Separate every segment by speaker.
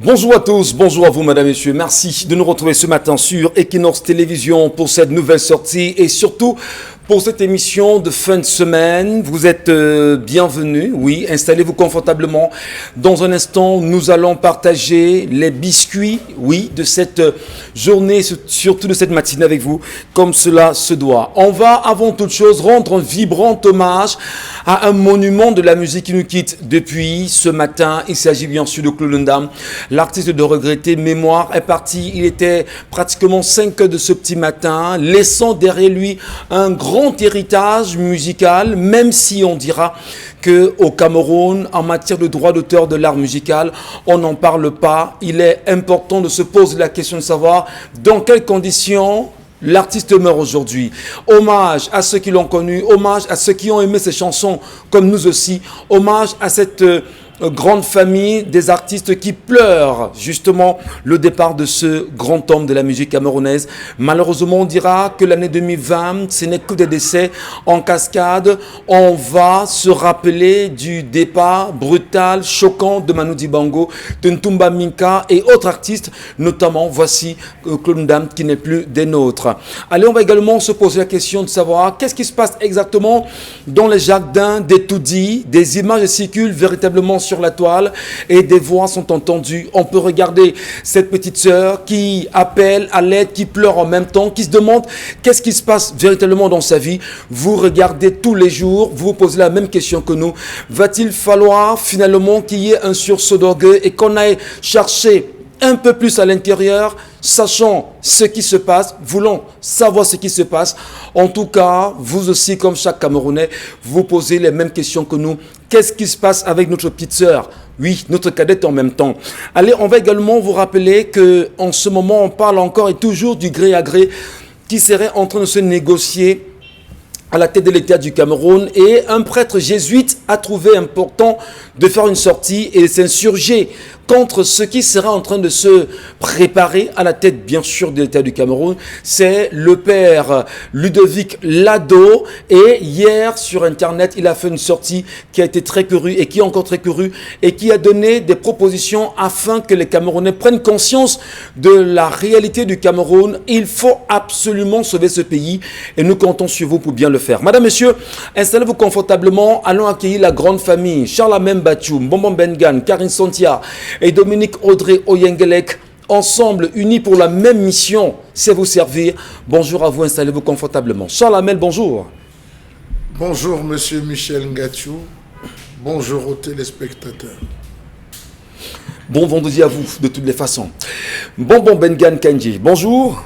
Speaker 1: Bonjour à tous, bonjour à vous mesdames et messieurs, merci de nous retrouver ce matin sur Equinox Télévision pour cette nouvelle sortie et surtout pour cette émission de fin de semaine. Vous êtes bienvenus, oui, installez-vous confortablement. Dans un instant, nous allons partager les biscuits, oui, de cette journée, surtout de cette matinée avec vous, comme cela se doit. On va avant toute chose rendre un vibrant hommage à un monument de la musique qui nous quitte depuis ce matin. Il s'agit bien sûr de Claude Ndam. L'artiste de regrettée mémoire est parti. Il était pratiquement 5 heures de ce petit matin, laissant derrière lui un grand héritage musical, même si on dira qu'au Cameroun, en matière de droit d'auteur de l'art musical, on n'en parle pas. Il est important de se poser la question de savoir dans quelles conditions l'artiste meurt aujourd'hui. Hommage à ceux qui l'ont connu, hommage à ceux qui ont aimé ses chansons, comme nous aussi. Hommage à cette grande famille des artistes qui pleurent justement le départ de ce grand homme de la musique camerounaise. Malheureusement, on dira que l'année 2020, ce n'est que des décès en cascade. On va se rappeler du départ brutal, choquant de Manu Dibango, de Ntumba Minka et autres artistes, notamment voici Claude Ndam qui n'est plus des nôtres. Allez, on va également se poser la question de savoir qu'est-ce qui se passe exactement dans les jardins des Toudi. Des images circulent véritablement sur la toile et des voix sont entendues. On peut regarder cette petite sœur qui appelle à l'aide, qui pleure en même temps, qui se demande qu'est-ce qui se passe véritablement dans sa vie. Vous regardez tous les jours, vous vous posez la même question que nous. Va-t-il falloir finalement qu'il y ait un sursaut d'orgueil et qu'on aille chercher un peu plus à l'intérieur, sachant ce qui se passe, voulons savoir ce qui se passe. En tout cas, vous aussi, comme chaque Camerounais, vous posez les mêmes questions que nous. Qu'est-ce qui se passe avec notre petite sœur? Oui, notre cadette en même temps. Allez, on va également vous rappeler qu'en ce moment, on parle encore et toujours du gré à gré qui serait en train de se négocier à la tête de l'État du Cameroun, et un prêtre jésuite a trouvé important de faire une sortie et de s'insurger contre ce qui sera en train de se préparer à la tête, bien sûr, de l'État du Cameroun. C'est le père Ludovic Lado, et hier sur Internet, il a fait une sortie qui a été très courue et qui est encore très courue et qui a donné des propositions afin que les Camerounais prennent conscience de la réalité du Cameroun. Il faut absolument sauver ce pays et nous comptons sur vous pour bien le faire. Madame, Monsieur, installez-vous confortablement. Allons accueillir la grande famille. Charles-Amène Batchoum, Bonbon Bengan, Karine Santia et Dominique Audrey Oyengelek, ensemble, unis pour la même mission, c'est vous servir. Bonjour à vous, installez-vous confortablement. Charles-Amène, bonjour.
Speaker 2: Bonjour, monsieur Michel Ngachou. Bonjour aux téléspectateurs.
Speaker 1: Bon vendredi à vous, de toutes les façons. Bonbon Bengan Kenji, bonjour.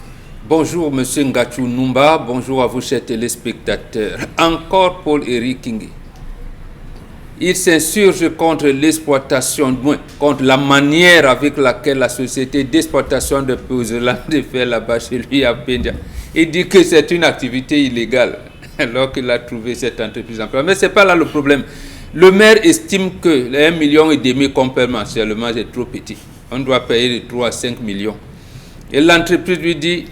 Speaker 3: Bonjour, monsieur Ngachou Numba. Bonjour à vous, chers téléspectateurs. Encore Paul-Éric Kingé. Il s'insurge contre l'exploitation, contre la manière avec laquelle la société d'exploitation de Pouzeland fait là-bas chez lui à Pendia. Il dit que c'est une activité illégale, alors qu'il a trouvé cette entreprise en place. Mais ce n'est pas là le problème. Le maire estime que les 1,5 million qu'on paie mensuellement est trop petit. On doit payer de 3 à 5 millions. Et l'entreprise lui dit,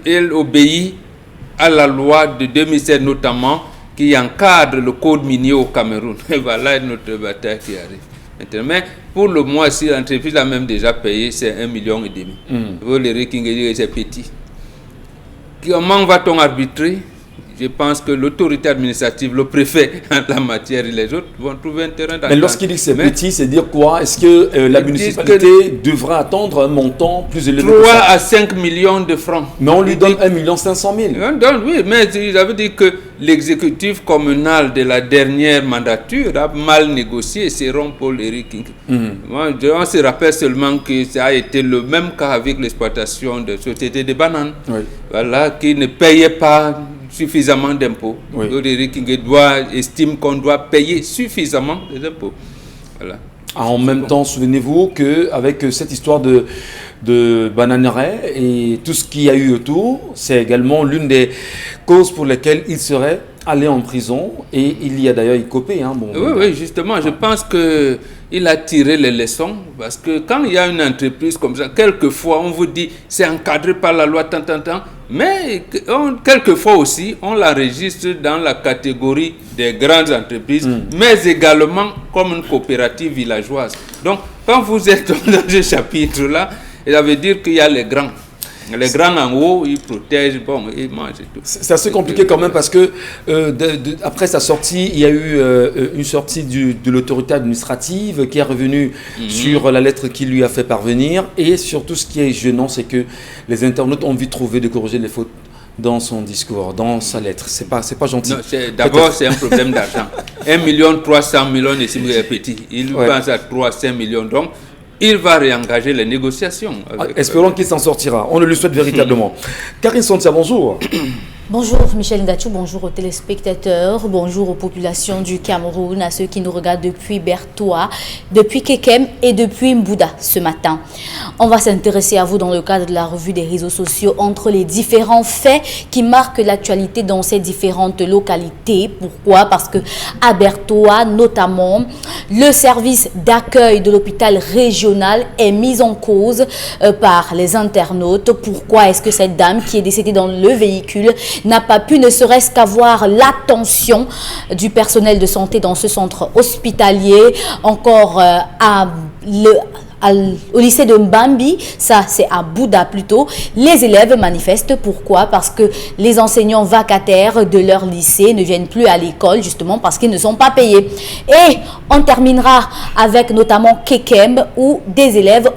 Speaker 3: elle obéit à la loi de 2007 notamment, qui encadre le code minier au Cameroun. Et voilà notre bataille qui arrive. Mais pour le mois, si l'entreprise a même déjà payé, c'est 1,5 million. Vous les King c'est petit. Comment va-t-on arbitrer? Je pense que l'autorité administrative, le préfet en la matière et les autres vont trouver un terrain d'entente.
Speaker 1: Mais lorsqu'il dit que c'est petit, c'est dire quoi? Est-ce que la municipalité devra attendre un montant plus élevé?
Speaker 3: 3 à 5 millions de francs.
Speaker 1: Mais on lui donne 1 500 000.
Speaker 3: On donne, oui, mais ça veut dire que l'exécutif communal de la dernière mandature a mal négocié, c'est Paul-Éric Kingé. On se rappelle seulement que ça a été le même cas avec l'exploitation de sociétés de bananes. Oui. Voilà, qui ne payaient pas suffisamment d'impôts. Oui. Paul-Éric Kingé estime qu'on doit payer suffisamment d'impôts. Voilà.
Speaker 1: En même temps, souvenez-vous qu'avec cette histoire de bananeraie et tout ce qu'il y a eu autour, c'est également l'une des causes pour lesquelles il serait allé en prison, et il y a d'ailleurs écopé.
Speaker 3: Oui, justement, je pense qu'il a tiré les leçons, parce que quand il y a une entreprise comme ça, quelquefois on vous dit c'est encadré par la loi, mais quelquefois aussi on l'enregistre dans la catégorie des grandes entreprises, mais également comme une coopérative villageoise. Donc quand vous êtes dans ce chapitre-là, ça veut dire qu'il y a les grands. Les grands en haut, ils protègent, bon, ils mangent et tout.
Speaker 1: C'est assez compliqué quand même parce que après sa sortie, il y a eu une sortie de l'autorité administrative qui est revenue sur la lettre qu'il lui a fait parvenir. Et surtout, ce qui est gênant, c'est que les internautes ont vite trouvé de corriger les fautes dans son discours, dans sa lettre. C'est pas gentil.
Speaker 3: D'abord, c'est un problème d'argent. 1,3 million, et si vous êtes petit, il pense à 3-5 millions. Donc, il va réengager les négociations.
Speaker 1: Espérons qu'il s'en sortira. On le lui souhaite véritablement. Karine Santia, bonjour.
Speaker 4: Bonjour Michel Ngachou, bonjour aux téléspectateurs, bonjour aux populations du Cameroun, à ceux qui nous regardent depuis Bertoua, depuis Kekem et depuis Mbouda ce matin. On va s'intéresser à vous dans le cadre de la revue des réseaux sociaux entre les différents faits qui marquent l'actualité dans ces différentes localités. Pourquoi? Parce que à Bertoua, notamment, le service d'accueil de l'hôpital régional est mis en cause par les internautes. Pourquoi est-ce que cette dame qui est décédée dans le véhicule n'a pas pu ne serait-ce qu'avoir l'attention du personnel de santé dans ce centre hospitalier, encore au lycée de Mbambi, ça c'est à Bouda plutôt. Les élèves manifestent. Pourquoi? Parce que les enseignants vacataires de leur lycée ne viennent plus à l'école justement parce qu'ils ne sont pas payés. Et on terminera avec notamment Kekem où des élèves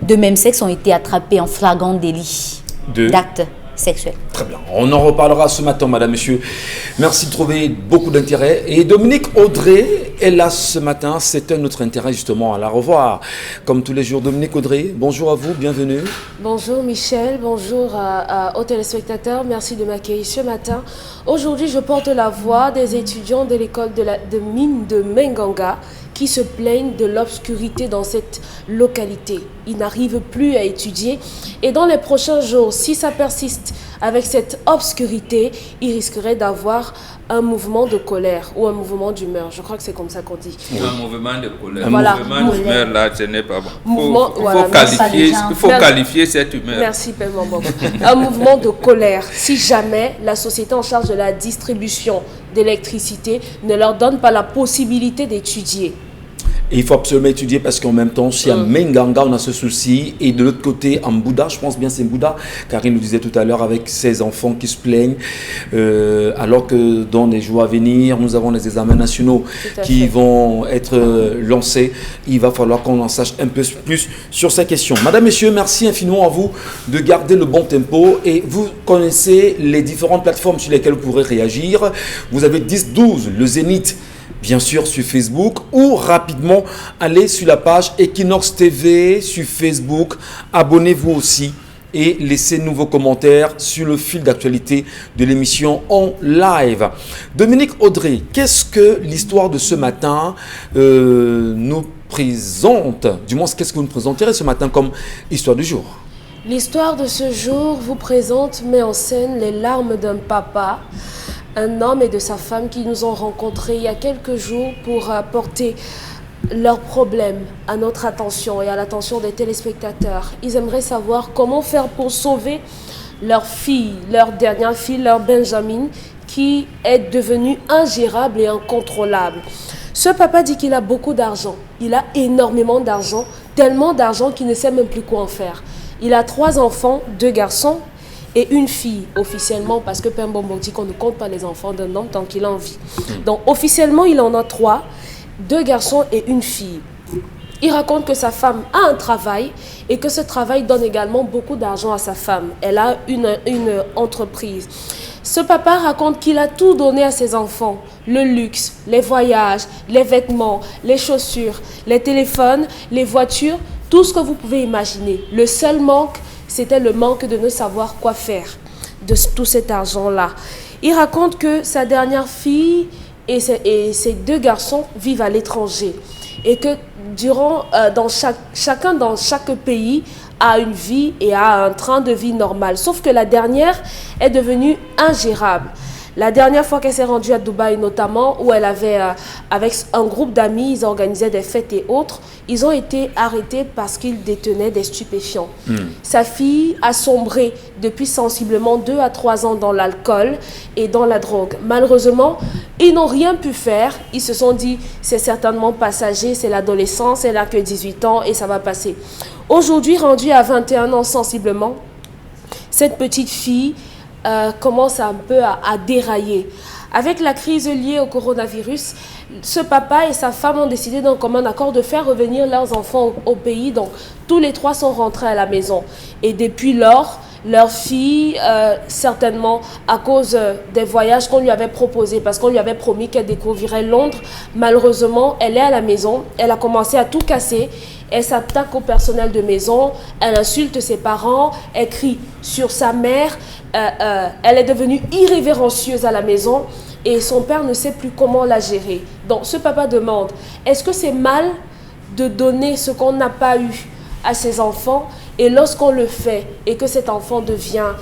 Speaker 4: de même sexe ont été attrapés en flagrant délit d'actes sexuels.
Speaker 1: Très bien. On en reparlera ce matin, madame, monsieur. Merci de trouver beaucoup d'intérêt. Et Dominique Audrey est là ce matin. C'est un autre intérêt justement à la revoir. Comme tous les jours, Dominique Audrey, bonjour à vous, bienvenue.
Speaker 5: Bonjour Michel, bonjour aux téléspectateurs. Merci de m'accueillir ce matin. Aujourd'hui, je porte la voix des étudiants de l'école de mine de Menganga qui se plaignent de l'obscurité dans cette localité. Ils n'arrivent plus à étudier et dans les prochains jours, si ça persiste avec cette obscurité, ils risqueraient d'avoir un mouvement de colère ou un mouvement d'humeur. Je crois que c'est comme ça qu'on dit.
Speaker 3: Un mouvement de colère.
Speaker 5: Voilà.
Speaker 3: Un mouvement d'humeur, là, ce n'est pas bon.
Speaker 5: Il
Speaker 3: faut qualifier cette humeur.
Speaker 5: Merci, Père Mambo. Un mouvement de colère si jamais la société en charge de la distribution d'électricité ne leur donne pas la possibilité d'étudier.
Speaker 1: Et il faut absolument étudier parce qu'en même temps, si à Menganga, on a ce souci, et de l'autre côté, en Mbouda, je pense bien c'est Mbouda, Karine nous disait tout à l'heure avec ses enfants qui se plaignent, alors que dans les jours à venir, nous avons les examens nationaux qui vont être lancés. Il va falloir qu'on en sache un peu plus sur ces questions. Madame, messieurs, merci infiniment à vous de garder le bon tempo et vous connaissez les différentes plateformes sur lesquelles vous pourrez réagir. Vous avez 10-12, le Zénith, bien sûr sur Facebook, ou rapidement allez sur la page Equinox TV sur Facebook, abonnez-vous aussi et laissez-nous vos commentaires sur le fil d'actualité de l'émission en live. Dominique Audrey, qu'est-ce que l'histoire de ce matin nous présente? Du moins, qu'est-ce que vous nous présenterez ce matin comme histoire du jour?
Speaker 5: L'histoire de ce jour vous présente, met en scène les larmes d'un papa, un homme et de sa femme qui nous ont rencontrés il y a quelques jours pour apporter leurs problèmes à notre attention et à l'attention des téléspectateurs. Ils aimeraient savoir comment faire pour sauver leur fille, leur dernière fille, leur Benjamin, qui est devenue ingérable et incontrôlable. Ce papa dit qu'il a beaucoup d'argent. Il a énormément d'argent, tellement d'argent qu'il ne sait même plus quoi en faire. Il a 3 enfants, 2 garçons et une fille officiellement, parce que Père Mbombo dit qu'on ne compte pas les enfants d'un homme tant qu'il a envie. Donc officiellement, il en a 3, 2 garçons et une fille. Il raconte que sa femme a un travail et que ce travail donne également beaucoup d'argent à sa femme. Elle a une entreprise. Ce papa raconte qu'il a tout donné à ses enfants. Le luxe, les voyages, les vêtements, les chaussures, les téléphones, les voitures, tout ce que vous pouvez imaginer. Le seul manque, c'était le manque de ne savoir quoi faire de tout cet argent-là. Il raconte que sa dernière fille et ses 2 garçons vivent à l'étranger et que chacun dans chaque pays a une vie et a un train de vie normal. Sauf que la dernière est devenue ingérable. La dernière fois qu'elle s'est rendue à Dubaï notamment, où elle avait, avec un groupe d'amis, ils organisaient des fêtes et autres, ils ont été arrêtés parce qu'ils détenaient des stupéfiants. Sa fille a sombré depuis sensiblement 2 à 3 ans dans l'alcool et dans la drogue. Malheureusement, ils n'ont rien pu faire. Ils se sont dit, c'est certainement passager, c'est l'adolescence, elle n'a que 18 ans et ça va passer. Aujourd'hui, rendue à 21 ans sensiblement, cette petite fille commence un peu à dérailler. Avec la crise liée au coronavirus, ce papa et sa femme ont décidé d'un commun accord de faire revenir leurs enfants au pays. Donc, tous les 3 sont rentrés à la maison. Et depuis lors, leur fille, certainement à cause des voyages qu'on lui avait proposés, parce qu'on lui avait promis qu'elle découvrirait Londres, malheureusement, elle est à la maison, elle a commencé à tout casser, elle s'attaque au personnel de maison, elle insulte ses parents, elle crie sur sa mère, elle est devenue irrévérencieuse à la maison et son père ne sait plus comment la gérer. Donc ce papa demande, est-ce que c'est mal de donner ce qu'on n'a pas eu à ses enfants, et lorsqu'on le fait et que cet enfant devient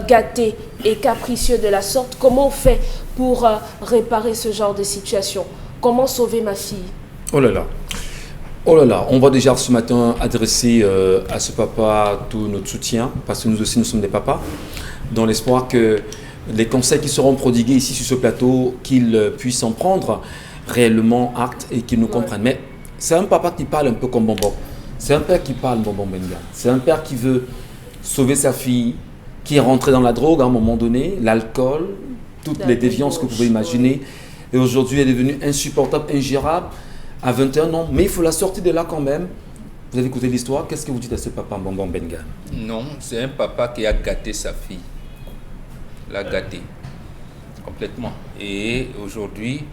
Speaker 5: gâté et capricieux de la sorte, comment on fait pour réparer ce genre de situation? Comment sauver ma fille?
Speaker 1: Oh là là. Oh là là, on va déjà ce matin adresser à ce papa tout notre soutien, parce que nous aussi nous sommes des papas, dans l'espoir que les conseils qui seront prodigués ici sur ce plateau, qu'ils puissent en prendre réellement acte et qu'ils nous comprennent. Mais c'est un papa qui parle un peu comme Bonbon. C'est un père qui parle Bonbon Benga. C'est un père qui veut sauver sa fille, qui est rentré dans la drogue à un moment donné, l'alcool, toutes les déviances que vous pouvez imaginer. Et aujourd'hui, elle est devenue insupportable, ingérable. À 21 ans, mais il faut la sortir de là quand même. Vous avez écouté l'histoire, qu'est-ce que vous dites à ce papa Bonbon Benga?
Speaker 3: Non, c'est un papa qui a gâté sa fille. L'a gâté complètement. Et aujourd'hui,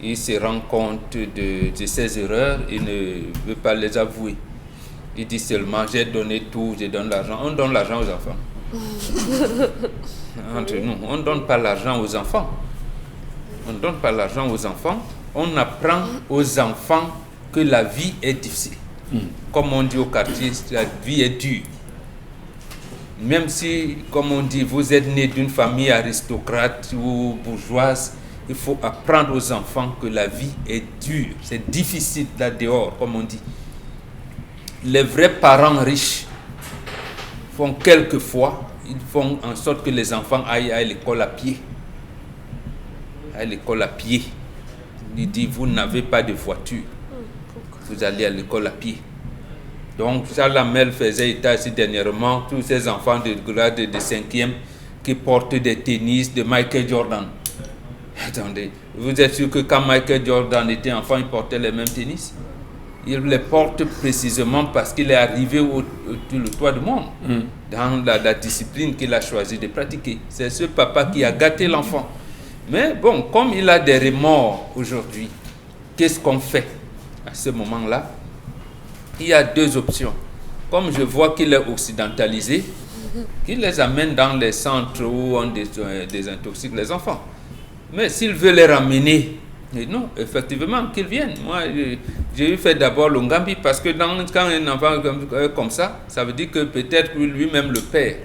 Speaker 3: il se rend compte de ses erreurs et ne veut pas les avouer. Il dit seulement, j'ai donné tout, je donne l'argent. On donne l'argent aux enfants. Entre nous, on ne donne pas l'argent aux enfants. On ne donne pas l'argent aux enfants. On apprend aux enfants que la vie est difficile. Comme on dit au quartier, la vie est dure. Même si, comme on dit, vous êtes né d'une famille aristocrate ou bourgeoise, il faut apprendre aux enfants que la vie est dure. C'est difficile là dehors, comme on dit. Les vrais parents riches font quelquefois, ils font en sorte que les enfants aillent à l'école à pied. À l'école à pied. Il dit, vous n'avez pas de voiture, vous allez à l'école à pied. Donc, Charles Hamel faisait état ici dernièrement, tous ces enfants de grade de 5e qui portent des tennis de Michael Jordan. Attendez, vous êtes sûr que quand Michael Jordan était enfant, il portait les mêmes tennis? Il les porte précisément parce qu'il est arrivé au toit du monde, dans la discipline qu'il a choisi de pratiquer. C'est ce papa qui a gâté l'enfant. Mais bon, comme il a des remords aujourd'hui, qu'est-ce qu'on fait à ce moment-là? Il y a 2 options. Comme je vois qu'il est occidentalisé, qu'il les amène dans les centres où on désintoxique les enfants. Mais s'il veut les ramener, non, effectivement, qu'ils viennent. Moi, j'ai eu fait d'abord le Ngambi parce que quand un enfant comme ça, ça veut dire que peut-être lui-même le père,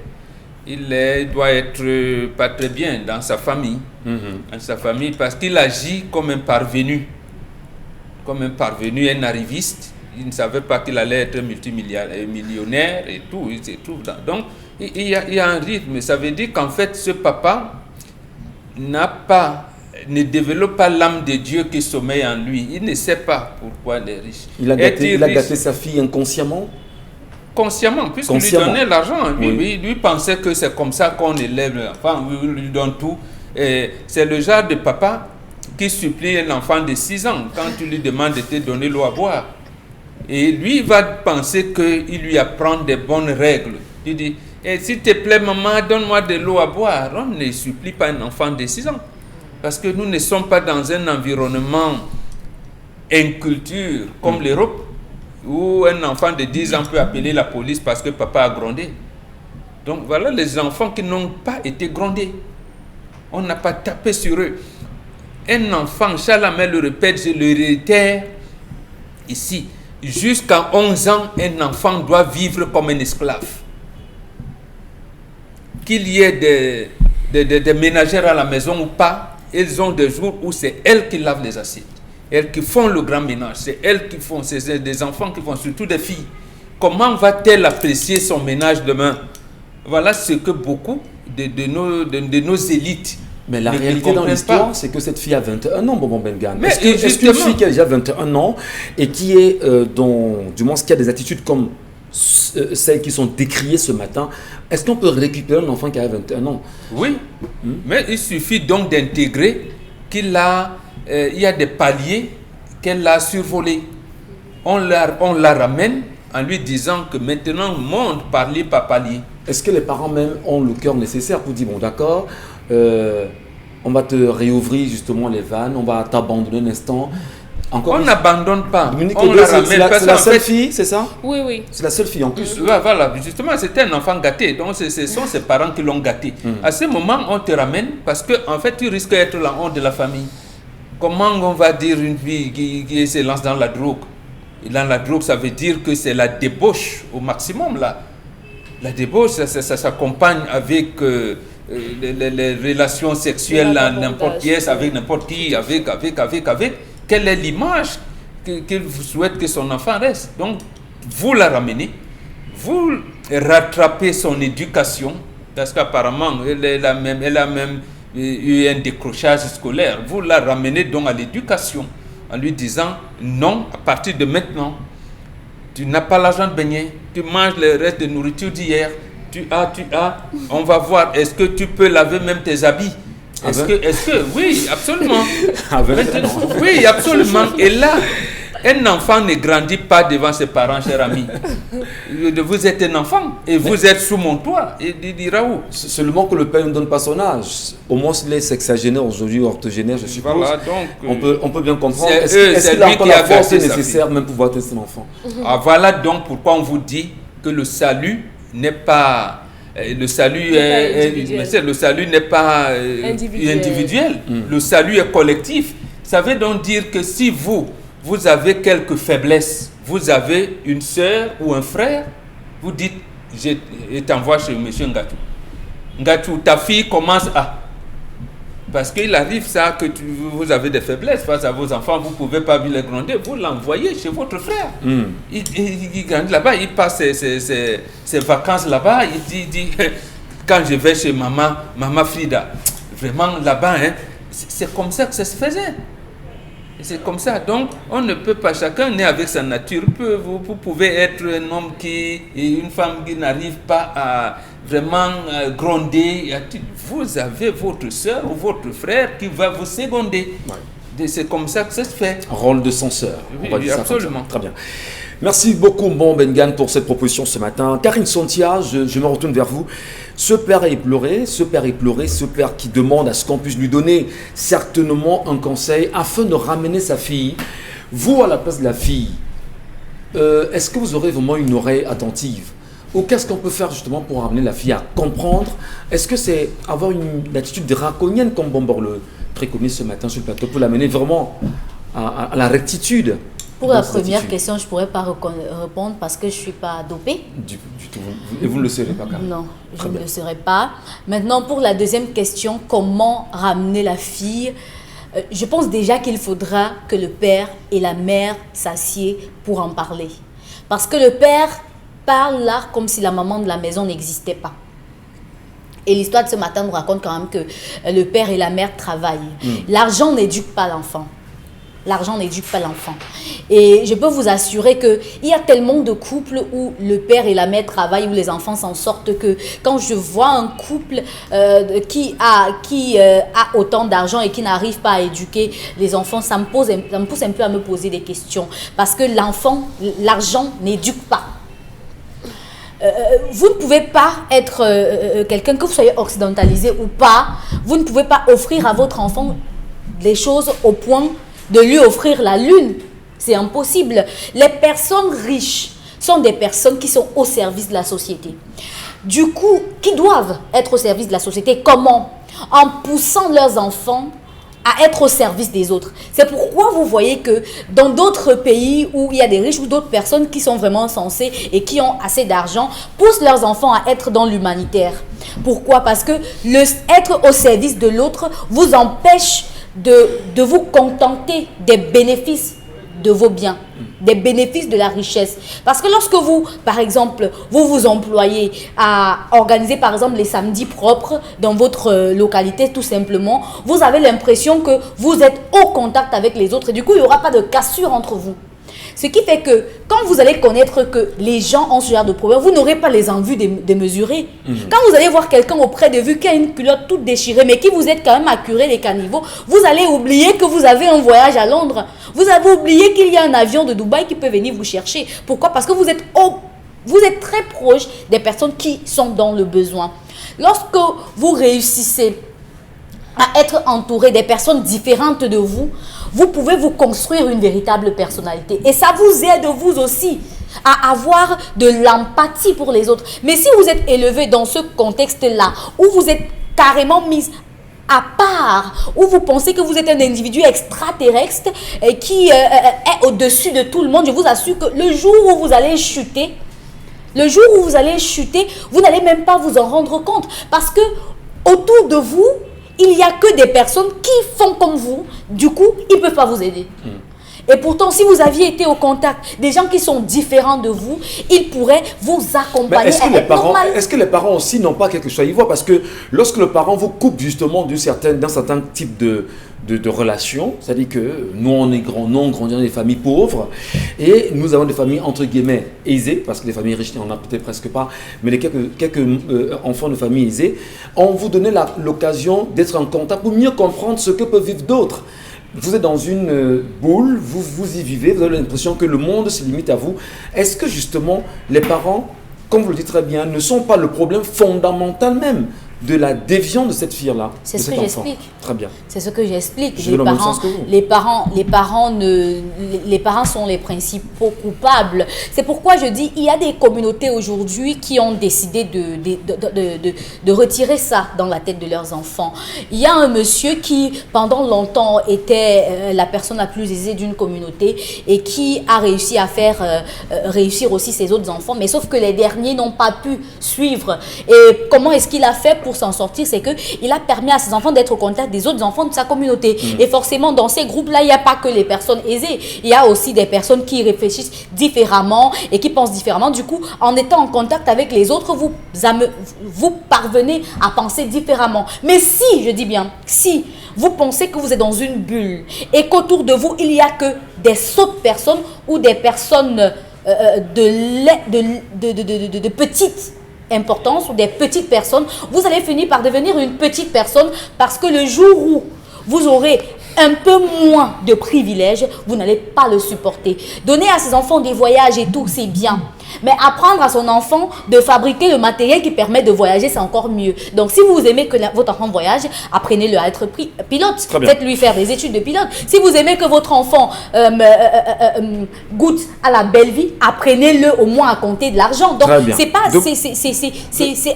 Speaker 3: il doit être pas très bien dans sa famille, dans sa famille, parce qu'il agit comme un parvenu, un arriviste. Il ne savait pas qu'il allait être multimillionnaire et tout. Il se trouve dans. Donc, il y a un rythme. Ça veut dire qu'en fait, ce papa ne développe pas l'âme de Dieu qui sommeille en lui. Il ne sait pas pourquoi il est riche.
Speaker 1: Il a gâté sa fille inconsciemment?
Speaker 3: Consciemment, puisqu'il lui donnait l'argent. Lui pensait que c'est comme ça qu'on élève l'enfant, lui donne tout. Et c'est le genre de papa qui supplie un enfant de 6 ans quand tu lui demandes de te donner l'eau à boire. Et lui, il va penser qu'il lui apprend des bonnes règles. Il dit, s'il te plaît, maman, donne-moi de l'eau à boire. On ne supplie pas un enfant de 6 ans. Parce que nous ne sommes pas dans un environnement inculture comme l'Europe, où un enfant de 10 ans peut appeler la police parce que papa a grondé. Donc voilà les enfants qui n'ont pas été grondés. On n'a pas tapé sur eux. Un enfant, Charles Hamel le répète, je le réitère ici, jusqu'à 11 ans, un enfant doit vivre comme un esclave. Qu'il y ait des ménagères à la maison ou pas, ils ont des jours où c'est elles qui lavent les assiettes. Elles qui font le grand ménage. C'est elles qui font, c'est des enfants qui font, surtout des filles. Comment va-t-elle apprécier son ménage demain? Voilà ce que beaucoup de nos élites.
Speaker 1: Mais la réalité dans l'histoire, c'est que cette fille a 21 ans, Bonbon Bengan.
Speaker 3: Mais
Speaker 1: est-ce qu'une fille qui a déjà 21 ans et qui est, du moins, qui a des attitudes comme celles qui sont décriées ce matin, est-ce qu'on peut récupérer un enfant qui a 21 ans?
Speaker 3: Oui, mais il suffit donc d'intégrer il y a des paliers qu'elle a survolés. On la ramène en lui disant que maintenant, monte palier par palier.
Speaker 1: Est-ce que les parents même ont le cœur nécessaire pour dire, bon d'accord, on va te réouvrir justement les vannes, on va t'abandonner un instant.
Speaker 3: On n'abandonne pas.
Speaker 1: Dominique,
Speaker 3: on la ramène.
Speaker 1: C'est la seule fille, c'est ça?
Speaker 5: Oui, oui.
Speaker 1: C'est la seule fille en plus.
Speaker 3: Voilà, justement, c'était un enfant gâté. Donc, ce sont ses parents qui l'ont gâté. À ce moment, on te ramène parce que, en fait, tu risques d'être la honte de la famille. Comment on va dire une fille qui se lance dans la drogue? Et dans la drogue, ça veut dire que c'est la débauche au maximum, là. La débauche, ça s'accompagne avec les relations sexuelles à n'importe qui, avec n'importe qui, avec. Quelle est l'image qu'il souhaite que son enfant reste? Donc, vous la ramenez, vous rattrapez son éducation, parce qu'apparemment, elle a même eu un décrochage scolaire. Vous la ramenez donc à l'éducation, en lui disant, non, à partir de maintenant, tu n'as pas l'argent de baigner, tu manges le reste de nourriture d'hier, tu as, on va voir, est-ce que tu peux laver même tes habits? Est-ce que, oui, absolument. Oui, absolument. Et là, un enfant ne grandit pas devant ses parents, cher ami. Vous êtes un enfant et vous êtes sous mon toit. Et il dira où?
Speaker 1: Seulement que le père ne donne pas son âge. Au moins, s'il est sexagénaire aujourd'hui, octogénaire, je suppose.
Speaker 3: Voilà, donc,
Speaker 1: on peut bien comprendre.
Speaker 3: Est-ce
Speaker 1: qu'il a encore la force nécessaire même pour pouvoir tester l'enfant?
Speaker 3: Voilà donc pourquoi on vous dit que le salut n'est pas... Le salut n'est pas individuel. Le salut est collectif. Ça veut donc dire que si vous avez quelques faiblesses, vous avez une sœur ou un frère, vous dites, je t'envoie chez M. Ngatou. Ngatou, ta fille commence à... Parce qu'il arrive ça que vous avez des faiblesses face à vos enfants, vous ne pouvez pas les gronder, vous l'envoyez chez votre frère. Il grandit là-bas, il passe ses vacances là-bas, il dit quand je vais chez maman Frida, vraiment là-bas, hein, c'est comme ça que ça se faisait. C'est comme ça, donc on ne peut pas, chacun naît avec sa nature. Vous pouvez être un homme et une femme qui n'arrive pas à vraiment gronder. Vous avez votre soeur ou votre frère qui va vous seconder. Ouais. C'est comme ça que ça se fait.
Speaker 1: Rôle de censeur.
Speaker 3: Oui, on va dire absolument.
Speaker 1: Ça. Très bien. Merci beaucoup, Bon Bengan, pour cette proposition ce matin. Karine Sontia, je me retourne vers vous. Ce père est pleuré, ce père qui demande à ce qu'on puisse lui donner certainement un conseil afin de ramener sa fille. Vous, à la place de la fille, est-ce que vous aurez vraiment une oreille attentive? Ou qu'est-ce qu'on peut faire justement pour ramener la fille à comprendre? Est-ce que c'est avoir une attitude draconienne comme Bombor le préconise ce matin sur le plateau pour l'amener vraiment à la rectitude?
Speaker 4: Pour la première question, je ne pourrais pas répondre parce que je ne suis pas dopée.
Speaker 1: Du tout. Et vous ne le serez pas, Karine?
Speaker 4: Non, je ne le serai pas. Maintenant, pour la deuxième question, comment ramener la fille? Je pense déjà qu'il faudra que le père et la mère s'assiedent pour en parler. Parce que le père parle là comme si la maman de la maison n'existait pas. Et l'histoire de ce matin nous raconte quand même que le père et la mère travaillent. L'argent n'éduque pas l'enfant. L'argent n'éduque pas l'enfant. Et je peux vous assurer qu'il y a tellement de couples où le père et la mère travaillent, où les enfants s'en sortent, que quand je vois un couple qui a autant d'argent et qui n'arrive pas à éduquer les enfants, ça me pousse un peu à me poser des questions. Parce que l'argent n'éduque pas. Vous ne pouvez pas être quelqu'un, que vous soyez occidentalisé ou pas, vous ne pouvez pas offrir à votre enfant des choses au point de lui offrir la lune. C'est impossible. Les personnes riches sont des personnes qui sont au service de la société. Du coup, qui doivent être au service de la société. Comment? En poussant leurs enfants à être au service des autres. C'est pourquoi vous voyez que dans d'autres pays où il y a des riches ou d'autres personnes qui sont vraiment sensées et qui ont assez d'argent, poussent leurs enfants à être dans l'humanitaire. Pourquoi? Parce que être au service de l'autre vous empêche de vous contenter des bénéfices de vos biens, des bénéfices de la richesse. Parce que lorsque vous, par exemple, vous employez à organiser, par exemple, les samedis propres dans votre localité, tout simplement, vous avez l'impression que vous êtes au contact avec les autres et du coup, il n'y aura pas de cassure entre vous. Ce qui fait que quand vous allez connaître que les gens ont ce genre de problème, vous n'aurez pas les envies de mesurer. Quand vous allez voir quelqu'un auprès de vous qui a une culotte toute déchirée, mais qui vous êtes quand même à curer les caniveaux, vous allez oublier que vous avez un voyage à Londres. Vous avez oublié qu'il y a un avion de Dubaï qui peut venir vous chercher. Pourquoi? Parce que vous êtes très proche des personnes qui sont dans le besoin. Lorsque vous réussissez à être entouré des personnes différentes de vous, vous pouvez vous construire une véritable personnalité. Et ça vous aide vous aussi à avoir de l'empathie pour les autres. Mais si vous êtes élevé dans ce contexte-là, où vous êtes carrément mis à part, où vous pensez que vous êtes un individu extraterrestre qui est au-dessus de tout le monde, je vous assure que le jour où vous allez chuter, vous n'allez même pas vous en rendre compte. Parce que autour de vous, il n'y a que des personnes qui font comme vous. Du coup, ils ne peuvent pas vous aider. Et pourtant, si vous aviez été au contact des gens qui sont différents de vous, ils pourraient vous accompagner.
Speaker 1: Est-ce que les parents aussi n'ont pas quelque chose à y voir? Parce que lorsque le parent vous coupe justement d'un certain type de relations, c'est-à-dire que nous on grandit dans des familles pauvres et nous avons des familles entre guillemets aisées, parce que les familles riches on n'en a peut-être presque pas, mais les quelques enfants de familles aisées, on vous donnait l'occasion d'être en contact pour mieux comprendre ce que peuvent vivre d'autres. Vous êtes dans une boule, vous y vivez, vous avez l'impression que le monde se limite à vous. Est-ce que justement les parents, comme vous le dites très bien, ne sont pas le problème fondamental même de la déviance de cette fille-là?
Speaker 4: C'est ce que j'explique.
Speaker 1: Très bien.
Speaker 4: C'est ce que j'explique. Les parents sont les principaux coupables. C'est pourquoi je dis il y a des communautés aujourd'hui qui ont décidé de retirer ça dans la tête de leurs enfants. Il y a un monsieur qui, pendant longtemps, était la personne la plus aisée d'une communauté et qui a réussi à faire réussir aussi ses autres enfants. Mais sauf que les derniers n'ont pas pu suivre. Et comment est-ce qu'il a fait pour s'en sortir? C'est qu'il a permis à ses enfants d'être au contact des autres enfants de sa communauté. Et forcément, dans ces groupes-là, il n'y a pas que les personnes aisées. Il y a aussi des personnes qui réfléchissent différemment et qui pensent différemment. Du coup, en étant en contact avec les autres, vous parvenez à penser différemment. Mais si, je dis bien, si vous pensez que vous êtes dans une bulle et qu'autour de vous, il n'y a que des sottes personnes ou des personnes de petites importance ou des petites personnes, vous allez finir par devenir une petite personne parce que le jour où vous aurez un peu moins de privilèges, vous n'allez pas le supporter. Donner à ses enfants des voyages et tout, c'est bien. Mais apprendre à son enfant de fabriquer le matériel qui permet de voyager, c'est encore mieux. Donc, si vous aimez que votre enfant voyage, apprenez-le à être pilote. Faites-lui faire des études de pilote. Si vous aimez que votre enfant goûte à la belle vie, apprenez-le au moins à compter de l'argent. Donc, c'est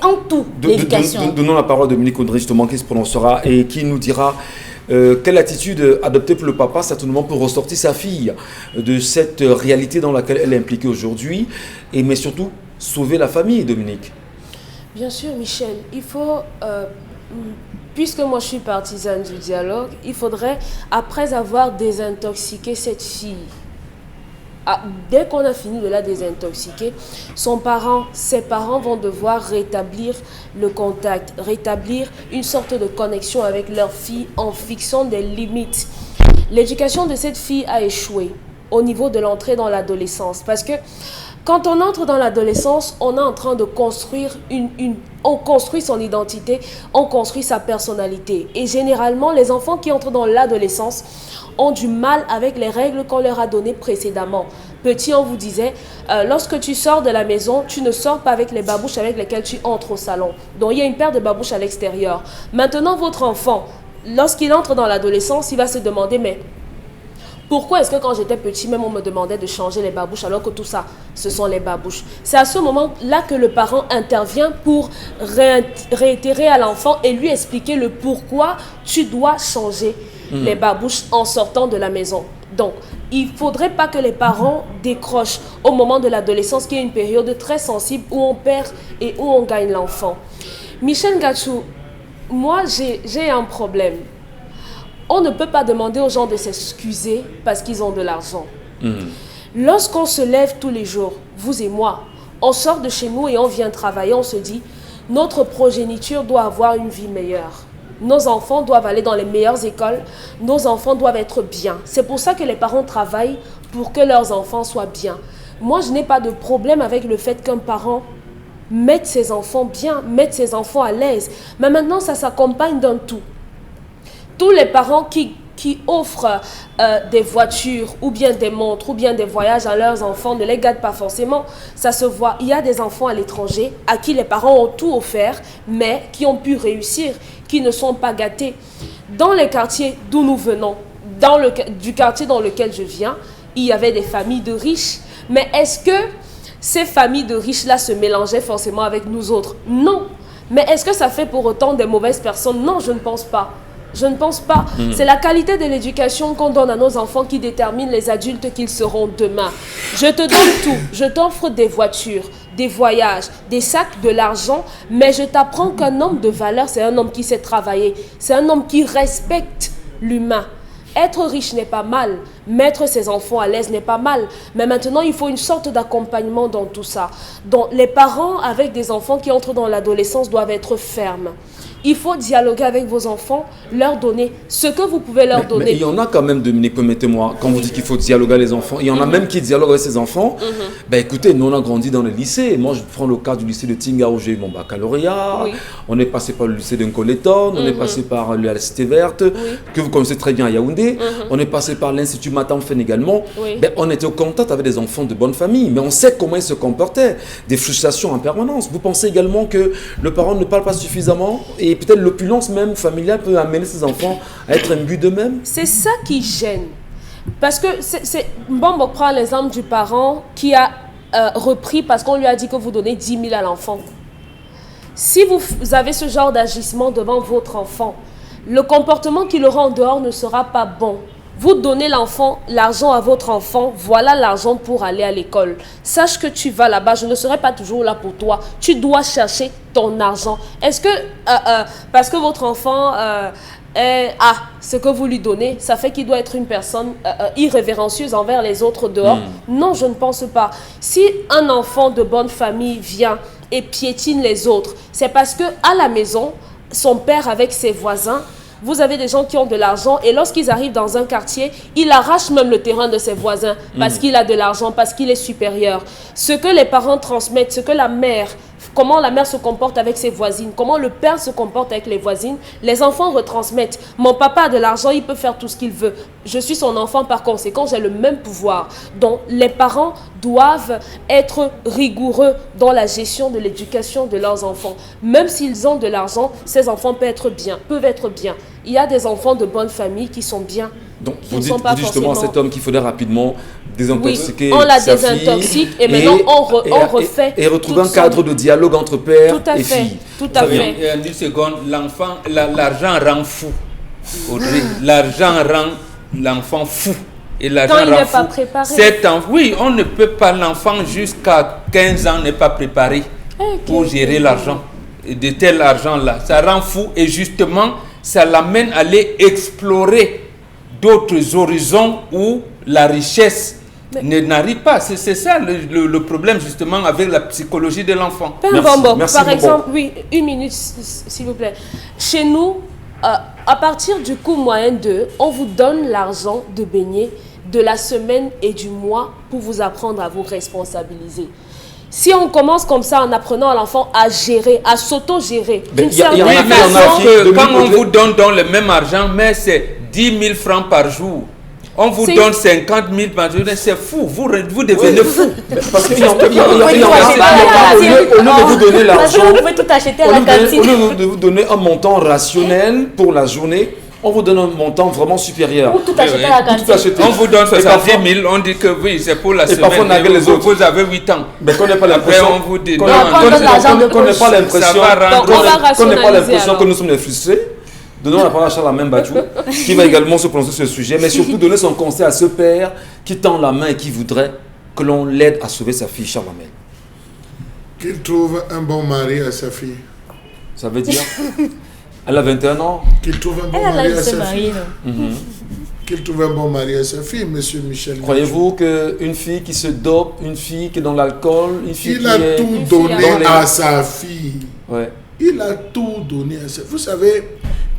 Speaker 4: en tout l'éducation.
Speaker 1: Donnons la parole à Dominique Audry, justement, qui se prononcera et qui nous dira quelle attitude adopter pour le papa, certainement pour ressortir sa fille de cette réalité dans laquelle elle est impliquée aujourd'hui, mais surtout sauver la famille, Dominique.
Speaker 5: Bien sûr, Michel, il faut, puisque moi je suis partisane du dialogue, il faudrait, après avoir désintoxiqué cette fille, dès qu'on a fini de la désintoxiquer, ses parents vont devoir rétablir le contact, rétablir une sorte de connexion avec leur fille en fixant des limites. L'éducation de cette fille a échoué au niveau de l'entrée dans l'adolescence parce que quand on entre dans l'adolescence, on est en train de construire on construit son identité, on construit sa personnalité. Et généralement, les enfants qui entrent dans l'adolescence ont du mal avec les règles qu'on leur a données précédemment. Petit, on vous disait, lorsque tu sors de la maison, tu ne sors pas avec les babouches avec lesquelles tu entres au salon. Donc, il y a une paire de babouches à l'extérieur. Maintenant, votre enfant, lorsqu'il entre dans l'adolescence, il va se demander, mais Pourquoi est-ce que quand j'étais petit, même on me demandait de changer les babouches alors que tout ça, ce sont les babouches? C'est à ce moment-là que le parent intervient pour réitérer à l'enfant et lui expliquer le pourquoi tu dois changer les babouches en sortant de la maison. Donc, il ne faudrait pas que les parents décrochent au moment de l'adolescence, qui est une période très sensible où on perd et où on gagne l'enfant. Michel Ngachou, moi j'ai un problème. On ne peut pas demander aux gens de s'excuser parce qu'ils ont de l'argent. Lorsqu'on se lève tous les jours, vous et moi, on sort de chez nous et on vient travailler, on se dit, notre progéniture doit avoir une vie meilleure. Nos enfants doivent aller dans les meilleures écoles, nos enfants doivent être bien. C'est pour ça que les parents travaillent pour que leurs enfants soient bien. Moi, je n'ai pas de problème avec le fait qu'un parent mette ses enfants bien, mette ses enfants à l'aise. Mais maintenant, ça s'accompagne d'un tout. Tous les parents qui offrent des voitures ou bien des montres ou bien des voyages à leurs enfants ne les gâtent pas forcément. Ça se voit. Il y a des enfants à l'étranger à qui les parents ont tout offert, mais qui ont pu réussir, qui ne sont pas gâtés. Dans les quartiers d'où nous venons, du quartier dans lequel je viens, il y avait des familles de riches. Mais est-ce que ces familles de riches-là se mélangeaient forcément avec nous autres? Non. Mais est-ce que ça fait pour autant des mauvaises personnes? Non, je ne pense pas. Je ne pense pas. C'est la qualité de l'éducation qu'on donne à nos enfants qui détermine les adultes qu'ils seront demain. Je te donne tout. Je t'offre des voitures, des voyages, des sacs, de l'argent, mais je t'apprends qu'un homme de valeur, c'est un homme qui sait travailler. C'est un homme qui respecte l'humain. Être riche n'est pas mal, mettre ses enfants à l'aise n'est pas mal, mais maintenant il faut une sorte d'accompagnement dans tout ça. Donc les parents avec des enfants qui entrent dans l'adolescence doivent être fermes. Il faut dialoguer avec vos enfants, leur donner ce que vous pouvez leur donner.
Speaker 1: Mais il y en a quand même, Dominique, permettez-moi, quand vous dites qu'il faut dialoguer avec les enfants, il y en a même qui dialoguent avec ses enfants. Ben écoutez, nous on a grandi dans les lycées. Moi je prends le cas du lycée de Tinga où j'ai eu mon baccalauréat. On est passé par le lycée de Nkoleton, on est passé par la Cité Verte, que vous connaissez très bien à Yaoundé. On est passé par l'Institut Matamfen également. Ben, on était au contact avec des enfants de bonne famille, mais on sait comment ils se comportaient. Des frustrations en permanence. Vous pensez également que le parent ne parle pas suffisamment et peut-être l'opulence même familiale peut amener ses enfants à être imbus d'eux-mêmes? C'est
Speaker 5: ça qui gêne. Parce que on prend l'exemple du parent qui a repris parce qu'on lui a dit que vous donnez 10 000 à l'enfant. Si vous avez ce genre d'agissement devant votre enfant, le comportement qu'il aura en dehors ne sera pas bon. Vous donnez l'argent à votre enfant, voilà l'argent pour aller à l'école. Sache que tu vas là-bas, je ne serai pas toujours là pour toi. Tu dois chercher ton argent. Est-ce que, parce que votre enfant ce que vous lui donnez, ça fait qu'il doit être une personne irrévérencieuse envers les autres dehors? Non, je ne pense pas. Si un enfant de bonne famille vient et piétine les autres, c'est parce que à la maison, son père avec ses voisins, vous avez des gens qui ont de l'argent et lorsqu'ils arrivent dans un quartier, il arrache même le terrain de ses voisins parce qu'il a de l'argent, parce qu'il est supérieur. Ce que les parents transmettent, ce que la mère, comment la mère se comporte avec ses voisines, comment le père se comporte avec les voisines, les enfants retransmettent. Mon papa a de l'argent, il peut faire tout ce qu'il veut. Je suis son enfant, par conséquent, j'ai le même pouvoir. Donc, les parents doivent être rigoureux dans la gestion de l'éducation de leurs enfants. Même s'ils ont de l'argent, ces enfants peuvent être bien. Il y a des enfants de bonne famille qui sont bien.
Speaker 1: Donc, vous dites justement à cet homme qu'il faudrait rapidement désintoxiquer
Speaker 5: on la désintoxique et maintenant on refait.
Speaker 1: Et retrouver un cadre de dialogue entre père et fille.
Speaker 5: Tout à fait.
Speaker 3: Et en 10 secondes, l'argent rend fou. Audrey, l'argent rend l'enfant fou. Et l'argent
Speaker 5: quand il n'est pas préparé.
Speaker 3: Oui, on ne peut pas, l'enfant jusqu'à 15 ans n'est pas préparé pour gérer l'argent. Et de tel argent-là, ça rend fou et justement, ça l'amène à aller explorer d'autres horizons où la richesse n'arrive pas. C'est ça le problème justement avec la psychologie de l'enfant.
Speaker 1: Merci
Speaker 5: par exemple, oui, une minute s'il vous plaît. Chez nous, à partir du coût moyen 2, on vous donne l'argent de baigner de la semaine et du mois pour vous apprendre à vous responsabiliser. Si on commence comme ça en apprenant à l'enfant à gérer, à s'auto-gérer,
Speaker 3: quand on vous donne dans le même argent, mais c'est 10 000 francs par jour. On vous donne 50 000 par jour, c'est fou, vous devenez fou.
Speaker 1: Parce qu'il y a au lieu de vous donner l'argent,
Speaker 4: vous pouvez tout acheter à la cantine.
Speaker 1: Au lieu de vous donner un montant rationnel pour la journée, on vous donne un montant vraiment supérieur.
Speaker 4: Ou tout acheter à la
Speaker 1: Tout
Speaker 4: cantine.
Speaker 1: acheter.
Speaker 3: On vous donne
Speaker 1: Et
Speaker 3: 70
Speaker 1: parfois-
Speaker 3: 000, on dit que oui, c'est pour la
Speaker 1: Et parfois,
Speaker 3: semaine.
Speaker 1: on nargue
Speaker 3: Et
Speaker 1: les
Speaker 3: vous,
Speaker 1: autres.
Speaker 3: vous avez 8 ans.
Speaker 1: Mais qu'on n'ait pas
Speaker 3: Après,
Speaker 1: l'impression
Speaker 3: on vous dit
Speaker 1: qu'on
Speaker 3: non,
Speaker 1: n'ait-
Speaker 4: on donne l'argent de
Speaker 1: qu'on n'ait
Speaker 4: poche.
Speaker 1: pas l'impression
Speaker 3: Ça va rendre-
Speaker 5: Donc, on va
Speaker 1: qu'on n'ait pas
Speaker 5: rationaliser,
Speaker 1: l'impression
Speaker 5: alors.
Speaker 1: que nous sommes des frustrés. Donnons la parole à Charles Amène Bachou, qui va également se prononcer sur ce sujet, mais surtout donner son conseil à ce père qui tend la main et qui voudrait que l'on l'aide à sauver sa fille, Charles Amène.
Speaker 2: Qu'il trouve un bon mari à sa fille.
Speaker 1: Ça veut dire elle a 21 ans.
Speaker 2: Qu'il trouve un bon
Speaker 4: Elle a
Speaker 2: mari
Speaker 4: l'âge
Speaker 2: à
Speaker 4: de se
Speaker 2: sa
Speaker 4: marier,
Speaker 2: fille.
Speaker 4: non?
Speaker 2: Qu'il trouve un bon mari à sa fille, monsieur Michel.
Speaker 1: Croyez-vous qu'une fille qui se dope, une fille qui est dans l'alcool, une fille
Speaker 2: Il
Speaker 1: qui
Speaker 2: a
Speaker 1: est...
Speaker 2: tout
Speaker 4: fille
Speaker 2: donné
Speaker 1: dans les-
Speaker 2: à sa fille.
Speaker 1: Ouais.
Speaker 2: Il a tout donné à sa fille. Vous savez,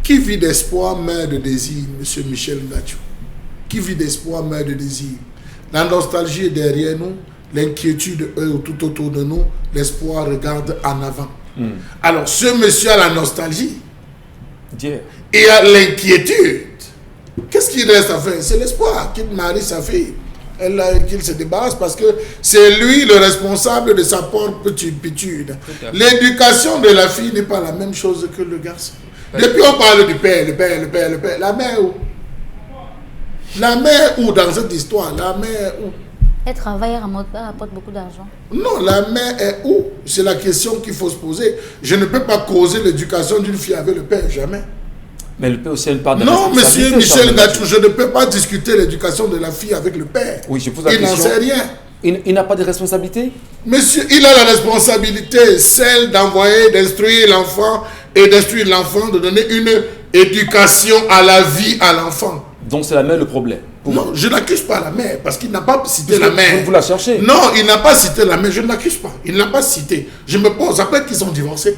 Speaker 2: qui vit d'espoir meurt de désir, monsieur Michel Ngachou. Qui vit d'espoir meurt de désir. La nostalgie est derrière nous, l'inquiétude est tout autour de nous, l'espoir regarde en avant. Alors, ce monsieur a la nostalgie
Speaker 1: Dieu.
Speaker 2: et a l'inquiétude. Qu'est-ce qu'il reste à faire? C'est l'espoir qu'il marie sa fille. Qu'il se débarrasse parce que c'est lui le responsable de sa propre turpitude. L'éducation de la fille n'est pas la même chose que le garçon. Depuis on parle du père, le père. La mère où? La mère où dans cette histoire? La mère où?
Speaker 4: Elle travaille, elle rapporte beaucoup d'argent.
Speaker 2: Non, la mère est où? C'est la question qu'il faut se poser. Je ne peux pas causer l'éducation d'une fille avec le père, jamais.
Speaker 1: Mais le père aussi a une part de
Speaker 2: Non, monsieur
Speaker 1: responsabilité,
Speaker 2: Michel
Speaker 1: Charles
Speaker 2: Ngachou, je ne peux pas discuter l'éducation de la fille avec le père.
Speaker 1: Oui, je pose la
Speaker 2: Il n'en
Speaker 1: question.
Speaker 2: sait rien.
Speaker 1: Il n'a pas de responsabilité?
Speaker 2: Monsieur, il a la responsabilité, celle d'envoyer, d'instruire l'enfant et d'instruire l'enfant, de donner une éducation à la vie à l'enfant.
Speaker 1: Donc c'est la mère le problème. Pour
Speaker 2: Non,
Speaker 1: vous.
Speaker 2: je n'accuse pas la mère parce qu'il n'a pas cité
Speaker 1: Puisque
Speaker 2: la mère.
Speaker 1: vous la cherchez.
Speaker 2: Non, il n'a pas cité la mère, je ne l'accuse pas. Il n'a pas cité. Je me pose, ça peut être qu'ils sont divorcés.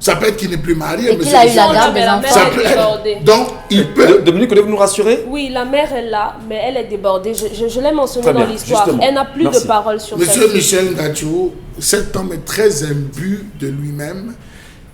Speaker 2: Ça peut être qu'il n'est plus marié.
Speaker 4: Et qu'il
Speaker 2: monsieur
Speaker 4: a eu
Speaker 2: Michel.
Speaker 4: la
Speaker 5: Non,
Speaker 4: garde
Speaker 5: mais
Speaker 4: des
Speaker 5: la
Speaker 4: enfants.
Speaker 5: mère
Speaker 2: Ça
Speaker 5: est
Speaker 2: peut
Speaker 5: débordée.
Speaker 2: être. Donc, il peut.
Speaker 1: Dominique, voulez-vous nous rassurer?
Speaker 5: Oui, la mère est là, mais elle est débordée. Je l'ai mentionné
Speaker 1: Très
Speaker 5: dans
Speaker 1: bien,
Speaker 5: l'histoire.
Speaker 1: justement.
Speaker 5: Elle n'a plus
Speaker 1: Merci.
Speaker 5: de parole sur sa
Speaker 2: Monsieur
Speaker 5: fille.
Speaker 2: Michel Ngachou, cet homme est très imbu de lui-même.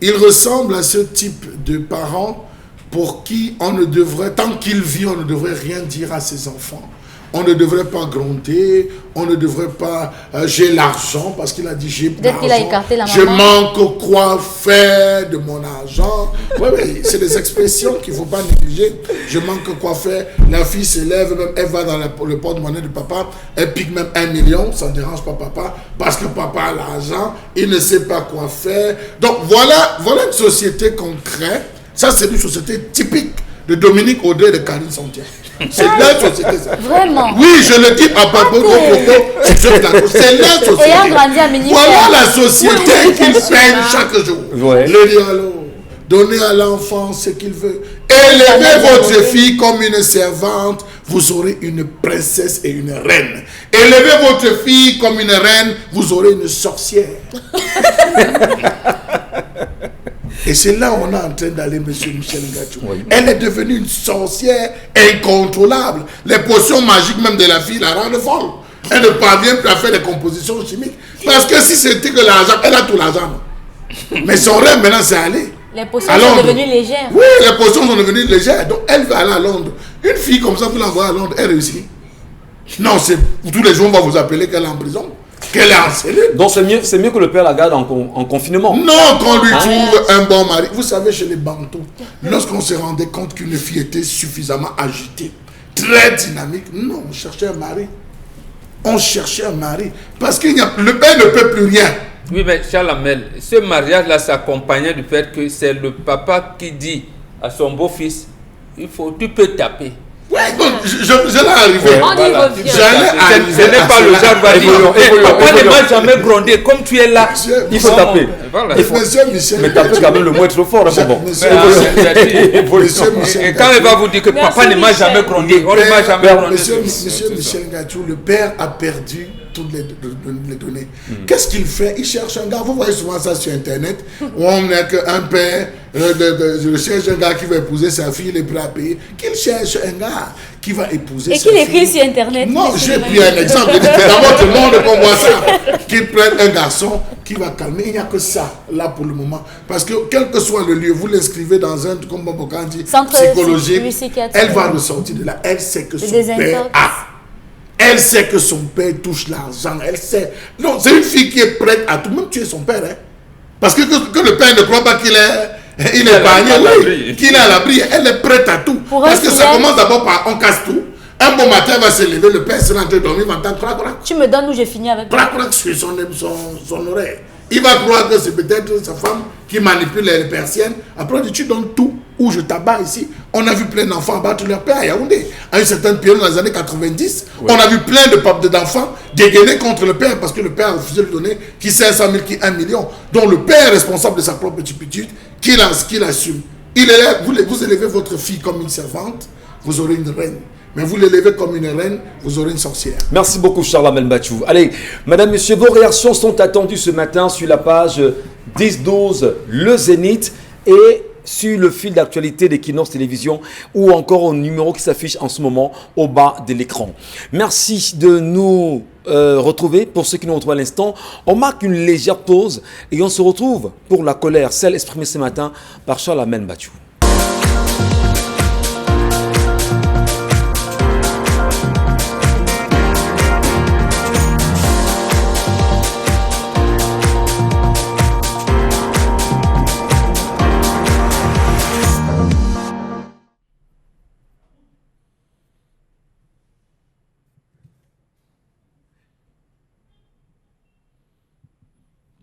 Speaker 2: Il ressemble à ce type de parents pour qui on ne devrait, tant qu'il vit, on ne devrait rien dire à ses enfants. On ne devrait pas gronder, on ne devrait pas j'ai l'argent parce qu'il a dit j'ai
Speaker 4: Peut-être
Speaker 2: l'argent.
Speaker 4: qu'il a écarté la
Speaker 2: Je
Speaker 4: maman.
Speaker 2: manque quoi faire de mon argent. Oui, oui, c'est des expressions qu'il ne faut pas négliger. Je manque quoi faire. La fille se lève, même, elle va dans le porte-monnaie de papa, elle pique même 1 million, ça ne dérange pas papa, parce que papa a l'argent, il ne sait pas quoi faire. Donc voilà une société qu'on crée. Ça, c'est une société typique de Dominique Audrey et de Karine Santier. C'est la société, ça.
Speaker 4: Vraiment.
Speaker 2: Oui, je le dis à propos de propos, c'est la société.
Speaker 4: Ayant grandi à Ménique.
Speaker 2: Voilà la société qu'il peigne chaque jour.
Speaker 1: Ouais.
Speaker 2: Le dialogue. Donnez à l'enfant ce qu'il veut. Élevez votre fille comme une servante, vous aurez une princesse et une reine. Élevez votre fille comme une reine, vous aurez une sorcière. Et c'est là où on est en train d'aller, monsieur Michel Ngachou.
Speaker 1: Oui.
Speaker 2: Elle est devenue une sorcière incontrôlable. Les potions magiques même de la fille la rendent folle. Elle ne parvient plus à faire des compositions chimiques. Parce que si c'était que l'argent, elle a tout l'argent. Mais son rêve maintenant, c'est aller.
Speaker 4: Les potions
Speaker 2: à
Speaker 4: sont
Speaker 2: Londres.
Speaker 4: devenues légères.
Speaker 2: Oui, les potions sont devenues légères. Donc elle va aller à Londres. Une fille comme ça, vous l'envoyez à Londres, elle réussit. Non, c'est tous les jours, on va vous appeler qu'elle est en prison, qu'elle est en cellule.
Speaker 1: Donc c'est mieux que le père la garde en confinement.
Speaker 2: Non, qu'on lui trouve un bon mari. Vous savez, chez les Bantous, lorsqu'on se rendait compte qu'une fille était suffisamment agitée, très dynamique, non, on cherchait un mari. On cherchait un mari. Parce que le père ne peut plus rien.
Speaker 3: Oui, mais Charles Amel, ce mariage-là s'accompagnait du fait que c'est le papa qui dit à son beau-fils, tu peux taper.
Speaker 2: Ouais, donc je l'ai arrivé.
Speaker 5: On y
Speaker 3: Voilà.
Speaker 5: revient.
Speaker 2: J'allais arriver.
Speaker 3: Ce n'est pas le genre va dire, papa ne m'a jamais grondé, comme tu es là.
Speaker 2: Monsieur,
Speaker 1: Il faut taper.
Speaker 3: Voilà.
Speaker 2: Monsieur Michel.
Speaker 1: Mais taper quand même le mot est trop fort. Hein, bon.
Speaker 2: Monsieur,
Speaker 1: Évolution.
Speaker 2: Michel.
Speaker 3: Et quand elle va vous dire que
Speaker 5: Merci,
Speaker 3: papa ne m'a
Speaker 5: Michel.
Speaker 3: jamais grondé, on ne m'a jamais grondé.
Speaker 2: Monsieur
Speaker 3: C'est ça.
Speaker 2: Michel Ngachou, le père a perdu toutes les données. Qu'est-ce qu'il fait? Il cherche un gars. Vous voyez souvent ça sur Internet, où on n'a qu'un père, je cherche un gars qui va épouser sa fille, il est prêt à payer. Qu'il cherche un gars qui va épouser
Speaker 4: Et
Speaker 2: sa
Speaker 4: qu'il
Speaker 2: fille.
Speaker 4: écrit sur Internet.
Speaker 2: Non, j'ai pris un exemple. Dans votre monde, qu'on voit ça. Qu'il prenne un garçon qui va calmer. Il n'y a que ça, là, pour le moment. Parce que, quel que soit le lieu, vous l'inscrivez dans un, comme Bobokan dit,
Speaker 4: Centre
Speaker 2: psychologique,
Speaker 4: psychiatrique.
Speaker 2: elle va ressortir de là. Elle sait que son
Speaker 4: désintox.
Speaker 2: père a. Elle sait que son père touche l'argent. Elle sait. Non, c'est une fille qui est prête à tout. Même tuer son père. Hein. Parce que le père ne croit pas qu'il est il est épargné, oui, qu'il est à l'abri, elle est prête à tout. Parce que ça commence d'abord par on casse tout. Un bon matin, elle va se lever, le père sera en train de dormir, il va entendre crac, crac.
Speaker 4: Tu me donnes où j'ai fini avec toi.
Speaker 2: Crac, crac sur son oreille. Il va croire que c'est peut-être sa femme qui manipule les persiennes. Après, on dit, tu donnes tout où je t'abats ici. On a vu plein d'enfants battre leur père à Yaoundé. À une certaine période, dans les années 90, on a vu plein d'enfants dégainer contre le père parce que le père a refusé de lui donner qui 500 000, qui 1 million. Donc le père est responsable de sa propre petite, qu'il assume. Vous élevez votre fille comme une servante, vous aurez une reine. Mais vous l'élevez comme une reine, vous aurez une sorcière.
Speaker 1: Merci beaucoup, Charles Amel Bachou. Allez, madame, monsieur, vos réactions sont attendues ce matin sur la page 10-12 Le Zénith et sur le fil d'actualité d'Equinox Télévision ou encore au numéro qui s'affiche en ce moment au bas de l'écran. Merci de nous retrouver. Pour ceux qui nous retrouvent à l'instant, on marque une légère pause et on se retrouve pour la colère, celle exprimée ce matin par Charles Amel Bachou.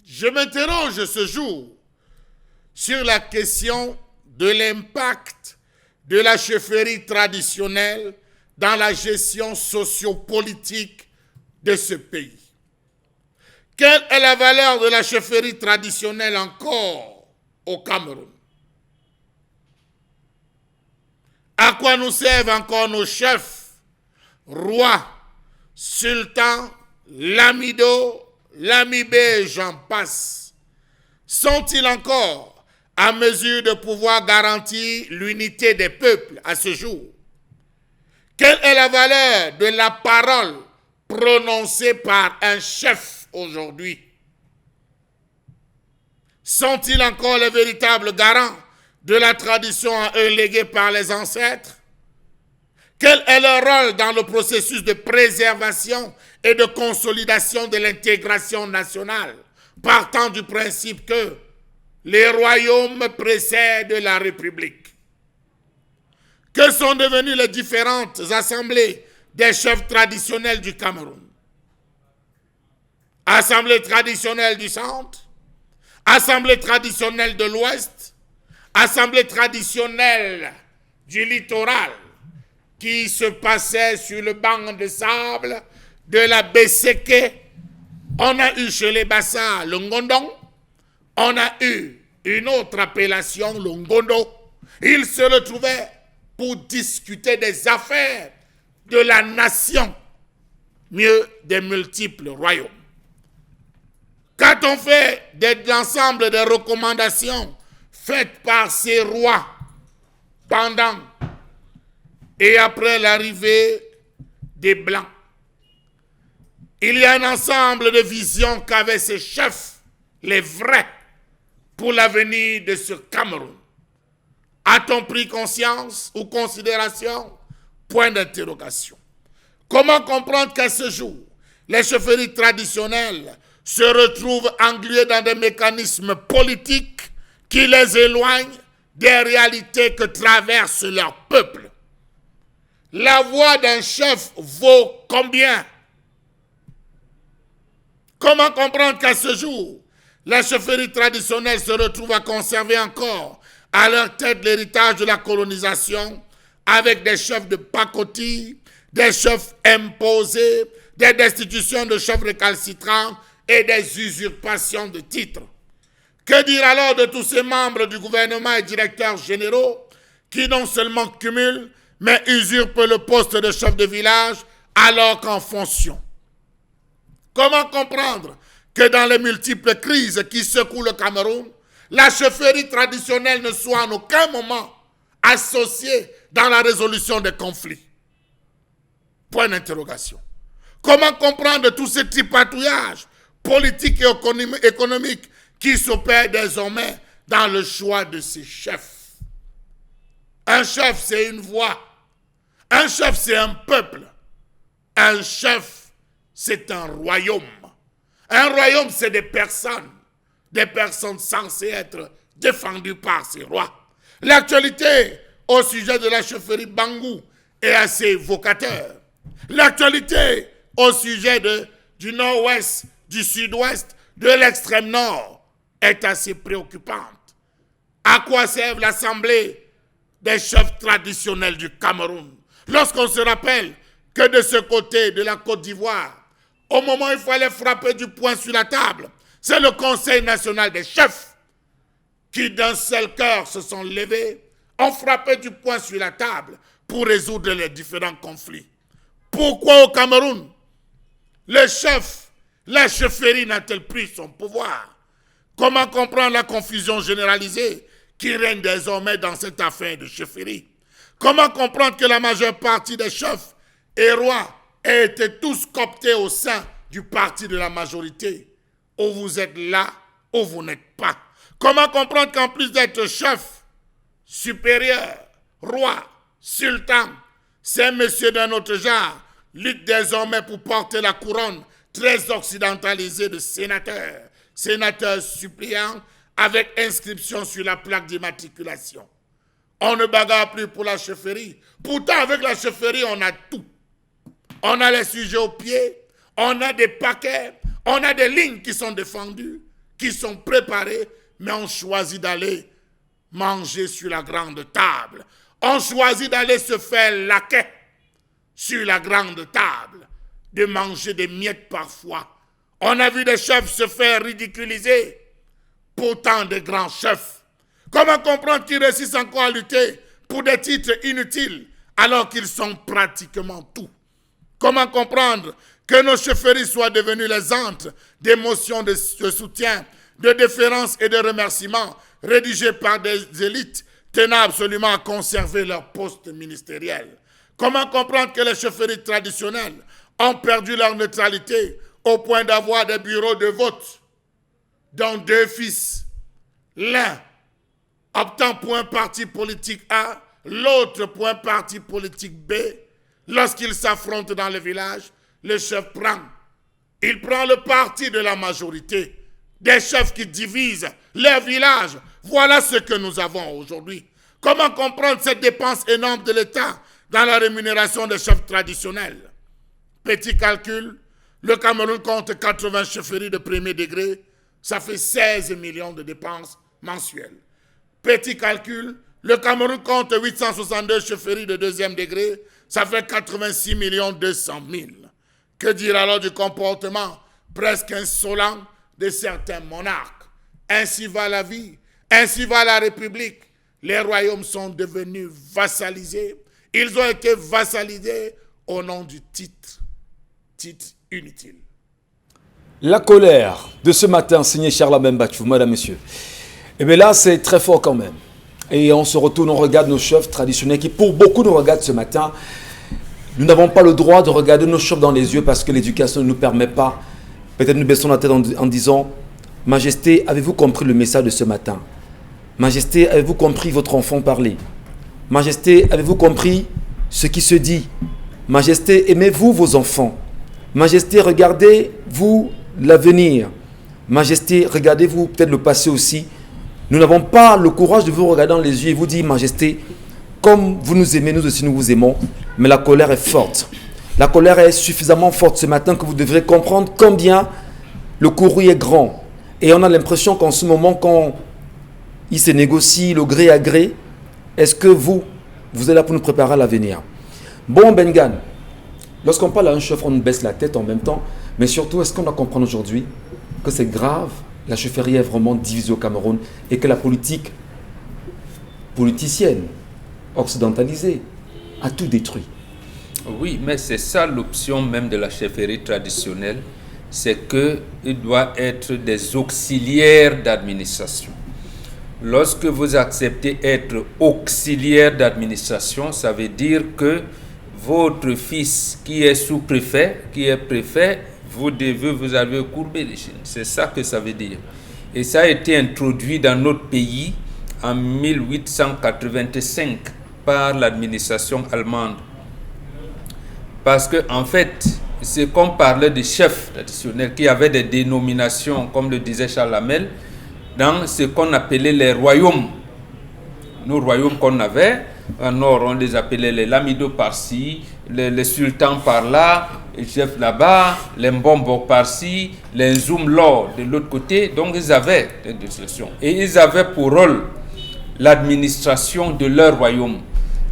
Speaker 2: Je m'interroge ce jour sur la question de l'impact de la chefferie traditionnelle dans la gestion sociopolitique de ce pays. Quelle est la valeur de la chefferie traditionnelle encore au Cameroun? À quoi nous servent encore nos chefs, rois, sultans, lamidos, Lamibé, j'en passe, sont-ils encore à mesure de pouvoir garantir l'unité des peuples à ce jour? Quelle est la valeur de la parole prononcée par un chef aujourd'hui? Sont-ils encore les véritables garants de la tradition à eux léguée par les ancêtres? Quel est leur rôle dans le processus de préservation et de consolidation de l'intégration nationale, partant du principe que les royaumes précèdent la République? Que sont devenues les différentes assemblées des chefs traditionnels du Cameroun? Assemblée traditionnelle du centre, assemblée traditionnelle de l'ouest, assemblée traditionnelle du littoral, qui se passait sur le banc de sable de la Besseke. On a eu chez les Bassa le Ngondong. On a eu une autre appellation, le Ngondo. Ils se retrouvaient pour discuter des affaires de la nation, mieux des multiples royaumes. Qu'a-t-on fait de l'ensemble des recommandations faites par ces rois pendant et après l'arrivée des Blancs? Il y a un ensemble de visions qu'avaient ces chefs, les vrais, pour l'avenir de ce Cameroun. A-t-on pris conscience ou considération? Point d'interrogation. Comment comprendre qu'à ce jour, les chefferies traditionnelles se retrouvent engluées dans des mécanismes politiques qui les éloignent des réalités que traverse leur peuple? La voix d'un chef vaut combien? Comment comprendre qu'à ce jour, la chefferie traditionnelle se retrouve à conserver encore à leur tête l'héritage de la colonisation avec des chefs de pacotille, des chefs imposés, des destitutions de chefs récalcitrants et des usurpations de titres? Que dire alors de tous ces membres du gouvernement et directeurs généraux qui non seulement cumulent, mais usurpent le poste de chef de village alors qu'en fonction? Comment comprendre que dans les multiples crises qui secouent le Cameroun, la chefferie traditionnelle ne soit en aucun moment associée dans la résolution des conflits? Point d'interrogation. Comment comprendre tous ces tripatouillages politiques et économiques qui s'opèrent désormais dans le choix de ces chefs? Un chef, c'est une voix. Un chef, c'est un peuple. Un chef, c'est un royaume. Un royaume, c'est des personnes censées être défendue par ses rois. L'actualité au sujet de la chefferie Bangou est assez vocateur. L'actualité au sujet du nord-ouest, du sud-ouest, de l'extrême nord est assez préoccupante. À quoi sert l'Assemblée des chefs traditionnels du Cameroun? Lorsqu'on se rappelle que de ce côté de la Côte d'Ivoire, au moment où il fallait frapper du poing sur la table, c'est le Conseil national des chefs qui d'un seul cœur se sont levés, ont frappé du poing sur la table pour résoudre les différents conflits. Pourquoi au Cameroun, le chef, la chefferie n'a-t-elle plus son pouvoir? Comment comprendre la confusion généralisée qui règne désormais dans cette affaire de chefferie? Comment comprendre que la majeure partie des chefs et rois aient été tous cooptés au sein du parti de la majorité? Ou vous êtes là, ou vous n'êtes pas. Comment comprendre qu'en plus d'être chef, supérieur, roi, sultan, ces messieurs d'un autre genre luttent désormais pour porter la couronne très occidentalisée de sénateurs, sénateurs suppléants avec inscription sur la plaque d'immatriculation. On ne bagarre plus pour la chefferie. Pourtant, avec la chefferie, on a tout. On a les sujets au pied, on a des paquets, on a des lignes qui sont défendues, qui sont préparées, mais on choisit d'aller manger sur la grande table. On choisit d'aller se faire laquais sur la grande table, de manger des miettes parfois. On a vu des chefs se faire ridiculiser, pourtant des grands chefs. Comment comprendre qu'ils réussissent encore à lutter pour des titres inutiles alors qu'ils sont pratiquement tout? Comment comprendre que nos chefferies soient devenues les antres des motions de soutien, de déférence et de remerciements rédigées par des élites tenant absolument à conserver leur poste ministériel? Comment comprendre que les chefferies traditionnelles ont perdu leur neutralité au point d'avoir des bureaux de vote dont deux fils, l'un optant pour un parti politique A, l'autre pour un parti politique B? Lorsqu'ils s'affrontent dans le village, le chef prend. Il prend le parti de la majorité. Des chefs qui divisent leur village. Voilà ce que nous avons aujourd'hui. Comment comprendre cette dépense énorme de l'État dans la rémunération des chefs traditionnels? Petit calcul, le Cameroun compte 80 chefferies de premier degré. Ça fait 16 millions de dépenses mensuelles. Petit calcul, le Cameroun compte 862 chefferies de deuxième degré. Ça fait 86 200 000. Que dire alors du comportement presque insolent de certains monarques? Ainsi va la vie, ainsi va la République. Les royaumes sont devenus vassalisés. Ils ont été vassalisés au nom du titre inutile.
Speaker 1: La colère de ce matin, signé Charles Mbachou, madame, monsieur. Et bien là, c'est très fort quand même. Et on se retourne, on regarde nos chefs traditionnels qui, pour beaucoup, nous regardent ce matin. Nous n'avons pas le droit de regarder nos chefs dans les yeux parce que l'éducation ne nous permet pas. Peut-être nous baissons la tête en disant « Majesté, avez-vous compris le message de ce matin? Majesté, avez-vous compris votre enfant parler? Majesté, avez-vous compris ce qui se dit? Majesté, aimez-vous vos enfants? Majesté, regardez-vous l'avenir? Majesté, regardez-vous peut-être le passé aussi? » Nous n'avons pas le courage de vous regarder dans les yeux et vous dire « Majesté, comme vous nous aimez, nous aussi nous vous aimons. » Mais la colère est forte. La colère est suffisamment forte ce matin que vous devrez comprendre combien le courroux est grand. Et on a l'impression qu'en ce moment, quand il se négocie le gré à gré, est-ce que vous êtes là pour nous préparer à l'avenir? Bon, Bengan, lorsqu'on parle à un chef, on baisse la tête en même temps. Mais surtout, est-ce qu'on doit comprendre aujourd'hui que c'est grave? La chefferie est vraiment divisée au Cameroun et que la politique politicienne, occidentalisée, a tout détruit.
Speaker 3: Oui, mais c'est ça l'option même de la chefferie traditionnelle, c'est qu'il doit être des auxiliaires d'administration. Lorsque vous acceptez être auxiliaire d'administration, ça veut dire que votre fils qui est sous-préfet, qui est préfet, vous avez courbé les chaînes. C'est ça que ça veut dire. Et ça a été introduit dans notre pays en 1885 par l'administration allemande. Parce que en fait, c'est qu'on parlait de chefs traditionnels qui avaient des dénominations, comme le disait Charles Hamel, dans ce qu'on appelait les royaumes. Nos royaumes qu'on avait, en nord, on les appelait les Lamido par-ci, les sultans par-là, les chefs là-bas, les Mbombo par-ci, les Nzumlo de l'autre côté. Donc, ils avaient des décisions. Et ils avaient pour rôle l'administration de leur royaume,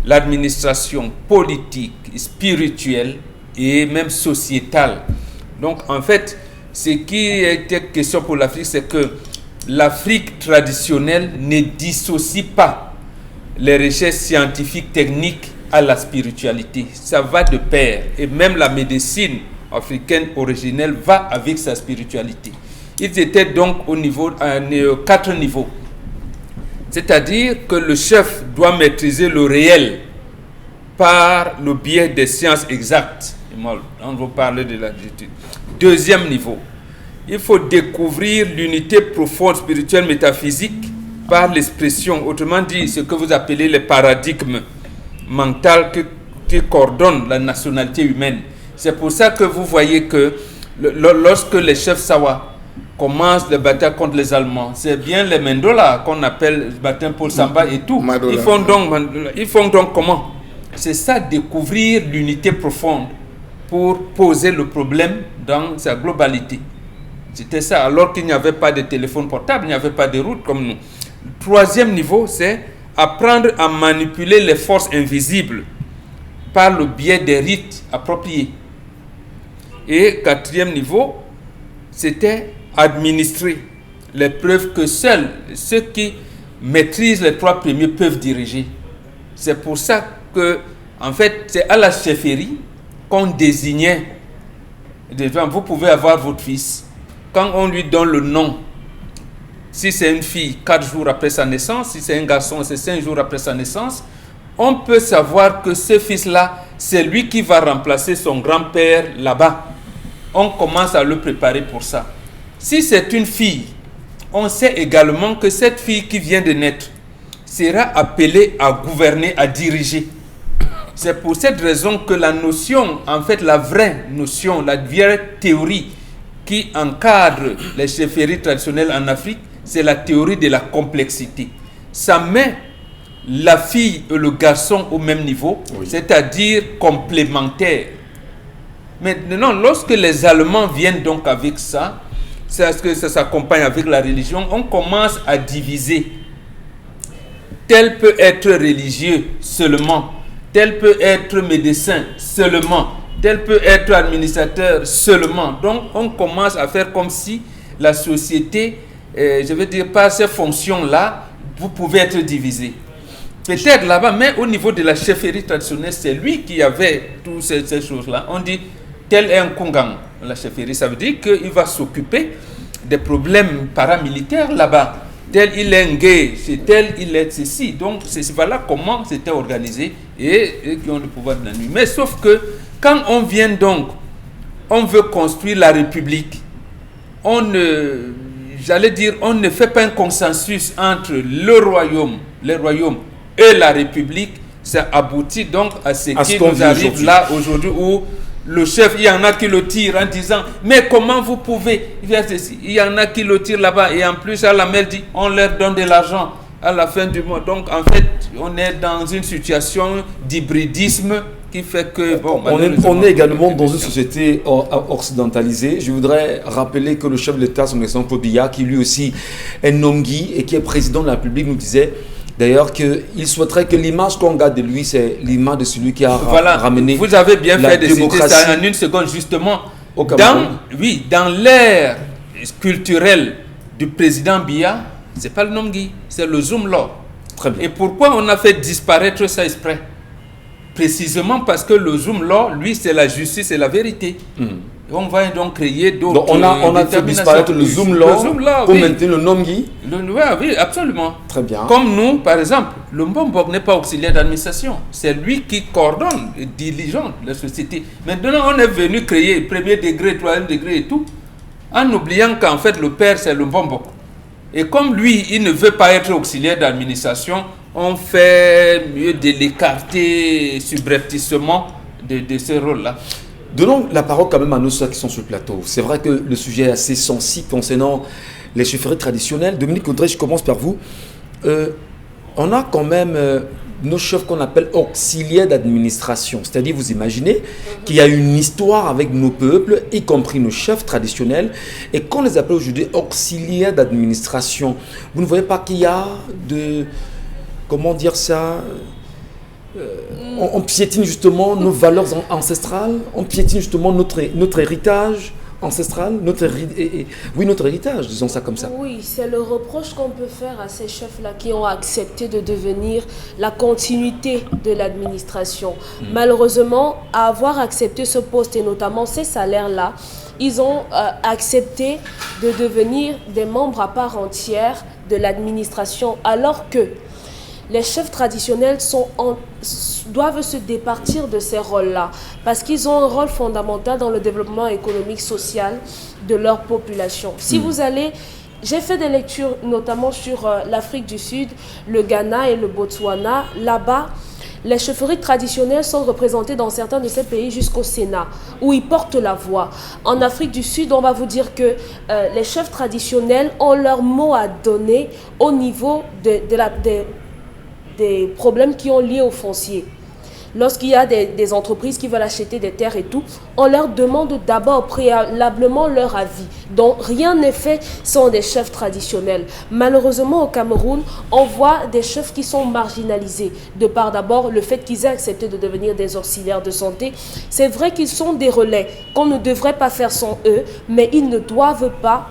Speaker 3: l'administration politique, spirituelle et même sociétale. Donc, en fait, ce qui était question pour l'Afrique, c'est que l'Afrique traditionnelle ne dissocie pas les recherches scientifiques, techniques à la spiritualité. Ça va de pair. Et même la médecine africaine originelle va avec sa spiritualité. Ils étaient donc au niveau, à 4 niveaux. C'est-à-dire que le chef doit maîtriser le réel par le biais des sciences exactes. On va parler de l'attitude. Deuxième niveau, il faut découvrir l'unité profonde spirituelle métaphysique par l'expression, autrement dit, ce que vous appelez les paradigmes mentaux qui coordonnent la nationalité humaine. C'est pour ça que vous voyez que lorsque les chefs Sawa commencent les batailles contre les Allemands, c'est bien les Mendola qu'on appelle baptême Paul Samba et tout. Ils font donc comment? C'est ça, découvrir l'unité profonde pour poser le problème dans sa globalité. C'était ça, alors qu'il n'y avait pas de téléphone portable, il n'y avait pas de route comme nous. Le troisième niveau, c'est apprendre à manipuler les forces invisibles par le biais des rites appropriés. Et quatrième niveau, c'était administrer les preuves que seuls ceux qui maîtrisent les 3 premiers peuvent diriger. C'est pour ça que, en fait, c'est à la chefferie qu'on désignait des gens. Vous pouvez avoir votre fils. Quand on lui donne le nom, si c'est une fille, 4 jours après sa naissance, si c'est un garçon, c'est 5 jours après sa naissance, on peut savoir que ce fils-là, c'est lui qui va remplacer son grand-père là-bas. On commence à le préparer pour ça. Si c'est une fille, on sait également que cette fille qui vient de naître sera appelée à gouverner, à diriger. C'est pour cette raison que la notion, en fait la vraie notion, la vraie théorie qui encadre les chefferies traditionnelles en Afrique, c'est la théorie de la complexité. Ça met la fille et le garçon au même niveau, oui, c'est-à-dire complémentaires. Maintenant, lorsque les Allemands viennent donc avec ça, c'est parce que ça s'accompagne avec la religion, on commence à diviser. Tel peut être religieux seulement, tel peut être médecin seulement, tel peut être administrateur seulement. Donc, on commence à faire comme si la société, je veux dire, par ces fonctions-là, vous pouvez être divisé. Peut-être là-bas, mais au niveau de la chefferie traditionnelle, c'est lui qui avait toutes ces choses-là. On dit, tel est un Kongang, la chefferie. Ça veut dire qu'il va s'occuper des problèmes paramilitaires là-bas. Tel il est gay, c'est tel il est ceci. Donc, voilà comment c'était organisé et qui ont le pouvoir de la nuit. Mais sauf que, quand on vient donc, on veut construire la République, on ne fait pas un consensus entre les royaumes et la République. Ça aboutit donc à ce qui nous arrive là aujourd'hui où le chef, il y en a qui le tirent en disant mais comment vous pouvez faire ceci? Il y en a qui le tirent là-bas et en plus à la mail dit on leur donne de l'argent à la fin du mois. Donc en fait on est dans une situation d'hybridisme qui fait que
Speaker 1: on est également dans une société occidentalisée. Je voudrais rappeler que le chef de l'État, son excellence Paul Biya, qui lui aussi est Nongui et qui est président de la République, nous disait d'ailleurs qu'il souhaiterait que l'image qu'on garde de lui, c'est l'image de celui qui a ramené.
Speaker 3: Vous avez bien
Speaker 1: la
Speaker 3: fait de
Speaker 1: démocratie
Speaker 3: citer ça en une seconde, justement.
Speaker 1: Au Cameroun.
Speaker 3: Dans l'ère culturelle du président Biya, ce n'est pas le Nongui, c'est le Zumlo.
Speaker 1: Très bien.
Speaker 3: Et pourquoi on a fait disparaître ça exprès? Précisément parce que le Zumlo, lui, c'est la justice et la vérité. On va donc créer d'autres.
Speaker 1: Donc on a fait disparaître le Zumlo pour maintenir le Nongui.
Speaker 3: Oui, absolument.
Speaker 1: Très bien.
Speaker 3: Comme nous, par exemple, le Mbombok n'est pas auxiliaire d'administration. C'est lui qui coordonne et diligente la société. Maintenant, on est venu créer premier degré, troisième degré et tout, en oubliant qu'en fait, le père, c'est le Mbombok. Et comme lui, il ne veut pas être auxiliaire d'administration, on fait mieux de l'écarter subrepticement de ce rôle-là.
Speaker 1: Donnons la parole quand même à nos soeurs qui sont sur le plateau. C'est vrai que le sujet est assez sensible concernant les chefferies traditionnelles. Dominique Audrey, je commence par vous. On a quand même nos chefs qu'on appelle auxiliaires d'administration. C'est-à-dire, vous imaginez qu'il y a une histoire avec nos peuples, y compris nos chefs traditionnels, et qu'on les appelle aujourd'hui auxiliaires d'administration. Vous ne voyez pas qu'il y a de... Comment dire ça on piétine justement nos valeurs ancestrales, on piétine justement notre héritage ancestral, notre héritage, disons ça comme ça.
Speaker 5: Oui, c'est le reproche qu'on peut faire à ces chefs-là qui ont accepté de devenir la continuité de l'administration. Malheureusement, à avoir accepté ce poste et notamment ces salaires-là, ils ont accepté de devenir des membres à part entière de l'administration, alors que les chefs traditionnels doivent se départir de ces rôles-là parce qu'ils ont un rôle fondamental dans le développement économique, social de leur population. Si vous allez... J'ai fait des lectures notamment sur l'Afrique du Sud, le Ghana et le Botswana. Là-bas, les chefferies traditionnelles sont représentées dans certains de ces pays jusqu'au Sénat, où ils portent la voix. En Afrique du Sud, on va vous dire que les chefs traditionnels ont leur mot à donner au niveau des problèmes qui ont lié au foncier. Lorsqu'il y a des entreprises qui veulent acheter des terres et tout, on leur demande d'abord préalablement leur avis. Donc rien n'est fait sans des chefs traditionnels. Malheureusement au Cameroun, on voit des chefs qui sont marginalisés de par d'abord le fait qu'ils aient accepté de devenir des auxiliaires de santé. C'est vrai qu'ils sont des relais qu'on ne devrait pas faire sans eux, mais ils ne doivent pas,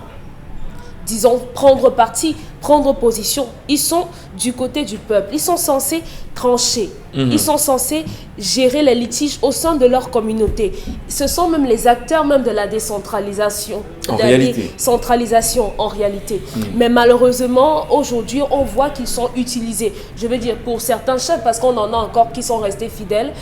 Speaker 5: disons, prendre parti, prendre position. Ils sont du côté du peuple. Ils sont censés trancher. Ils sont censés gérer les litiges au sein de leur communauté. Ce sont même les acteurs même de la décentralisation. Décentralisation en réalité. Mais malheureusement, aujourd'hui, on voit qu'ils sont utilisés. Je veux dire, pour certains chefs, parce qu'on en a encore qui sont restés fidèles,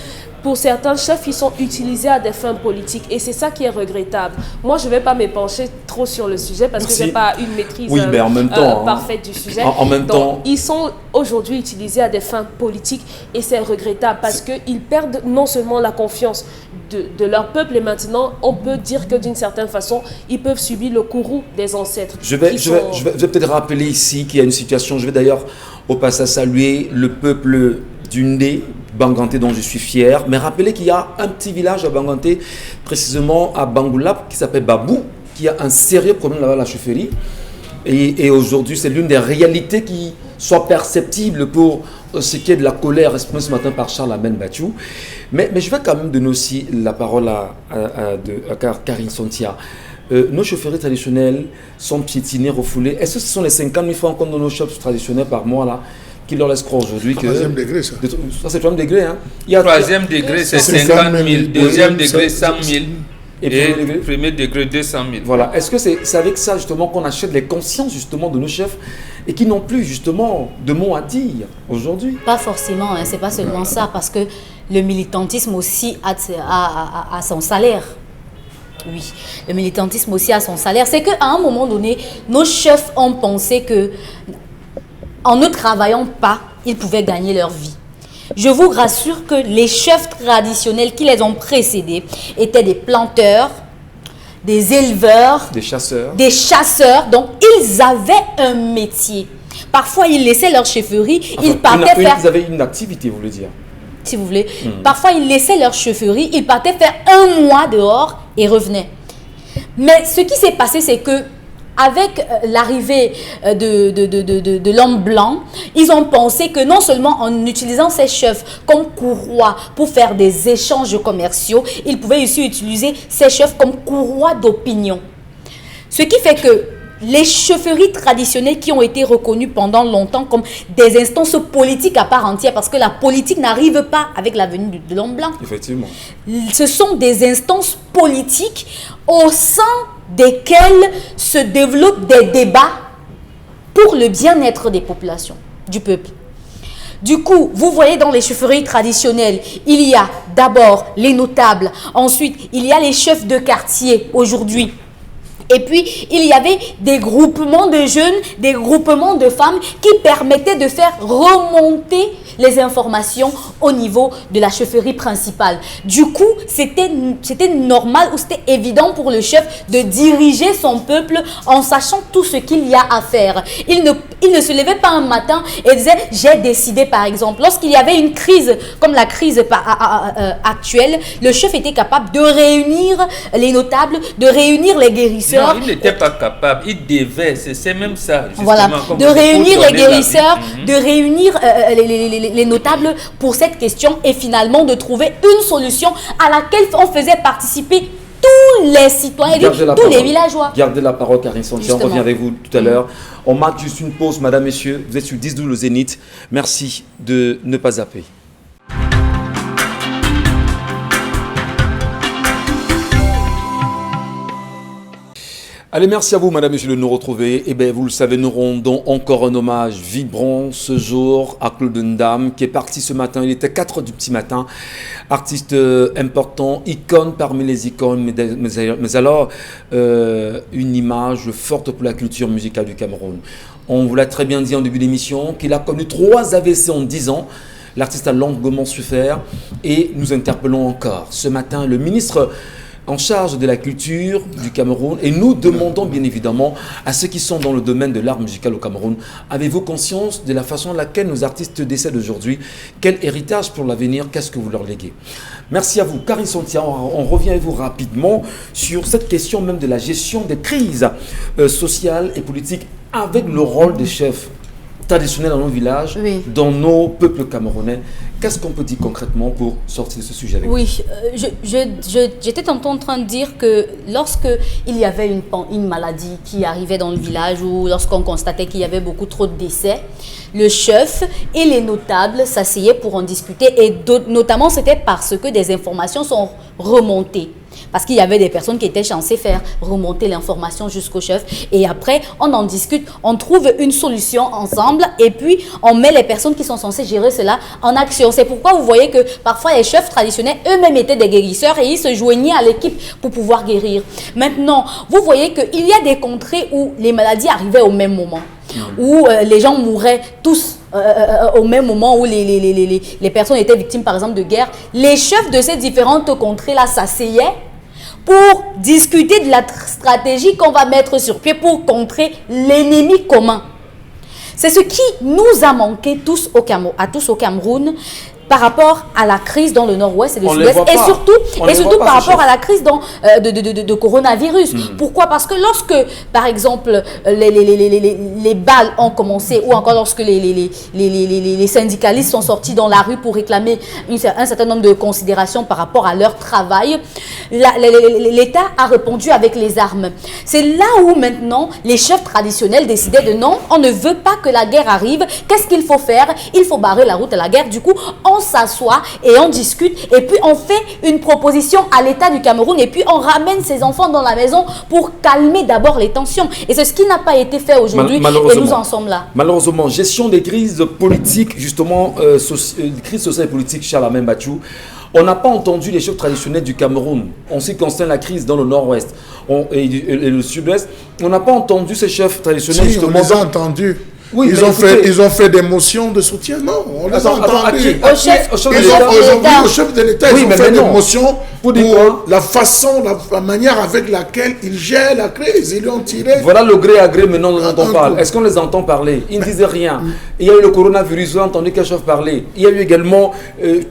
Speaker 5: pour certains chefs, ils sont utilisés à des fins politiques. Et c'est ça qui est regrettable. Moi, je ne vais pas m'épancher trop sur le sujet parce que je n'ai pas une maîtrise
Speaker 1: en même temps,
Speaker 5: parfaite du sujet.
Speaker 1: En même temps,
Speaker 5: ils sont aujourd'hui utilisés à des fins politiques et c'est regrettable parce qu'ils perdent non seulement la confiance de leur peuple et maintenant, on peut dire que d'une certaine façon, ils peuvent subir le courroux des ancêtres.
Speaker 1: Je vais peut-être rappeler ici qu'il y a une situation, je vais d'ailleurs au passage saluer le peuple du Ndé, Banganté, dont je suis fier, mais rappelez qu'il y a un petit village à Banganté, précisément à Bangoulap, qui s'appelle Babou, qui a un sérieux problème là-bas à la chefferie. Et aujourd'hui, c'est l'une des réalités qui soit perceptible pour ce qui est de la colère exprimée ce matin par Charles Amen Bachou. Mais je vais quand même donner aussi la parole à Karine Sontia. Nos chauffeurs traditionnels sont piétinés, refoulés. Est-ce que ce sont les 50 000 francs qu'on donne aux chefs traditionnels par mois là qui leur laisse croire aujourd'hui que...
Speaker 2: Troisième degré, ça.
Speaker 1: Ça, c'est troisième degré, hein.
Speaker 3: Troisième degré, c'est 50 000. Deuxième degré, 100 000. Et premier degré, 200 000.
Speaker 1: Voilà. Est-ce que c'est avec ça, justement, qu'on achète les consciences, justement, de nos chefs et qui n'ont plus, justement, de mots à dire aujourd'hui?
Speaker 4: Pas forcément, hein, c'est pas seulement ça, parce que le militantisme aussi a son salaire. Oui, le militantisme aussi a son salaire. C'est qu'à un moment donné, nos chefs ont pensé que en ne travaillant pas, ils pouvaient gagner leur vie. Je vous rassure que les chefs traditionnels qui les ont précédés étaient des planteurs, des éleveurs, des chasseurs. Donc, ils avaient un métier. Parfois, ils laissaient leur chefferie, ils partaient faire...
Speaker 1: Ils avaient une activité, vous voulez dire?
Speaker 4: Si vous voulez. Parfois, ils laissaient leur chefferie, ils partaient faire un mois dehors et revenaient. Mais ce qui s'est passé, c'est que avec l'arrivée de l'homme blanc, ils ont pensé que non seulement en utilisant ces chefs comme courroies pour faire des échanges commerciaux, ils pouvaient aussi utiliser ces chefs comme courroies d'opinion. Ce qui fait que les chefferies traditionnelles qui ont été reconnues pendant longtemps comme des instances politiques à part entière, parce que la politique n'arrive pas avec la venue de l'homme blanc.
Speaker 1: Effectivement.
Speaker 4: Ce sont des instances politiques au sein desquelles se développent des débats pour le bien-être des populations, du peuple. Du coup, vous voyez dans les chefferies traditionnelles, il y a d'abord les notables, ensuite il y a les chefs de quartier aujourd'hui. Et puis, il y avait des groupements de jeunes, des groupements de femmes qui permettaient de faire remonter les informations au niveau de la chefferie principale. Du coup, c'était normal ou c'était évident pour le chef de diriger son peuple en sachant tout ce qu'il y a à faire. Il ne se levait pas un matin et disait « j'ai décidé » par exemple. Lorsqu'il y avait une crise comme la crise actuelle, le chef était capable de réunir les notables, de réunir les guérisseurs.
Speaker 3: Non, il n'était pas capable, il devait, c'est même ça.
Speaker 4: Voilà, de réunir les guérisseurs, de réunir les notables pour cette question et finalement de trouver une solution à laquelle on faisait participer tous les citoyens, tous les villageois.
Speaker 1: Gardez la parole, Karine Santia, on revient avec vous tout à l'heure. On marque juste une pause, madame, messieurs. Vous êtes sur 10-12 le Zénith. Merci de ne pas zapper. Allez, merci à vous, madame, monsieur, de nous retrouver. Eh bien, vous le savez, nous rendons encore un hommage vibrant ce jour à Claude Ndam, qui est parti ce matin. Il était 4 h du petit matin. Artiste important, icône parmi les icônes, mais alors, une image forte pour la culture musicale du Cameroun. On vous l'a très bien dit en début d'émission, qu'il a connu 3 AVC en 10 ans. L'artiste a longuement souffert et nous interpellons encore ce matin le ministre en charge de la culture du Cameroun et nous demandons bien évidemment à ceux qui sont dans le domaine de l'art musical au Cameroun, avez-vous conscience de la façon à laquelle nos artistes décèdent aujourd'hui? Quel héritage pour l'avenir? Qu'est-ce que vous leur léguez? Merci à vous. Karine Santia, on revient avec vous rapidement sur cette question même de la gestion des crises sociales et politiques avec le rôle des chefs traditionnels dans nos villages,
Speaker 4: oui,
Speaker 1: dans nos peuples camerounais. Qu'est-ce qu'on peut dire concrètement pour sortir de ce sujet avec
Speaker 4: Oui, j'étais tantôt en train de dire que lorsque il y avait une maladie qui arrivait dans le village ou lorsqu'on constatait qu'il y avait beaucoup trop de décès, le chef et les notables s'asseyaient pour en discuter et notamment c'était parce que des informations sont remontées. Parce qu'il y avait des personnes qui étaient censées faire remonter l'information jusqu'au chef. Et après, on en discute, on trouve une solution ensemble et puis on met les personnes qui sont censées gérer cela en action. C'est pourquoi vous voyez que parfois les chefs traditionnels eux-mêmes étaient des guérisseurs et ils se joignaient à l'équipe pour pouvoir guérir. Maintenant, vous voyez qu'il y a des contrées où les maladies arrivaient au même moment. Où les gens mouraient tous au même moment où les personnes étaient victimes par exemple de guerre. Les chefs de ces différentes contrées-là s'asseyaient pour discuter de la stratégie qu'on va mettre sur pied pour contrer l'ennemi commun. C'est ce qui nous a manqué à tous au Cameroun par rapport à la crise dans le nord-ouest et le sud-ouest et surtout par rapport à la crise de coronavirus. Pourquoi? Parce que lorsque, par exemple, les balles ont commencé ou encore lorsque les syndicalistes sont sortis dans la rue pour réclamer un certain nombre de considérations par rapport à leur travail, l'État a répondu avec les armes. C'est là où maintenant les chefs traditionnels décidaient de non, on ne veut pas que la guerre arrive. Qu'est-ce qu'il faut faire? Il faut barrer la route à la guerre. Du coup, on s'assoit et on discute et puis on fait une proposition à l'État du Cameroun et puis on ramène ses enfants dans la maison pour calmer d'abord les tensions. Et c'est ce qui n'a pas été fait aujourd'hui et nous en sommes là.
Speaker 1: Malheureusement, gestion des crises politiques, justement, crises sociales et politiques, Charles Mbachou, on n'a pas entendu les chefs traditionnels du Cameroun en ce qui concerne la crise dans le nord-ouest et le sud-ouest. On n'a pas entendu ces chefs traditionnels.
Speaker 2: Si, on les a entendus. Oui, ils ont fait des motions de soutien. Non, on les a entendus.
Speaker 4: Au chef
Speaker 2: de l'État, ils ont fait des motions pour la façon, la manière avec laquelle ils gèrent la crise. Ils l'ont tiré.
Speaker 1: Voilà le gré à gré, maintenant on entend parler. Est-ce qu'on les entend parler? Ils ne disaient rien. Il y a eu le coronavirus, vous avez entendu quel chef parler. Il y a eu également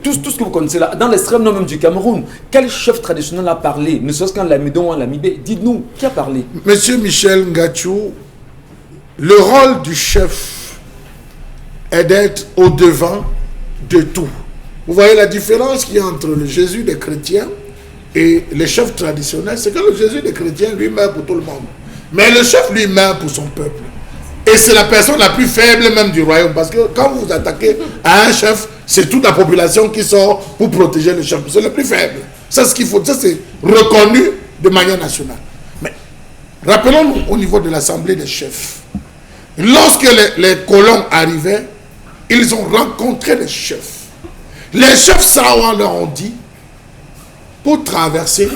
Speaker 1: tout ce que vous connaissez là. Dans l'extrême nord même du Cameroun, quel chef traditionnel a parlé? Ne serait-ce qu'un Lamidon ou un Lamibé. Dites-nous, qui a parlé?
Speaker 2: Monsieur Michel Ngachou, le rôle du chef est d'être au-devant de tout. Vous voyez la différence qu'il y a entre le Jésus des chrétiens et les chefs traditionnels, c'est que le Jésus des chrétiens, lui, meurt pour tout le monde. Mais le chef, lui, meurt pour son peuple. Et c'est la personne la plus faible même du royaume. Parce que quand vous vous attaquez à un chef, c'est toute la population qui sort pour protéger le chef. C'est le plus faible. C'est ce qu'il faut. Ça, c'est reconnu de manière nationale. Mais rappelons-nous au niveau de l'Assemblée des chefs. Lorsque les colons arrivaient, ils ont rencontré les chefs. Les chefs Sawa leur ont dit, pour traverser,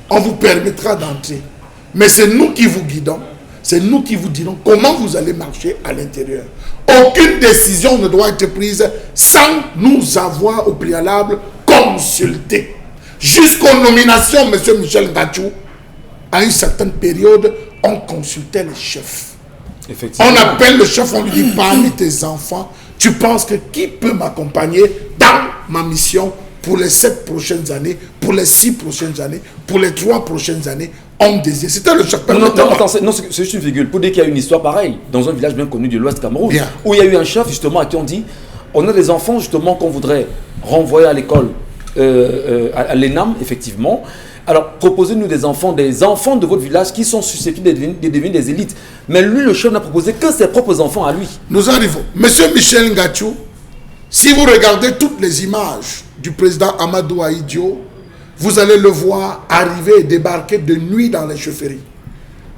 Speaker 2: on vous permettra d'entrer. Mais c'est nous qui vous guidons. c'est nous qui vous dirons comment vous allez marcher à l'intérieur. Aucune décision ne doit être prise sans nous avoir au préalable consulté. Jusqu'aux nominations, M. Michel Ngachou, à une certaine période, on consultait les chefs. On appelle le chef, on lui dit, parmi tes enfants, tu penses que qui peut m'accompagner dans ma mission pour les 7 prochaines années, pour les 6 prochaines années, pour les 3 prochaines années, on désire. C'était le chef.
Speaker 1: Non, c'est juste une virgule. Pour dire qu'il y a une histoire pareille, dans un village bien connu de l'Ouest Cameroun, où il y a eu un chef, justement, à qui on dit, on a des enfants, justement, qu'on voudrait renvoyer à l'école, à l'ENAM, effectivement. Alors, proposez-nous des enfants de votre village qui sont susceptibles de devenir des élites. Mais lui, le chef n'a proposé que ses propres enfants à lui.
Speaker 2: Nous arrivons. Monsieur Michel Ngachou, si vous regardez toutes les images du président Amadou Ahidjo, vous allez le voir arriver et débarquer de nuit dans les chefferies.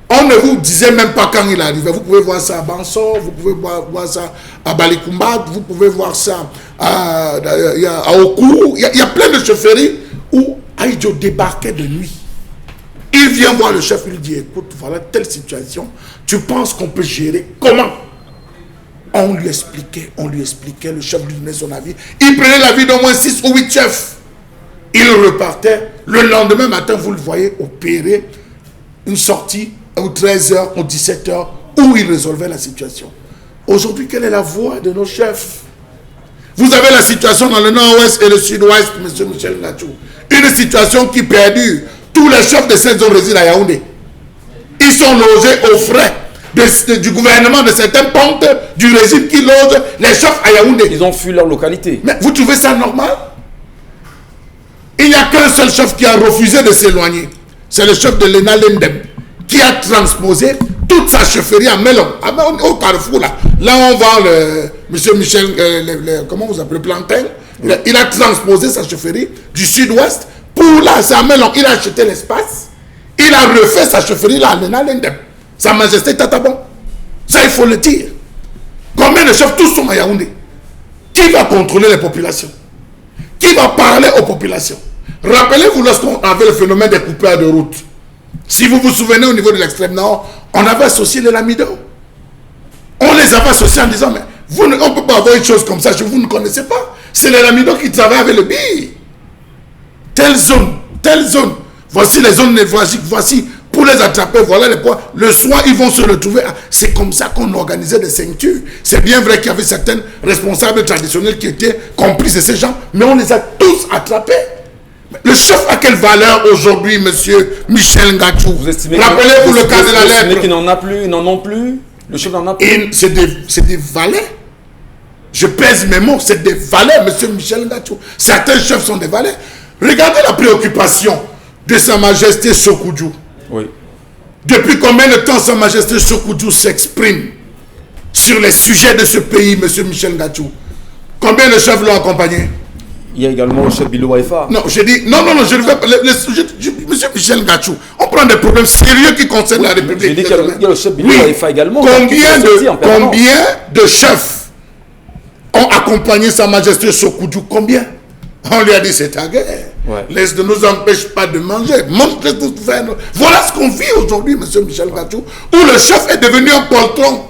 Speaker 2: On ne vous disait même pas quand il arrivait. Vous pouvez voir ça à Bansor, vous pouvez voir ça à Balikumbat, vous pouvez voir ça à Okou. Il y a plein de chefferies où Ahidjo débarquait de nuit. Il vient voir le chef, il lui dit, écoute, voilà telle situation, tu penses qu'on peut gérer comment? On lui expliquait, le chef lui donnait son avis. Il prenait l'avis d'au moins 6 ou 8 chefs. Il repartait. Le lendemain matin, vous le voyez opérer une sortie aux 13h, aux 17h, où il résolvait la situation. Aujourd'hui, quelle est la voix de nos chefs? Vous avez la situation dans le nord-ouest et le sud-ouest, M. Michel Ngachou. Une situation qui perdure. Tous les chefs de cette zone résident à Yaoundé. Ils sont logés aux frais du gouvernement de certains pontes du régime qui loge les chefs à Yaoundé.
Speaker 1: Ils ont fui leur localité.
Speaker 2: Mais vous trouvez ça normal? Il n'y a qu'un seul chef qui a refusé de s'éloigner. C'est le chef de l'ENA Lendem, qui a transposé toute sa chefferie à Melon, au Carrefour là. Là on voit monsieur Michel, comment vous appelez, Plantin. Il a transposé sa chefferie du sud-ouest pour là, c'est à Melon. Il a acheté l'espace. Il a refait sa chefferie là à l'ENA Lendem. Sa Majesté Tatabon. Ça, il faut le dire. Combien de chefs, tous sont à Yaoundé? Qui va contrôler les populations? Qui va parler aux populations? Rappelez-vous lorsqu'on avait le phénomène des coupeurs de route. Si vous vous souvenez au niveau de l'extrême nord, on avait associé les lamidos. On les avait associés en disant, mais on ne peut pas avoir une chose comme ça, vous ne connaissez pas. C'est les lamidos qui travaillent avec le billes. Telle zone. Voici les zones névralgiques, voici. Pour les attraper, voilà les points. Le soir, ils vont se retrouver. C'est comme ça qu'on organisait des ceintures. C'est bien vrai qu'il y avait certains responsables traditionnels qui étaient complices de ces gens, mais on les a tous attrapés. Le chef a quelle valeur aujourd'hui, monsieur Michel Ngachou?
Speaker 1: Vous estimez
Speaker 2: rappelez-vous le cas de la lèpre.
Speaker 1: Vous estimez qu'ils n'en a plus, ils n'en ont plus? Le chef n'en a plus?
Speaker 2: C'est des valets. Je pèse mes mots, c'est des valets, monsieur Michel Ngachou. Certains chefs sont des valets. Regardez la préoccupation de Sa Majesté Sokoudjou.
Speaker 1: Oui.
Speaker 2: Depuis combien de temps Sa Majesté Sokoudjou s'exprime sur les sujets de ce pays, monsieur Michel Ngachou? Combien de chefs l'ont accompagné?
Speaker 1: Il y a également le chef Bilo Waifa.
Speaker 2: Non, je dis, non, je ne veux pas. Monsieur Michel Ngachou, on prend des problèmes sérieux qui concernent la République.
Speaker 1: Je dis qu'il y a le chef Bilo Waifa également.
Speaker 2: Combien de chefs ont accompagné Sa Majesté Sokoudjou? Combien? On lui a dit, c'est ta guerre. Ouais. Ne nous empêche pas de manger. Montrez-nous. Voilà ce qu'on vit aujourd'hui, monsieur Michel Ngachou, où le chef est devenu un poltron.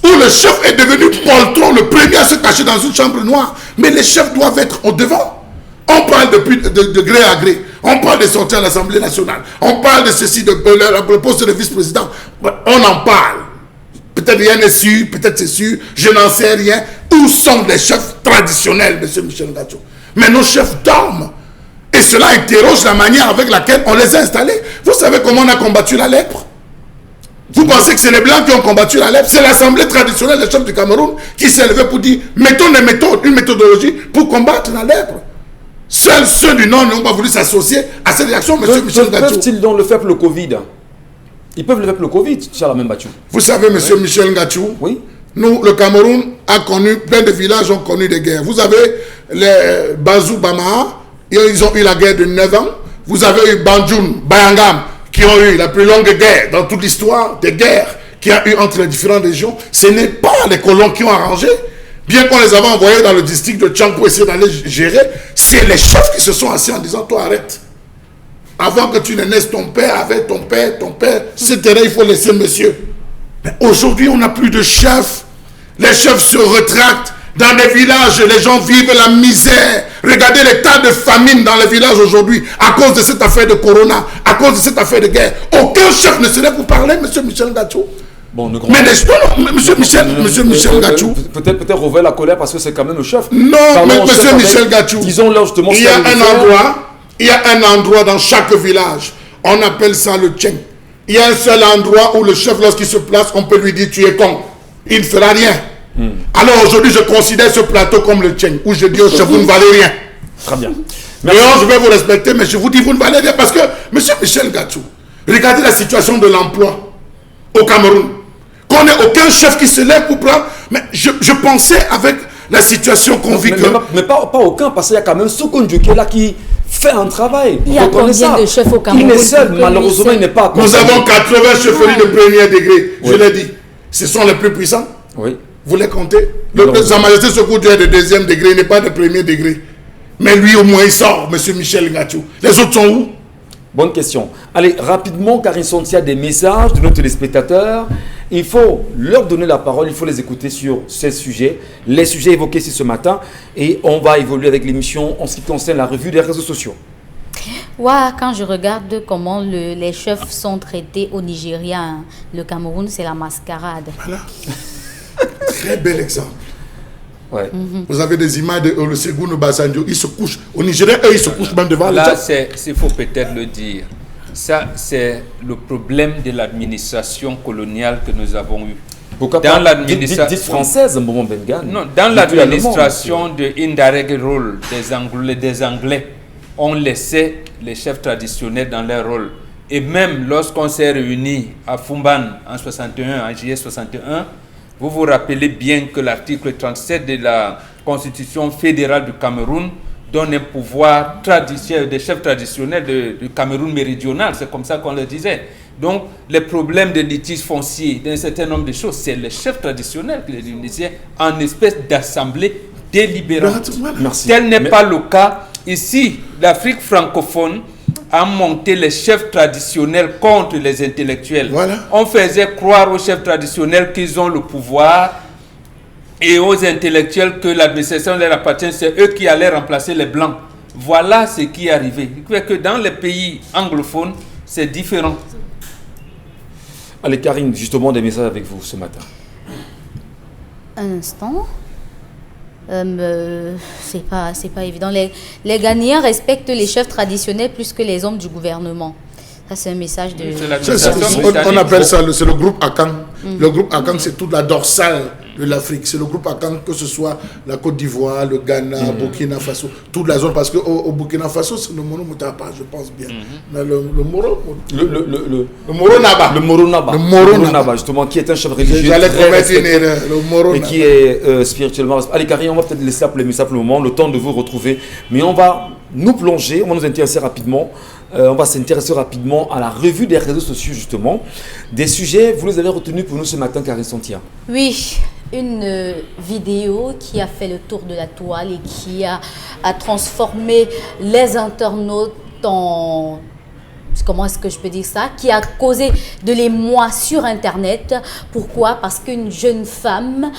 Speaker 2: Le premier à se cacher dans une chambre noire. Mais les chefs doivent être au devant. On parle de gré à gré. On parle de sortir à l'Assemblée nationale. On parle de ceci, de le poste de vice-président. On en parle. Peut-être rien n'est sûr, peut-être c'est sûr. Je n'en sais rien. Où sont les chefs traditionnels, monsieur Michel Ngachou? Mais nos chefs dorment. Et cela interroge la manière avec laquelle on les a installés. Vous savez comment on a combattu la lèpre? Vous pensez que c'est les Blancs qui ont combattu la lèpre? C'est l'Assemblée traditionnelle des chefs du Cameroun qui s'est levée pour dire, mettons des méthodes, une méthodologie pour combattre la lèpre. Seuls ceux du Nord n'ont pas voulu s'associer à cette réaction, monsieur Michel Ngachou.
Speaker 1: Peuvent-ils donc le faire pour le Covid? Ils peuvent le faire pour le Covid, Charles Batchou.
Speaker 2: Vous savez, monsieur Michel Ngachou,
Speaker 1: oui.
Speaker 2: Nous, le Cameroun a connu, plein de villages ont connu des guerres. Vous avez les Bazou Bama, ils ont eu la guerre de 9 ans. Vous avez eu Banjoun, Bayangam, qui ont eu la plus longue guerre dans toute l'histoire des guerres qu'il y a eu entre les différentes régions. Ce n'est pas les colons qui ont arrangé. Bien qu'on les avait envoyés dans le district de Tchang pour essayer d'aller gérer, c'est les chefs qui se sont assis en disant, toi arrête. Avant que tu ne naisses, ton père avait ton père. Ce terrain, il faut laisser monsieur. Mais aujourd'hui, on n'a plus de chefs. Les chefs se rétractent. Dans les villages, les gens vivent la misère. Regardez l'état de famine dans les villages aujourd'hui à cause de cette affaire de corona, à cause de cette affaire de guerre. Aucun chef ne serait vous parler, monsieur Michel Ngachou.
Speaker 1: Bon,
Speaker 2: Mais monsieur Michel Ngachou.
Speaker 1: Peut-être rouvrir la colère parce que c'est quand même le chef.
Speaker 2: Non, mais monsieur Michel Ngachou.
Speaker 1: Disons-leur justement.
Speaker 2: Il y a un endroit dans chaque village. On appelle ça le tcheng. Il y a un seul endroit où le chef, lorsqu'il se place, on peut lui dire tu es con. Il ne fera rien. Alors aujourd'hui, je considère ce plateau comme le tcheng, où je dis au chef, vous ne valez rien.
Speaker 1: Très bien.
Speaker 2: Mais je vais vous respecter, mais je vous dis, vous ne valez rien parce que, monsieur Michel Ngachou, regardez la situation de l'emploi au Cameroun. Qu'on n'ait aucun chef qui se lève pour prendre. Mais je pensais avec la situation qu'on vit que...
Speaker 1: Mais pas aucun, parce qu'il y a quand même Sokone qui est là qui fait un travail.
Speaker 4: Il y a combien de chefs au Cameroun?
Speaker 1: Il est seul, malheureusement, il n'est pas...
Speaker 2: Nous avons 80 chefferies de premier degré, je l'ai dit. Ce sont les plus puissants.
Speaker 1: Oui.
Speaker 2: Vous les comptez? Sa Majesté Sékou Touré est de deuxième degré, il n'est pas de premier degré. Mais lui, au moins, il sort, monsieur Michel Ngachou. Les autres sont où?
Speaker 1: Bonne question. Allez, rapidement, car ils sont des messages de nos téléspectateurs. Il faut leur donner la parole, il faut les écouter sur ces sujets, les sujets évoqués ici ce matin. Et on va évoluer avec l'émission en ce qui concerne la revue des réseaux sociaux.
Speaker 4: Ouais, quand je regarde comment les chefs sont traités au Nigeria, le Cameroun, c'est la mascarade.
Speaker 2: Voilà. Très bel exemple.
Speaker 1: Ouais.
Speaker 2: Vous avez des images de Olusegun Obasanjo, ils se couchent. Au Nigeria, eux, ils se couchent même devant
Speaker 3: là,
Speaker 2: le
Speaker 3: il faut peut-être le dire. Ça, c'est le problème de l'administration coloniale que nous avons eu.
Speaker 1: Pourquoi
Speaker 3: dans
Speaker 1: pas
Speaker 3: l'administration
Speaker 1: dites française, Mbombo Bengan.
Speaker 3: Non, dans l'administration de indirect role des Anglais, on laissait les chefs traditionnels dans leur rôle. Et même lorsqu'on s'est réunis à Fumban en 61, en juillet 61, vous vous rappelez bien que l'article 37 de la Constitution fédérale du Cameroun donne un pouvoir traditionnel des chefs traditionnels du Cameroun méridional, c'est comme ça qu'on le disait. Donc, les problèmes de litige foncier, d'un certain nombre de choses, c'est les chefs traditionnels qui les réunissaient en espèce d'assemblée délibérante.
Speaker 1: Merci.
Speaker 3: Tel n'est pas le cas. Ici, l'Afrique francophone a monté les chefs traditionnels contre les intellectuels.
Speaker 2: Voilà.
Speaker 3: On faisait croire aux chefs traditionnels qu'ils ont le pouvoir et aux intellectuels que l'administration leur appartient, c'est eux qui allaient remplacer les Blancs. Voilà ce qui est arrivé. Que dans les pays anglophones, c'est différent.
Speaker 1: Allez, Karine, justement, des messages avec vous ce matin.
Speaker 4: Un instant. C'est pas évident. Les Ghanéens respectent les chefs traditionnels plus que les hommes du gouvernement. Ça, c'est un message de...
Speaker 2: On appelle ça, c'est le groupe Akan. Le groupe Akan, c'est toute la dorsale de l'Afrique. C'est le groupe Akan, que ce soit la Côte d'Ivoire, le Ghana, Burkina Faso, toute la zone. Parce qu'au Burkina Faso, c'est le Moro Moutapa, je pense bien. Mais le Moro... Le Moro Naba.
Speaker 1: Le Moro Naba.
Speaker 2: Le Moro Naba,
Speaker 1: justement, qui est un chef religieux.
Speaker 2: J'allais commettre une erreur. Le Moro
Speaker 1: et qui est spirituellement... Allez, Karine, on va peut-être laisser appeler ça pour le moment, le temps de vous retrouver. Mais on va nous plonger, on va nous intéresser rapidement. On va s'intéresser rapidement à la revue des réseaux sociaux, justement. Des sujets, vous les avez retenus pour nous ce matin, Karine Santia.
Speaker 4: Oui, une vidéo qui a fait le tour de la toile et qui a transformé les internautes en... Comment est-ce que je peux dire ça? Qui a causé de l'émoi sur Internet. Pourquoi? Parce qu'une jeune femme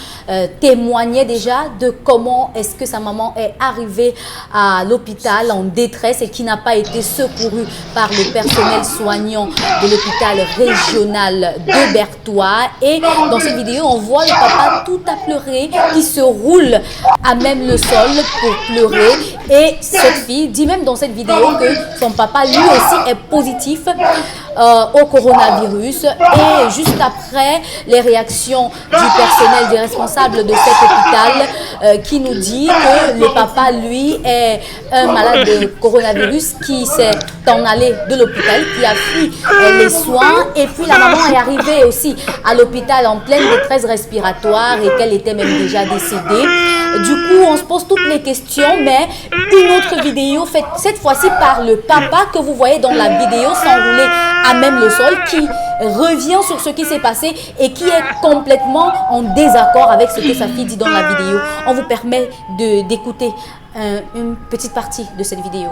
Speaker 4: témoignait déjà de comment est-ce que sa maman est arrivée à l'hôpital en détresse et qui n'a pas été secourue par le personnel soignant de l'hôpital régional de Bertois. Et dans cette vidéo, on voit le papa tout à pleurer, qui se roule à même le sol pour pleurer. Et cette fille dit même dans cette vidéo que son papa lui aussi est positif au coronavirus. Et juste après, les réactions du personnel, des responsables de cet hôpital qui nous dit que le papa, lui, est un malade de coronavirus qui s'est en allé de l'hôpital, qui a fui les soins. Et puis la maman est arrivée aussi à l'hôpital en pleine détresse respiratoire et qu'elle était même déjà décédée. Du coup, on se pose toutes les questions, mais une autre vidéo faite cette fois-ci par le papa que vous voyez dans la vidéo s'enrouler à même le sol, qui revient sur ce qui s'est passé et qui est complètement en désaccord avec ce que sa fille dit dans la vidéo. On vous permet d'écouter une petite partie de cette vidéo.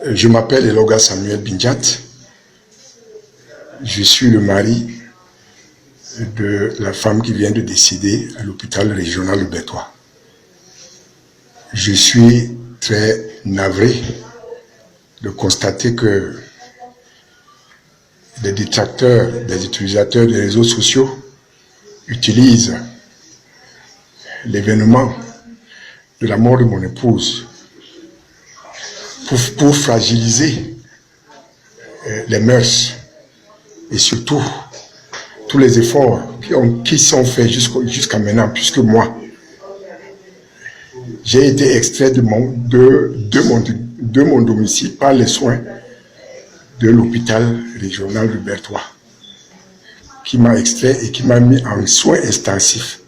Speaker 6: Je m'appelle Eloga Samuel Bindiat. Je suis le mari de la femme qui vient de décéder à l'hôpital régional de Bertois. Je suis très navré de constater que des détracteurs, des utilisateurs des réseaux sociaux utilisent l'événement de la mort de mon épouse pour fragiliser les mœurs et surtout tous les efforts qui sont faits jusqu'à maintenant, puisque moi, j'ai été extrait de mon domicile par les soins de l'hôpital régional de Bertois, qui m'a extrait et qui m'a mis en soins intensifs.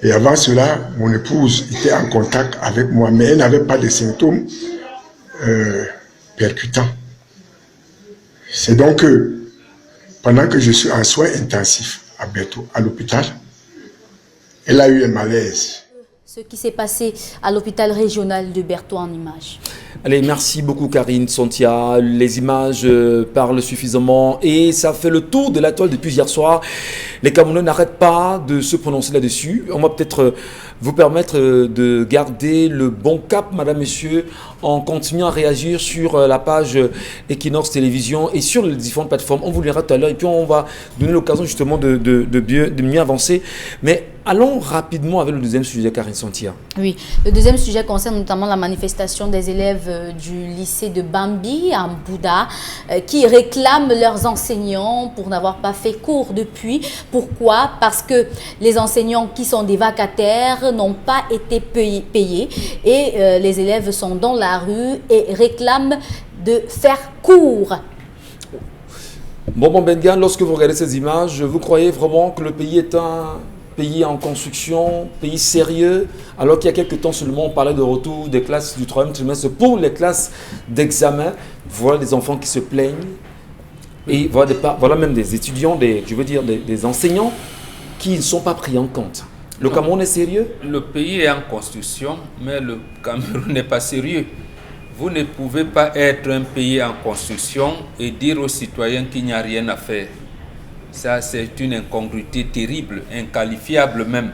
Speaker 6: Et avant cela, mon épouse était en contact avec moi, mais elle n'avait pas de symptômes percutants. C'est donc que, pendant que je suis en soins intensifs à Bertois, à l'hôpital, elle a eu un malaise.
Speaker 4: Ce qui s'est passé à l'hôpital régional de Bertois en images.
Speaker 1: Allez, merci beaucoup Karine Sontia. Les images parlent suffisamment et ça fait le tour de la toile depuis hier soir. Les Camerounais n'arrêtent pas de se prononcer là-dessus. On va peut-être vous permettre de garder le bon cap, madame, monsieur, en continuant à réagir sur la page Equinox Télévision et sur les différentes plateformes. On vous lira tout à l'heure et puis on va donner l'occasion justement de mieux avancer. Mais allons rapidement avec le deuxième sujet, Karine Sontia.
Speaker 4: Oui, le deuxième sujet concerne notamment la manifestation des élèves du lycée de Bambi à Mbouda qui réclament leurs enseignants pour n'avoir pas fait cours depuis. Pourquoi? Parce que les enseignants qui sont des vacataires n'ont pas été payés et les élèves sont dans la rue et réclament de faire cours.
Speaker 1: Bon Bengan, lorsque vous regardez ces images, vous croyez vraiment que le pays est un pays en construction, pays sérieux, alors qu'il y a quelques temps seulement on parlait de retour des classes du 3e trimestre pour les classes d'examen. Voilà des enfants qui se plaignent et voilà même des étudiants, des enseignants qui ne sont pas pris en compte. Le Cameroun est sérieux?
Speaker 3: Le pays est en construction, mais le Cameroun n'est pas sérieux. Vous ne pouvez pas être un pays en construction et dire aux citoyens qu'il n'y a rien à faire. Ça, c'est une incongruité terrible, inqualifiable même.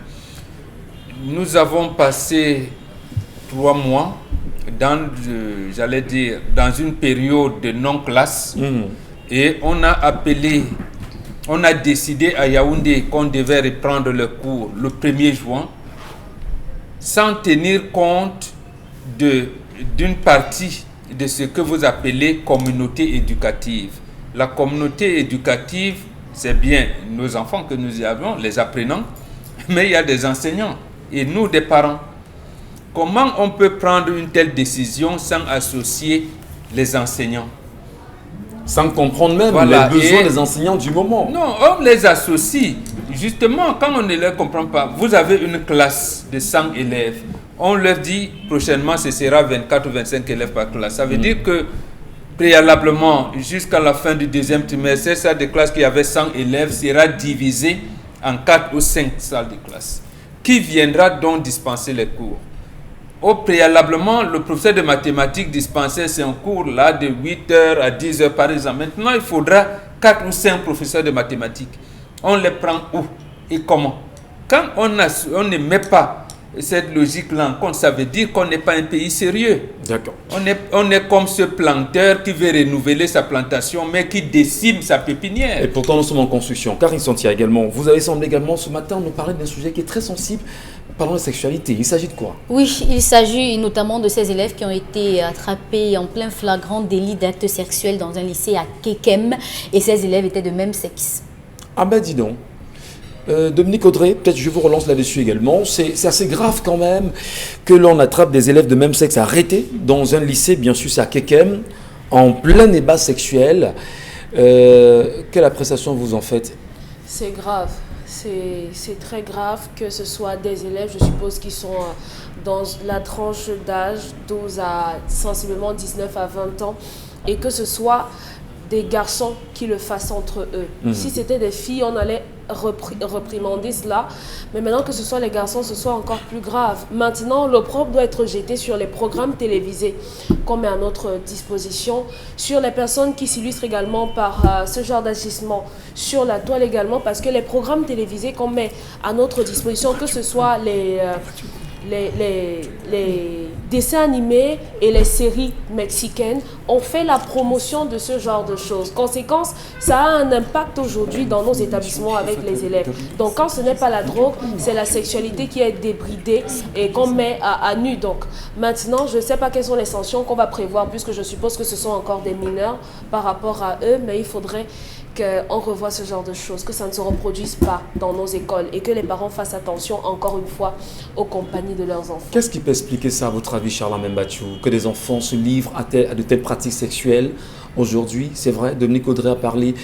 Speaker 3: Nous avons passé 3 mois dans une période de non-classe et on a décidé à Yaoundé qu'on devait reprendre le cours le 1er juin sans tenir compte d'une partie de ce que vous appelez communauté éducative. La communauté éducative, c'est bien nos enfants que nous y avons, les apprenants, mais il y a des enseignants et nous des parents. Comment on peut prendre une telle décision sans associer les enseignants?
Speaker 1: Sans comprendre même les besoins des enseignants du moment.
Speaker 3: Non, on les associe. Justement, quand on ne les comprend pas, vous avez une classe de 100 élèves. On leur dit prochainement ce sera 24 ou 25 élèves par classe. Ça veut dire que préalablement, jusqu'à la fin du 2e trimestre, cette de classe qui avait 100 élèves sera divisée en 4 ou 5 salles de classe. Qui viendra donc dispenser les cours? Au préalablement, le professeur de mathématiques dispensait son cours là de 8h à 10h par exemple. Maintenant, il faudra 4 ou 5 professeurs de mathématiques. On les prend où et comment? Quand on ne met pas cette logique-là en compte, ça veut dire qu'on n'est pas un pays sérieux.
Speaker 1: D'accord.
Speaker 3: On est comme ce planteur qui veut renouveler sa plantation, mais qui décime sa pépinière.
Speaker 1: Et pourtant, nous sommes en construction. Karine Sontia également, vous avez semblé également ce matin nous parler d'un sujet qui est très sensible, parlant de sexualité. Il s'agit de quoi?
Speaker 4: Oui, il s'agit notamment de ces élèves qui ont été attrapés en plein flagrant délit d'actes sexuels dans un lycée à Kekem. Et ces élèves étaient de même sexe.
Speaker 1: Ah ben dis donc. Dominique Audrey, peut-être je vous relance là-dessus également. C'est assez grave quand même que l'on attrape des élèves de même sexe arrêtés dans un lycée, bien sûr c'est à Kekem, en plein débat sexuel. Quelle appréciation vous en faites?
Speaker 5: C'est grave. C'est très grave que ce soit des élèves, je suppose, qui sont dans la tranche d'âge 12 à sensiblement 19 à 20 ans et que ce soit des garçons qui le fassent entre eux. Si c'était des filles, on allait réprimander cela. Mais maintenant que ce soit les garçons, ce soit encore plus grave. Maintenant, l'opprobre doit être jeté sur les programmes télévisés qu'on met à notre disposition, sur les personnes qui s'illustrent également par ce genre d'agissement, sur la toile également, parce que les programmes télévisés qu'on met à notre disposition, que ce soit les dessins animés et les séries mexicaines, ont fait la promotion de ce genre de choses. Conséquence, ça a un impact aujourd'hui dans nos établissements avec les élèves. Donc quand ce n'est pas la drogue, c'est la sexualité qui est débridée et qu'on met à nu. Donc maintenant, je ne sais pas quelles sont les sanctions qu'on va prévoir, puisque je suppose que ce sont encore des mineurs par rapport à eux, mais il faudrait qu'on revoie ce genre de choses, que ça ne se reproduise pas dans nos écoles et que les parents fassent attention, encore une fois, aux compagnies de leurs enfants.
Speaker 1: Qu'est-ce qui peut expliquer ça, à votre avis, Charles Membachou, que des enfants se livrent à de telles pratiques sexuelles aujourd'hui? C'est vrai, Dominique Audrey a parlé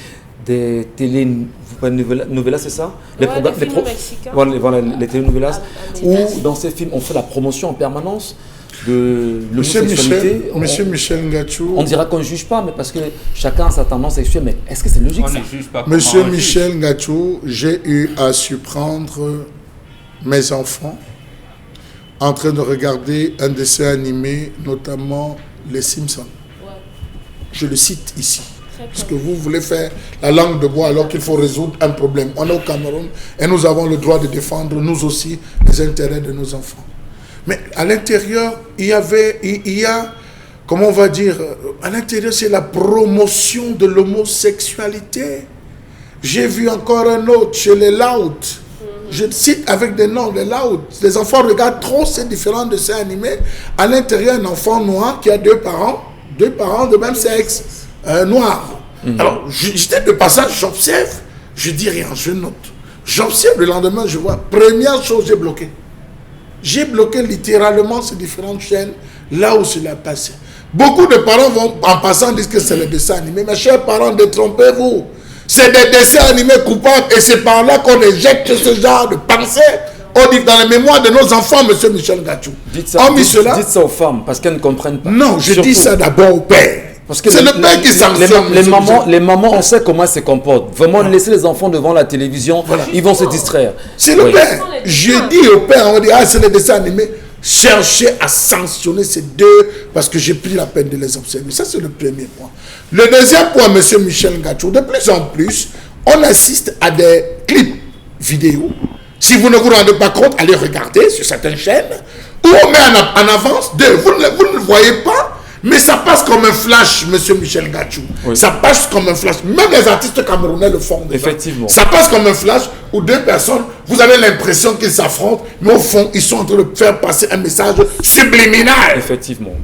Speaker 1: des telenovelas, c'est ça?
Speaker 5: Les films mexicains.
Speaker 1: Voilà, les telenovelas, où dans ces films, on fait la promotion en permanence de l'homosexualité.
Speaker 2: Monsieur Michel Ngachou.
Speaker 1: On dira qu'on ne juge pas, mais parce que chacun a sa tendance sexuelle. Mais est-ce que c'est logique, ça?
Speaker 2: Monsieur Michel Ngachou, j'ai eu à surprendre mes enfants en train de regarder un dessin animé, notamment Les Simpsons. Ouais. Je le cite ici. Parce que vous voulez faire la langue de bois alors qu'il faut résoudre un problème. On est au Cameroun et nous avons le droit de défendre, nous aussi, les intérêts de nos enfants. Mais à l'intérieur, il y a, comment on va dire, à l'intérieur, c'est la promotion de l'homosexualité. J'ai vu encore un autre chez les Louds. Je cite avec des noms, les Louds. Les enfants regardent trop ces différents dessins animés. À l'intérieur, un enfant noir qui a deux parents de même sexe, noirs. Alors, j'étais de passage, j'observe, je dis rien, je note. J'observe, le lendemain, je vois, première chose, j'ai bloqué. J'ai bloqué littéralement ces différentes chaînes là où cela passait. Beaucoup de parents vont en passant dire que c'est le dessin animé. Mes chers parents, détrompez-vous. C'est des dessins animés coupables et c'est par là qu'on éjecte ce genre de pensée. On dit dans la mémoire de nos enfants, monsieur Michel Ngachou.
Speaker 1: Dites ça aux femmes parce qu'elles ne comprennent pas.
Speaker 2: Non, je dis ça d'abord au père. C'est le père qui sanctionne.
Speaker 1: Les mamans, on sait comment elles se comportent. Vraiment, laisser les enfants devant la télévision, ils vont se distraire.
Speaker 2: C'est le père. Je dis au père, on dit, c'est les dessins animés. Cherchez à sanctionner ces deux, parce que j'ai pris la peine de les observer. Ça, c'est le premier point. Le deuxième point, monsieur Michel Ngachou, de plus en plus, on assiste à des clips vidéo. Si vous ne vous rendez pas compte, allez regarder sur certaines chaînes, où on met en avance deux. Vous ne le voyez pas. Mais ça passe comme un flash, monsieur Michel Ngachou. Oui. Ça passe comme un flash. Même les artistes camerounais le font. Déjà.
Speaker 1: Effectivement.
Speaker 2: Ça passe comme un flash où deux personnes, vous avez l'impression qu'ils s'affrontent, mais au fond, ils sont en train de faire passer un message subliminal.
Speaker 1: Effectivement.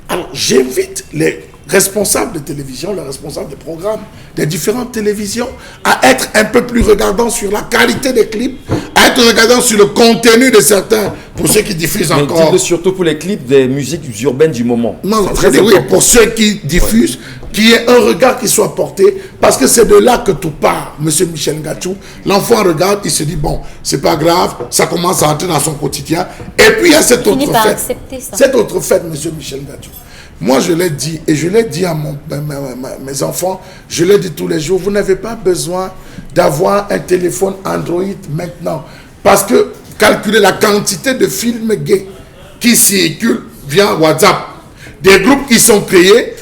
Speaker 2: Alors, j'invite les responsables de télévision, les responsables de programmes, des différentes télévisions, à être un peu plus regardants sur la qualité des clips, à être regardants sur le contenu de certains, pour ceux qui diffusent encore.
Speaker 1: Mais surtout pour les clips des musiques urbaines du moment.
Speaker 2: Non, oui, pour ceux qui diffusent, qu'il y ait un regard qui soit porté, parce que c'est de là que tout part, monsieur Michel Ngachou. L'enfant regarde, il se dit, bon, c'est pas grave, ça commence à entrer dans son quotidien. Et puis il y a cette autre fête. Cette autre fête, monsieur Michel Ngachou. Moi, je l'ai dit, et je l'ai dit à mes enfants, je l'ai dit tous les jours, vous n'avez pas besoin d'avoir un téléphone Android maintenant. Parce que calculez la quantité de films gays qui circulent via WhatsApp. Des groupes qui sont créés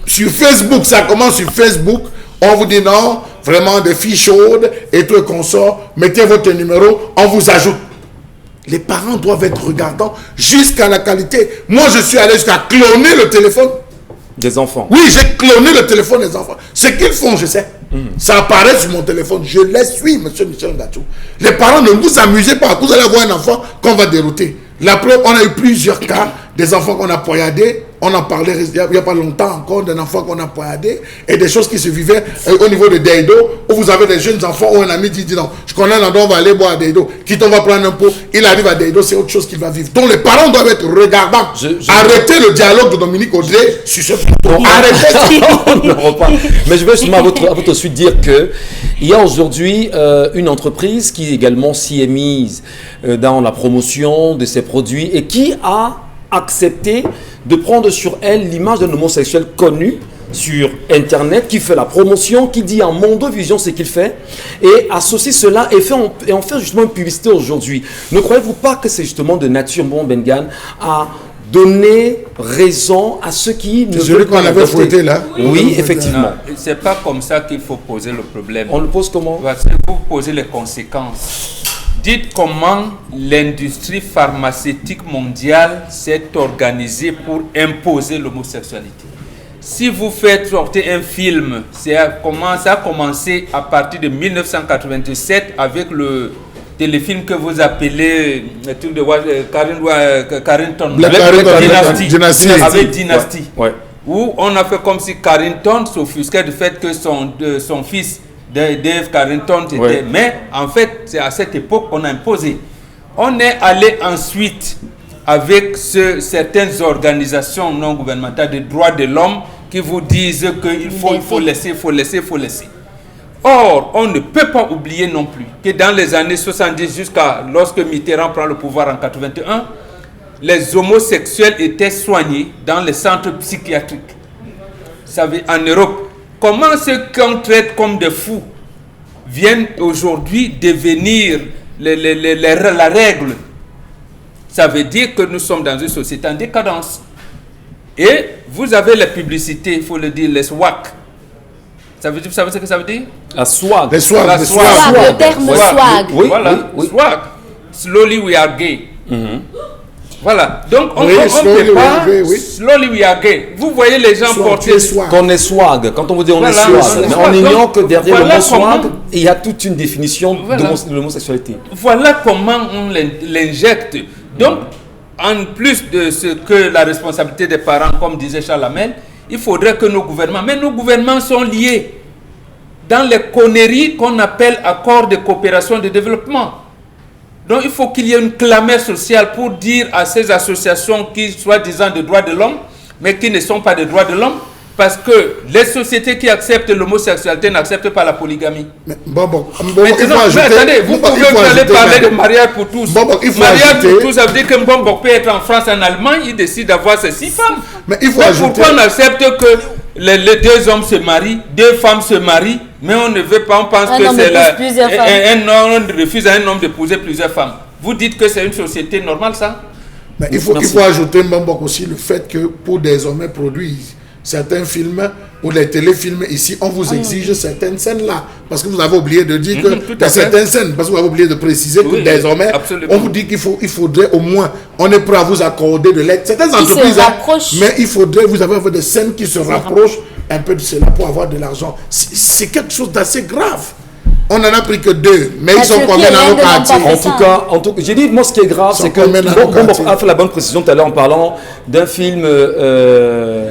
Speaker 2: sur Facebook, ça commence sur Facebook, on vous dit non, vraiment des filles chaudes et tout et consort, mettez votre numéro, on vous ajoute. Les parents doivent être regardants jusqu'à la qualité. Moi, je suis allé jusqu'à cloner le téléphone
Speaker 1: des enfants.
Speaker 2: Oui, j'ai cloné le téléphone des enfants. Ce qu'ils font, je sais. Ça apparaît sur mon téléphone. Je les suis, monsieur Michel Ngachou. Les parents, ne vous amusez pas. Vous allez avoir un enfant qu'on va dérouter. La preuve, on a eu plusieurs cas des enfants qu'on a poignardés. On en parlait il n'y a pas longtemps encore d'un enfant qu'on a poignardé et des choses qui se vivaient au niveau de Deido, où vous avez des jeunes enfants où un ami dit non, je connais un endroit, on va aller boire à Deido. Quitte, on va prendre un pot. Il arrive à Deido, c'est autre chose qu'il va vivre. Donc les parents doivent être regardants. Arrêtez le dialogue de Dominique Audrey sur ce plateau. Arrêtez.
Speaker 1: Mais je veux justement à votre suite dire que il y a aujourd'hui une entreprise qui également s'y est mise dans la promotion de ses produits et qui a accepté de prendre sur elle l'image d'un homosexuel connu sur Internet, qui fait la promotion, qui dit à Mondovision ce qu'il fait, et associe cela et en fait justement une publicité aujourd'hui. Ne croyez-vous pas que c'est justement de nature, bon Bengan, à donner raison à ceux qui ne veulent pas
Speaker 2: qu'on avait fouetté là.
Speaker 1: Oui, effectivement.
Speaker 3: C'est pas comme ça qu'il faut poser le problème.
Speaker 1: On le pose comment?
Speaker 3: Parce que vous posez les conséquences. Dites comment l'industrie pharmaceutique mondiale s'est organisée pour imposer l'homosexualité. Si vous faites sortir un film, ça a commencé à partir de 1987 avec le téléfilm que vous appelez Carrington Dynasty, avec Dynasty, où on a fait comme si Carrington s'offusquait du fait que son fils Dave Carrington était... Mais en fait, c'est à cette époque qu'on a imposé. On est allé ensuite avec certaines organisations non gouvernementales de droits de l'homme qui vous disent qu'il faut laisser. Or, on ne peut pas oublier non plus que dans les années 70 jusqu'à lorsque Mitterrand prend le pouvoir en 81, les homosexuels étaient soignés dans les centres psychiatriques. Vous savez, en Europe, comment ceux qu'on traite comme des fous viennent aujourd'hui devenir la règle? Ça veut dire que nous sommes dans une société en décadence. Et vous avez les publicités, il faut le dire, les SWAC. Vous savez ce que ça veut dire?
Speaker 1: La swag.
Speaker 2: Les swag.
Speaker 4: Le terme swag.
Speaker 1: Oui,
Speaker 3: voilà,
Speaker 1: oui.
Speaker 3: Swag. Slowly we are gay. Voilà. Donc on
Speaker 2: Oui,
Speaker 3: peut pas.
Speaker 2: oui.
Speaker 3: Slowly we are gay. Vous voyez les gens porter.
Speaker 1: Qu'on est swag. Quand on vous dit on est
Speaker 3: Voilà,
Speaker 1: swag,
Speaker 3: on est
Speaker 1: mais
Speaker 3: swag.
Speaker 1: on ignore que derrière
Speaker 3: Voilà
Speaker 1: le mot swag,
Speaker 3: comment-
Speaker 1: il y a toute une définition
Speaker 3: Voilà.
Speaker 1: de l'homosexualité.
Speaker 3: Voilà comment on l'injecte. Donc, en plus de ce que la responsabilité des parents, comme disait Charles Hamel, il faudrait que nos gouvernements sont liés dans les conneries qu'on appelle accords de coopération de développement. Donc il faut qu'il y ait une clameur sociale pour dire à ces associations qui soi-disant de droits de l'homme, mais qui ne sont pas des droits de l'homme, parce que les sociétés qui acceptent l'homosexualité n'acceptent pas la polygamie.
Speaker 2: Bon,
Speaker 3: Maintenant,
Speaker 2: il faut ajouter.
Speaker 3: attendez, vous pouvez aller parler de mariage pour tous.
Speaker 2: Il faut
Speaker 3: Mariage
Speaker 2: ajouter.
Speaker 3: pour tous, ça veut dire que Mbongo peut être en France, en Allemagne, il décide d'avoir ses 6 femmes.
Speaker 2: Mais il faut ajouter.
Speaker 3: Pourquoi on accepte que les 2 hommes se marient, 2 femmes se marient, mais on ne veut pas, on pense
Speaker 4: Un
Speaker 3: que
Speaker 4: homme
Speaker 3: c'est
Speaker 4: épouse plusieurs femmes.
Speaker 3: un homme refuse à un homme d'épouser plusieurs femmes. Vous dites que c'est une société normale, ça?
Speaker 2: Mais il faut ajouter Mbambok aussi le fait que pour désormais produire certains films ou les téléfilms ici, on vous exige certaines scènes là. Parce que vous avez oublié de dire
Speaker 3: tout
Speaker 2: que
Speaker 3: à fait.
Speaker 2: certaines scènes, parce que vous avez oublié de préciser que
Speaker 3: Oui,
Speaker 2: désormais,
Speaker 3: absolument.
Speaker 2: on vous dit qu'il faudrait au moins, on est prêt à vous accorder de l'aide. Certaines
Speaker 4: Qui se
Speaker 2: entreprises,
Speaker 4: rapprochent.
Speaker 2: mais il faudrait, vous avez des scènes qui se rapprochent un peu de cela pour avoir de l'argent. C'est quelque chose d'assez grave. On n'en a pris que 2, mais ils sont
Speaker 4: Turquie
Speaker 2: combien
Speaker 4: et
Speaker 2: dans nos
Speaker 4: l'Inde n'ont pas
Speaker 2: quartiers?
Speaker 4: fait
Speaker 1: En tout cas, j'ai dit, moi, ce qui est grave,
Speaker 2: Sans
Speaker 1: c'est que
Speaker 2: combien dans nos quartiers?
Speaker 1: a fait la bonne précision tout à l'heure en parlant d'un film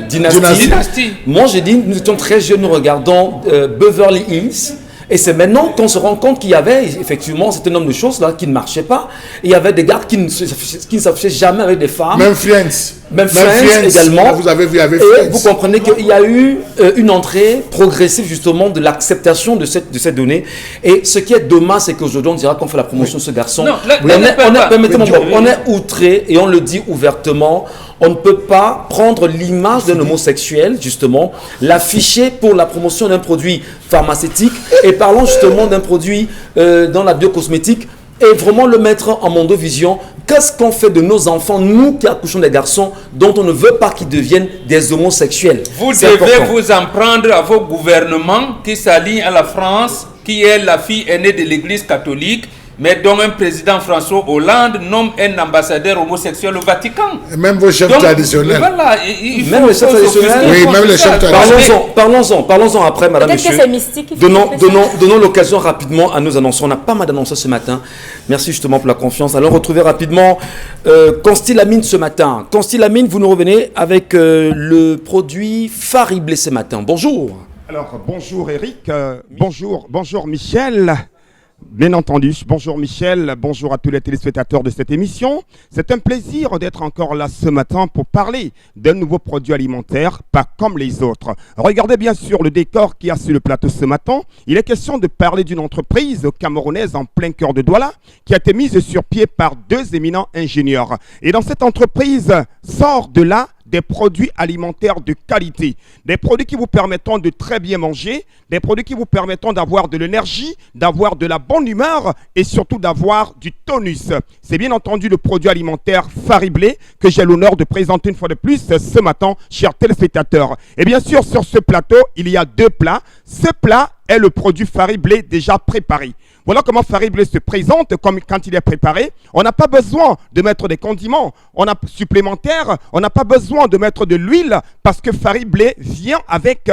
Speaker 1: Dynasty.
Speaker 3: Dynasty.
Speaker 1: Moi, j'ai dit, nous étions très jeunes, nous regardons Beverly Hills. Et c'est maintenant qu'on se rend compte qu'il y avait effectivement un certain nombre de choses là qui ne marchaient pas. Et il y avait des gars qui ne s'affichaient jamais avec des femmes.
Speaker 2: Même Friends.
Speaker 1: Même Friends également.
Speaker 2: Vous avez vu avec
Speaker 1: Et
Speaker 2: Friends.
Speaker 1: vous comprenez qu'il y a eu une entrée progressive justement de l'acceptation de cette donnée. Et ce qui est dommage, c'est qu'aujourd'hui on dira qu'on fait la promotion de ce garçon.
Speaker 3: Non, permettez-moi,
Speaker 1: on est outré et on le dit ouvertement. On ne peut pas prendre l'image d'un homosexuel, justement, l'afficher pour la promotion d'un produit pharmaceutique et parlons justement d'un produit dans la biocosmétique et vraiment le mettre en mondovision. Qu'est-ce qu'on fait de nos enfants, nous qui accouchons des garçons, dont on ne veut pas qu'ils deviennent des homosexuels?
Speaker 3: Vous
Speaker 1: C'est
Speaker 3: devez
Speaker 1: important.
Speaker 3: vous en prendre à vos gouvernements qui s'alignent à la France, qui est la fille aînée de l'Église catholique, mais dont un président François Hollande nomme un ambassadeur homosexuel au Vatican.
Speaker 2: Et même vos chefs
Speaker 3: Donc,
Speaker 2: traditionnels.
Speaker 3: Voilà,
Speaker 1: Même les chefs traditionnels.
Speaker 2: Oui, même les chefs traditionnels.
Speaker 1: Parlons-en après, madame,
Speaker 4: Peut-être que
Speaker 1: monsieur.
Speaker 4: c'est mystique. il faut faire ça.
Speaker 1: Donnons l'occasion rapidement à nos annonceurs. On n'a pas mal d'annonceurs ce matin. Merci justement pour la confiance. Allons retrouver rapidement Constilamine ce matin. Constilamine, vous nous revenez avec le produit Fariblé ce matin. Bonjour.
Speaker 7: Alors, bonjour Eric, bonjour Michel. Bien entendu, bonjour Michel, bonjour à tous les téléspectateurs de cette émission. C'est un plaisir d'être encore là ce matin pour parler d'un nouveau produit alimentaire, pas comme les autres. Regardez bien sûr le décor qu'il y a sur le plateau ce matin. Il est question de parler d'une entreprise camerounaise en plein cœur de Douala qui a été mise sur pied par 2 éminents ingénieurs. Et dans cette entreprise sort de là des produits alimentaires de qualité. Des produits qui vous permettront de très bien manger, des produits qui vous permettront d'avoir de l'énergie, d'avoir de la bonne humeur et surtout d'avoir du tonus. C'est bien entendu le produit alimentaire Fariblé que j'ai l'honneur de présenter une fois de plus ce matin, chers téléspectateurs. Et bien sûr, sur ce plateau, il y a 2 plats. Ce plat est le produit Fariblé déjà préparé. Voilà comment Fariblé se présente comme quand il est préparé. On n'a pas besoin de mettre des condiments supplémentaires. On n'a pas besoin de mettre de l'huile parce que Fariblé vient avec,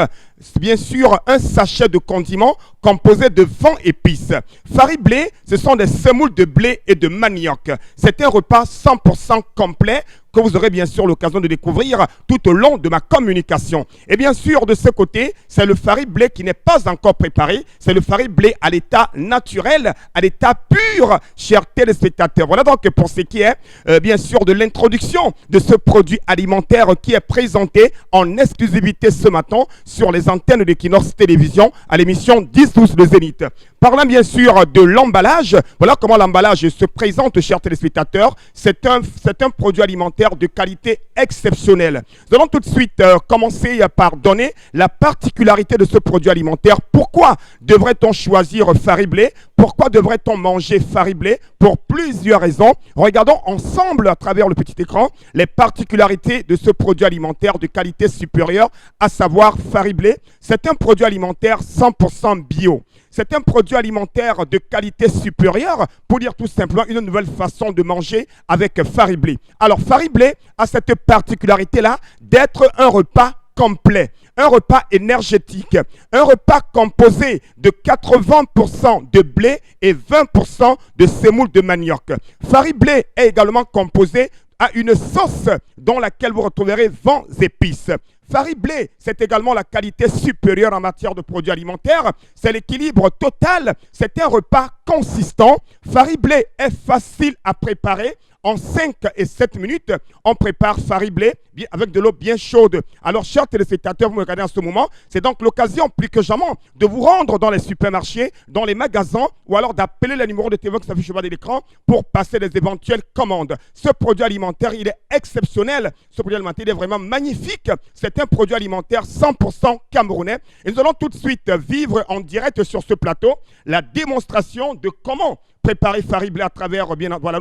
Speaker 7: bien sûr, un sachet de condiments composé de 20 épices. Fariblé, ce sont des semoules de blé et de manioc. C'est un repas 100% complet que vous aurez bien sûr l'occasion de découvrir tout au long de ma communication. Et bien sûr, de ce côté, c'est le Fariblé qui n'est pas encore préparé. C'est le Fariblé à l'état naturel, à l'état pur, chers téléspectateurs. Voilà donc pour ce qui est, bien sûr, de l'introduction de ce produit alimentaire qui est présenté en exclusivité ce matin sur les antennes d'Equinox Télévision à l'émission 10-12 de Zénith. Parlant bien sûr de l'emballage, voilà comment l'emballage se présente, chers téléspectateurs. C'est un produit alimentaire de qualité exceptionnelle. Nous allons tout de suite commencer par donner la particularité de ce produit alimentaire. Pourquoi devrait-on choisir Fariblé? Pourquoi devrait-on manger Fariblé? Pour plusieurs raisons. Regardons ensemble à travers le petit écran les particularités de ce produit alimentaire de qualité supérieure, à savoir Fariblé. C'est un produit alimentaire 100% bio. C'est un produit alimentaire de qualité supérieure, pour dire tout simplement une nouvelle façon de manger avec Fariblé. Alors Fariblé a cette particularité-là d'être un repas complet, un repas énergétique, un repas composé de 80% de blé et 20% de semoule de manioc. Fariblé est également composé à une sauce dans laquelle vous retrouverez 20 épices. Fariblé, c'est également la qualité supérieure en matière de produits alimentaires. C'est l'équilibre total. C'est un repas consistant. Fariblé est facile à préparer. En 5 et 7 minutes, on prépare Fariblé avec de l'eau bien chaude. Alors, chers téléspectateurs, vous me regardez en ce moment, c'est donc l'occasion plus que jamais de vous rendre dans les supermarchés, dans les magasins, ou alors d'appeler le numéro de téléphone qui s'affiche au bas de l'écran pour passer des éventuelles commandes. Ce produit alimentaire, il est exceptionnel. Ce produit alimentaire, il est vraiment magnifique. C'est un produit alimentaire 100% camerounais. Et nous allons tout de suite vivre en direct sur ce plateau la démonstration de comment préparer Fariblé à travers, bien, voilà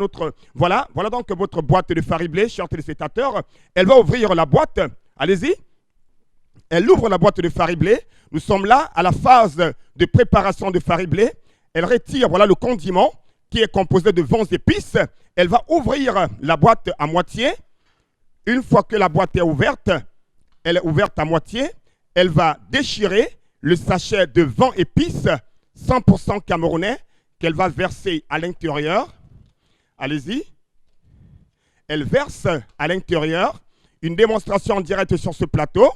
Speaker 7: donc votre boîte de Fariblé, chers téléspectateurs. Elle va ouvrir la boîte. Allez-y. Elle ouvre la boîte de Fariblé. Nous sommes là à la phase de préparation de Fariblé. Elle retire, voilà, le condiment qui est composé de 20 épices. Elle va ouvrir la boîte à moitié. Une fois que la boîte est ouverte, elle est ouverte à moitié. Elle va déchirer le sachet de 20 épices 100% camerounais qu'elle va verser à l'intérieur. Allez-y. Elle verse à l'intérieur une démonstration en direct sur ce plateau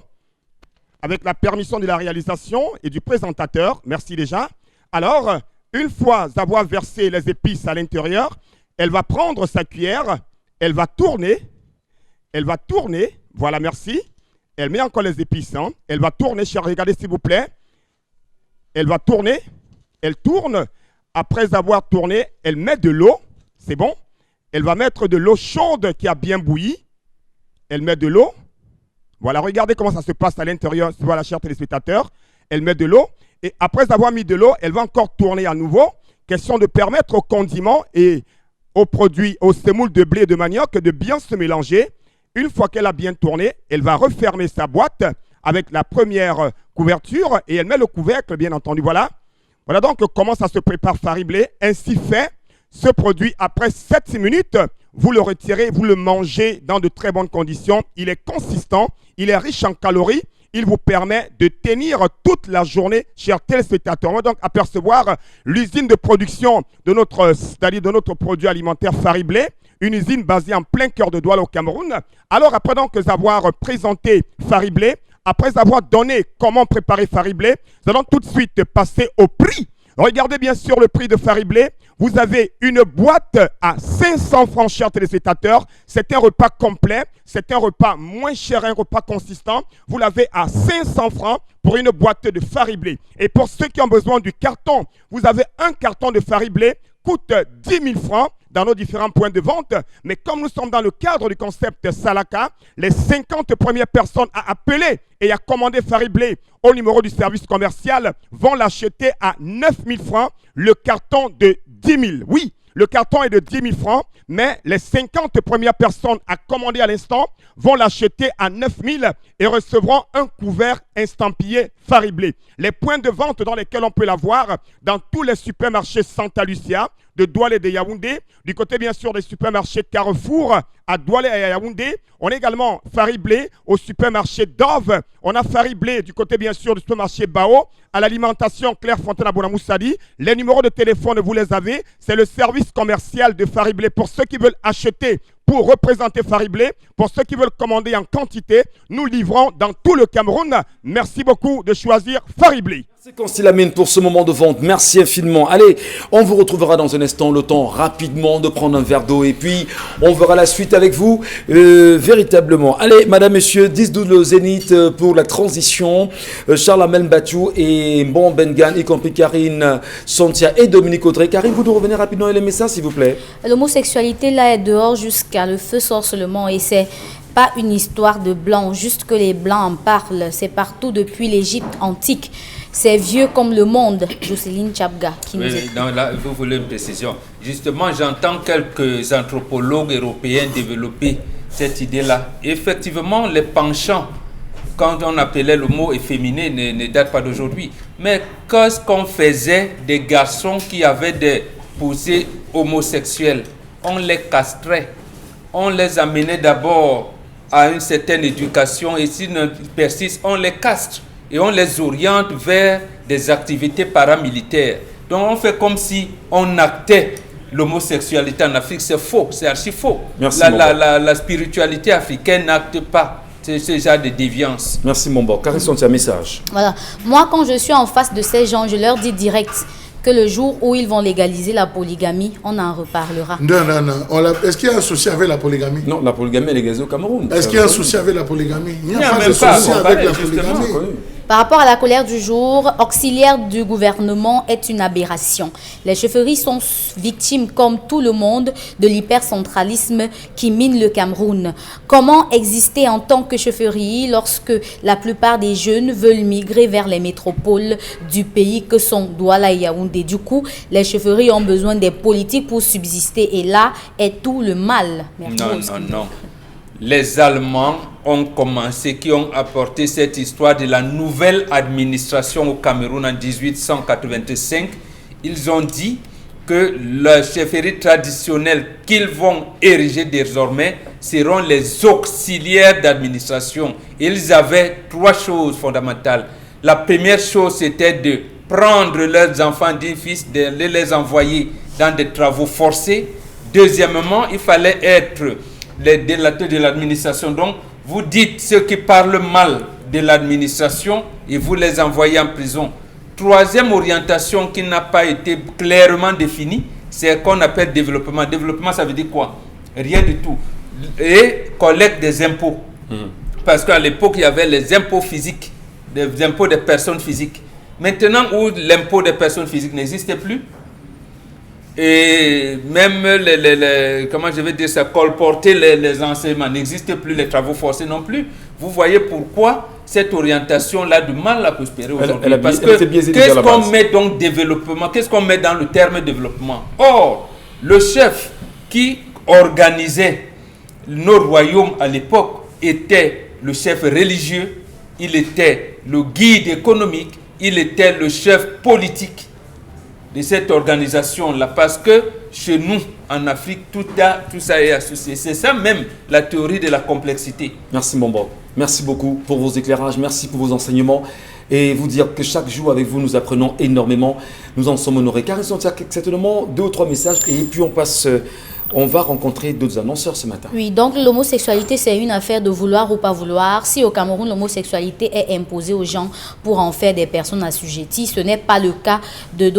Speaker 7: avec la permission de la réalisation et du présentateur. Merci déjà. Alors, une fois avoir versé les épices à l'intérieur, elle va prendre sa cuillère, elle va tourner. Voilà, merci. Elle met encore les épices. Elle va tourner, regardez s'il vous plaît. Elle va tourner. Elle tourne. Après avoir tourné, elle met de l'eau. C'est bon. Elle va mettre de l'eau chaude qui a bien bouilli. Elle met de l'eau. Voilà, regardez comment ça se passe à l'intérieur. Voilà, chers téléspectateurs. Elle met de l'eau. Et après avoir mis de l'eau, elle va encore tourner à nouveau. Question de permettre aux condiments et aux produits, aux semoules de blé et de manioc de bien se mélanger. Une fois qu'elle a bien tourné, elle va refermer sa boîte avec la première couverture et elle met le couvercle, bien entendu. Voilà. Voilà donc comment ça se prépare Fariblé. Ainsi fait, ce produit, après 7 minutes, vous le retirez, vous le mangez dans de très bonnes conditions. Il est consistant, il est riche en calories. Il vous permet de tenir toute la journée, chers téléspectateurs. On va donc apercevoir l'usine de production de notre produit alimentaire Fariblé, une usine basée en plein cœur de Douala au Cameroun. Alors, après donc avoir présenté Fariblé, après avoir donné comment préparer Fariblé, nous allons tout de suite passer au prix. Regardez bien sûr le prix de Fariblé. Vous avez une boîte à 500 francs, chers téléspectateurs. C'est un repas complet. C'est un repas moins cher, un repas consistant. Vous l'avez à 500 francs pour une boîte de Fariblé. Et pour ceux qui ont besoin du carton, vous avez un carton de Fariblé, coûte 10 000 francs. dans nos différents points de vente. Mais comme nous sommes dans le cadre du concept Salaka, les 50 premières personnes à appeler et à commander Fariblé au numéro du service commercial vont l'acheter à 9 000 francs, le carton de 10 000. Oui, le carton est de 10 000 francs, mais les 50 premières personnes à commander à l'instant vont l'acheter à 9 000 et recevront un couvert estampillé Fariblé. Les points de vente dans lesquels on peut l'avoir, dans tous les supermarchés Santa Lucia, de Douala et de Yaoundé, du côté bien sûr des supermarchés Carrefour, à Douala et à Yaoundé. On a également Fariblé au supermarché Dove. On a Fariblé du côté bien sûr du supermarché Bao, à l'alimentation Clairefontaine à Bonamoussadi. Les numéros de téléphone, vous les avez. C'est le service commercial de Fariblé. Pour ceux qui veulent acheter, pour représenter Fariblé, pour ceux qui veulent commander en quantité, nous livrons dans tout le Cameroun. Merci beaucoup de choisir Fariblé.
Speaker 1: C'est Constilamine pour ce moment de vente. Merci infiniment. Allez, on vous retrouvera dans un instant. Le temps rapidement de prendre un verre d'eau et puis on verra la suite avec vous véritablement. Allez, madame, monsieur, 10-12 le Zénith pour la transition. Charles Amel Bachou et Bon Bengan, y compris Karine Santia et Dominique Audrey. Karine, vous nous revenez rapidement avec les messages, s'il vous plaît.
Speaker 4: L'homosexualité là est dehors jusqu'à le feu sort seulement et c'est pas une histoire de blancs, juste que les blancs en parlent. C'est partout depuis l'Égypte antique. C'est vieux comme le monde. Jocelyne Chapga qui nous écoute.
Speaker 3: Non, là, vous voulez une précision. Justement, j'entends quelques anthropologues européens développer cette idée-là. Effectivement, les penchants, quand on appelait le mot efféminé, ne datent pas d'aujourd'hui. Mais qu'est-ce qu'on faisait des garçons qui avaient des poussées homosexuelles? On les castrait. On les amenait d'abord à une certaine éducation et s'ils ne persistent, on les castre. Et on les oriente vers des activités paramilitaires. Donc on fait comme si on actait l'homosexualité en Afrique. C'est faux, c'est archi faux.
Speaker 1: Merci,
Speaker 3: la spiritualité africaine n'acte pas ce genre de déviance.
Speaker 1: Merci mon bon. Karine Santia, message.
Speaker 4: Voilà. Moi, quand je suis en face de ces gens, je leur dis direct que le jour où ils vont légaliser la polygamie, on en reparlera.
Speaker 2: Non. Est-ce qu'il y a un souci avec la polygamie?
Speaker 1: Non, la polygamie est légalisée au Cameroun.
Speaker 2: Est-ce qu'il y a un souci avec la polygamie? Il n'y a pas
Speaker 3: même
Speaker 2: de
Speaker 3: pas,
Speaker 2: souci avec la polygamie.
Speaker 4: Par rapport à la colère du jour, auxiliaire du gouvernement est une aberration. Les chefferies sont victimes, comme tout le monde, de l'hypercentralisme qui mine le Cameroun. Comment exister en tant que chefferie lorsque la plupart des jeunes veulent migrer vers les métropoles du pays que sont Douala et Yaoundé? Du coup, les chefferies ont besoin des politiques pour subsister et là est tout le mal.
Speaker 3: Non. Les Allemands ont commencé, qui ont apporté cette histoire de la nouvelle administration au Cameroun en 1885. Ils ont dit que la chefferie traditionnelle qu'ils vont ériger désormais seront les auxiliaires d'administration. Ils avaient 3 choses fondamentales. La première chose, c'était de prendre leurs enfants d'un fils, de les envoyer dans des travaux forcés. Deuxièmement, il fallait être les délateurs de l'administration. Donc, vous dites ceux qui parlent mal de l'administration et vous les envoyez en prison. Troisième orientation qui n'a pas été clairement définie, c'est ce qu'on appelle développement. Développement, ça veut dire quoi? Rien du tout. Et collecte des impôts. Parce qu'à l'époque, il y avait les impôts physiques, des impôts des personnes physiques. Maintenant où l'impôt des personnes physiques n'existe plus, et même comment je vais dire ça, colporter les enseignements n'existe plus, les travaux forcés non plus. Vous voyez pourquoi cette orientation-là a du mal à prospérer aujourd'hui. Parce que qu'est-ce qu'on met donc développement, qu'est-ce qu'on met dans le terme développement? Or, le chef qui organisait nos royaumes à l'époque était le chef religieux, il était le guide économique, il était le chef politique de cette organisation-là, parce que chez nous, en Afrique, tout ça est associé. C'est ça même la théorie de la complexité.
Speaker 1: Merci mon bon. Merci beaucoup pour vos éclairages, merci pour vos enseignements. Et vous dire que chaque jour avec vous, nous apprenons énormément. Nous en sommes honorés. Karine Santia, certainement 2 ou 3 messages et puis on passe... On va rencontrer d'autres annonceurs ce matin.
Speaker 4: Oui, donc l'homosexualité, c'est une affaire de vouloir ou pas vouloir. Si au Cameroun, l'homosexualité est imposée aux gens pour en faire des personnes assujetties, ce n'est pas le cas de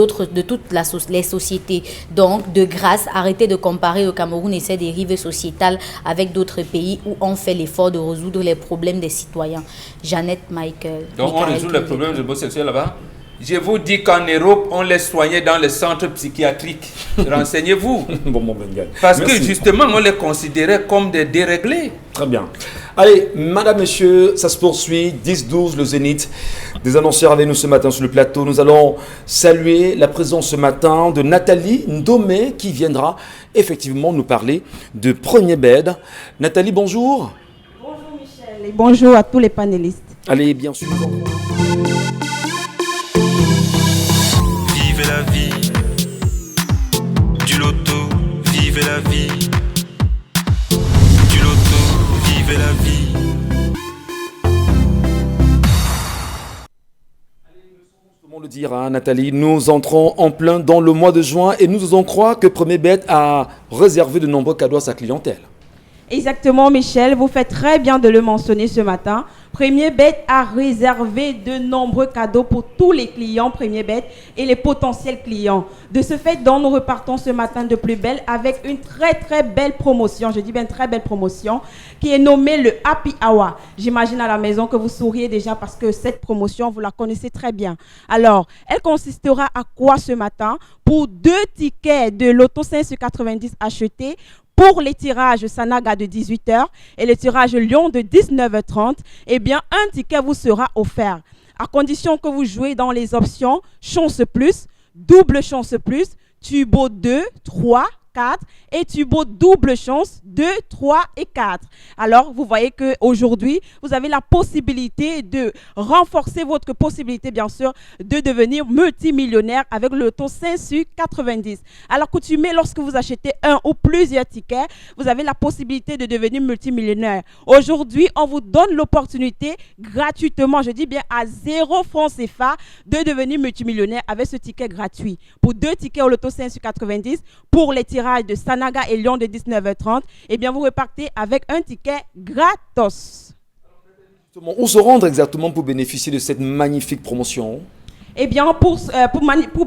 Speaker 4: toutes les sociétés. Donc, de grâce, arrêtez de comparer le Cameroun et ses dérives sociétales avec d'autres pays où on fait l'effort de résoudre les problèmes des citoyens. Jeannette Michael.
Speaker 3: Donc, on résout les problèmes de l'homosexuel là-bas? Je vous dis qu'en Europe, on les soignait dans les centres psychiatriques. Renseignez-vous. Parce que justement, on les considérait comme des déréglés.
Speaker 1: Très bien. Allez, madame, monsieur, ça se poursuit. 10-12, le Zénith. Des annonceurs avec nous ce matin sur le plateau. Nous allons saluer la présence ce matin de Nathalie Ndomé qui viendra effectivement nous parler de Premier Bed. Nathalie, bonjour.
Speaker 8: Bonjour Michel et bonjour à tous les panélistes.
Speaker 1: Allez, bien sûr.
Speaker 9: Vivez la vie du loto, vivez la vie du loto, vivez la vie.
Speaker 1: Comment le dire, hein, Nathalie, nous entrons en plein dans le mois de juin et nous osons croire que Premier Bet a réservé de nombreux cadeaux à sa clientèle.
Speaker 8: Exactement Michel, vous faites très bien de le mentionner ce matin. Premier Bet a réservé de nombreux cadeaux pour tous les clients Premier Bet et les potentiels clients. De ce fait, donc, nous repartons ce matin de plus belle avec une très belle promotion, je dis bien très belle promotion, qui est nommée le Happy Hour. J'imagine à la maison que vous souriez déjà parce que cette promotion, vous la connaissez très bien. Alors, elle consistera à quoi ce matin? Pour 2 tickets de Loto 5/90 achetés, pour les tirages Sanaga de 18h et les tirages Lyon de 19h30, eh bien, un ticket vous sera offert. À condition que vous jouez dans les options Chance Plus, Double Chance Plus, Turbo 2, 3, 4 et Turbo Double Chance 2, 3 et 4. Alors, vous voyez qu'aujourd'hui, vous avez la possibilité de renforcer votre possibilité, bien sûr, de devenir multimillionnaire avec le Loto 5/90. À l'accoutumée, lorsque vous achetez un ou plusieurs tickets, vous avez la possibilité de devenir multimillionnaire. Aujourd'hui, on vous donne l'opportunité gratuitement, je dis bien à 0 francs CFA, de devenir multimillionnaire avec ce ticket gratuit. Pour 2 tickets au Loto 5/90, pour les tirages de Sanaga et Lyon de 19h30, eh bien vous repartez avec un ticket gratos.
Speaker 1: Où se rendre exactement pour bénéficier de cette magnifique promotion?
Speaker 8: Eh bien, pour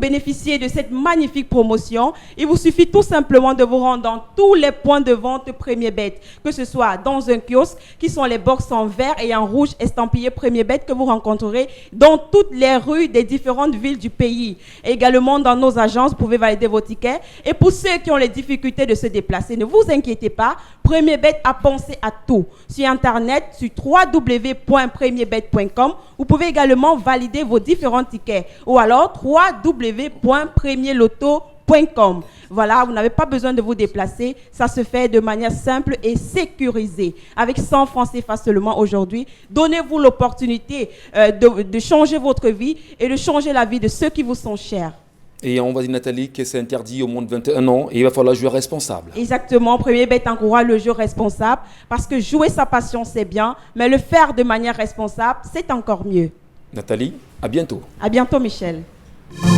Speaker 8: bénéficier de cette magnifique promotion, il vous suffit tout simplement de vous rendre dans tous les points de vente Premier Bet, que ce soit dans un kiosque, qui sont les box en vert et en rouge estampillés Premier Bet que vous rencontrerez dans toutes les rues des différentes villes du pays. Et également dans nos agences, vous pouvez valider vos tickets. Et pour ceux qui ont les difficultés de se déplacer, ne vous inquiétez pas, Premier Bet a pensé à tout. Sur Internet, sur www.premierbet.com, vous pouvez également valider vos différents tickets. Ou alors www.premierloto.com. Voilà, vous n'avez pas besoin de vous déplacer. Ça se fait de manière simple et sécurisée. Avec 100 francs CFA seulement aujourd'hui, donnez-vous l'opportunité de changer votre vie et de changer la vie de ceux qui vous sont chers.
Speaker 1: Et on va dire, Nathalie, que c'est interdit au moins de 21 ans et il va falloir jouer responsable.
Speaker 8: Exactement. Premier Bet encourage le jeu responsable parce que jouer sa passion, c'est bien, mais le faire de manière responsable, c'est encore mieux.
Speaker 1: Nathalie, à bientôt.
Speaker 8: À bientôt, Michel.
Speaker 9: Vivez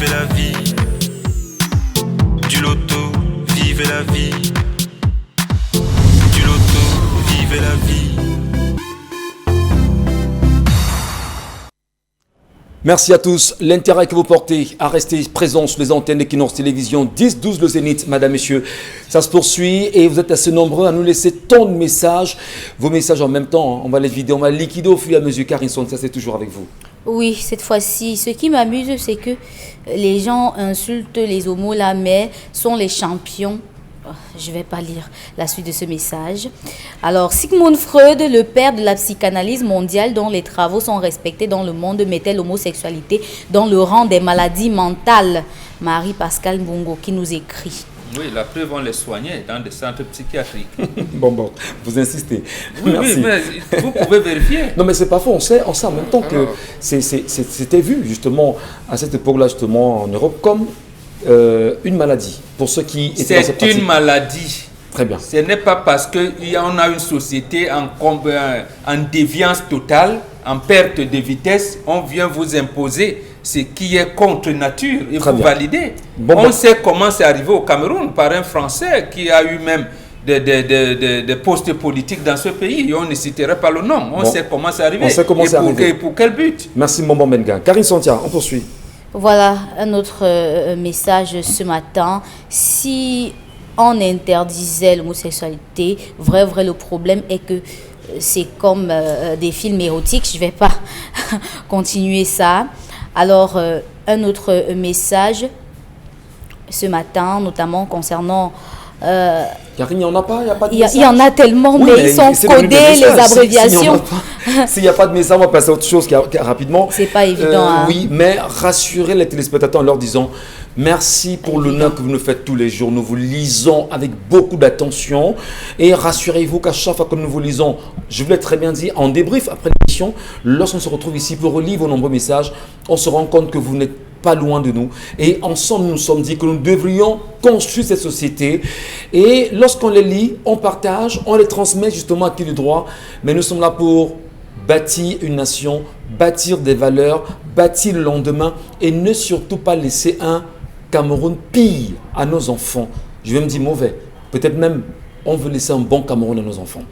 Speaker 9: la vie du loto, vivez la vie du loto, vivez la vie.
Speaker 1: Merci à tous. L'intérêt que vous portez à rester présent sur les antennes d'Equinox Télévision 10-12 le Zénith, madame, messieurs, ça se poursuit et vous êtes assez nombreux à nous laisser tant de messages. Vos messages en même temps, on va les vider, on va les liquider au fur et à mesure. Karine Son, ça c'est toujours avec vous.
Speaker 4: Oui, cette fois-ci, ce qui m'amuse, c'est que les gens insultent les homos là, mais sont les champions. Je ne vais pas lire la suite de ce message. Alors, Sigmund Freud, le père de la psychanalyse mondiale, dont les travaux sont respectés dans le monde, mettait l'homosexualité dans le rang des maladies mentales. Marie-Pascale Mbongo qui nous écrit.
Speaker 3: Oui, la preuve, on les soignait dans des centres psychiatriques.
Speaker 1: Bon, vous insistez.
Speaker 3: Oui,
Speaker 1: Merci.
Speaker 3: Oui, mais vous pouvez vérifier.
Speaker 1: Non, mais c'est pas faux, on sait en même temps que c'était vu justement à cette époque-là, justement en Europe, comme une maladie. Pour ceux qui étaient dans cette pratique.
Speaker 3: C'est une maladie.
Speaker 1: Très bien.
Speaker 3: Ce n'est pas parce qu'on a une société en déviance totale, en perte de vitesse, on vient vous imposer ce qui est contre nature et vous validez. On sait comment c'est arrivé au Cameroun par un Français qui a eu même des postes politiques dans ce pays. Et on ne citerait pas le nom. On sait comment c'est arrivé.
Speaker 1: On sait comment c'est arrivé.
Speaker 3: Et pour quel but?
Speaker 1: Merci Mbombo Menga. Karine Santia, on poursuit.
Speaker 4: Voilà un autre message ce matin. Si on interdisait l'homosexualité, vrai, le problème est que c'est comme des films érotiques. Je ne vais pas continuer ça. Alors, un autre message ce matin, notamment concernant...
Speaker 1: Karine, il n'y en a pas, il n'y a pas de
Speaker 4: il
Speaker 1: message.
Speaker 4: y en a tellement,
Speaker 1: Oui,
Speaker 4: mais ils sont
Speaker 1: c'est
Speaker 4: codés,
Speaker 1: devenu des
Speaker 4: les
Speaker 1: messages.
Speaker 4: abréviations.
Speaker 1: S'il n'y a pas de message, on va passer à autre chose rapidement.
Speaker 4: C'est pas évident. Hein.
Speaker 1: Oui, mais rassurez les téléspectateurs en leur disant merci pour l'honneur que vous nous faites tous les jours. Nous vous lisons avec beaucoup d'attention. Et rassurez-vous qu'à chaque fois que nous vous lisons, je vous l'ai très bien dit, en débrief après l'émission, lorsqu'on se retrouve ici pour relire vos nombreux messages, on se rend compte que vous n'êtes pas loin de nous. Et ensemble, nous nous sommes dit que nous devrions construire cette société. Et lorsqu'on les lit, on partage, on les transmet justement à qui du droit. Mais nous sommes là pour bâtir une nation, bâtir des valeurs, bâtir le lendemain et ne surtout pas laisser un Cameroun pire à nos enfants. Je vais me dire mauvais. Peut-être même, on veut laisser un bon Cameroun à nos enfants.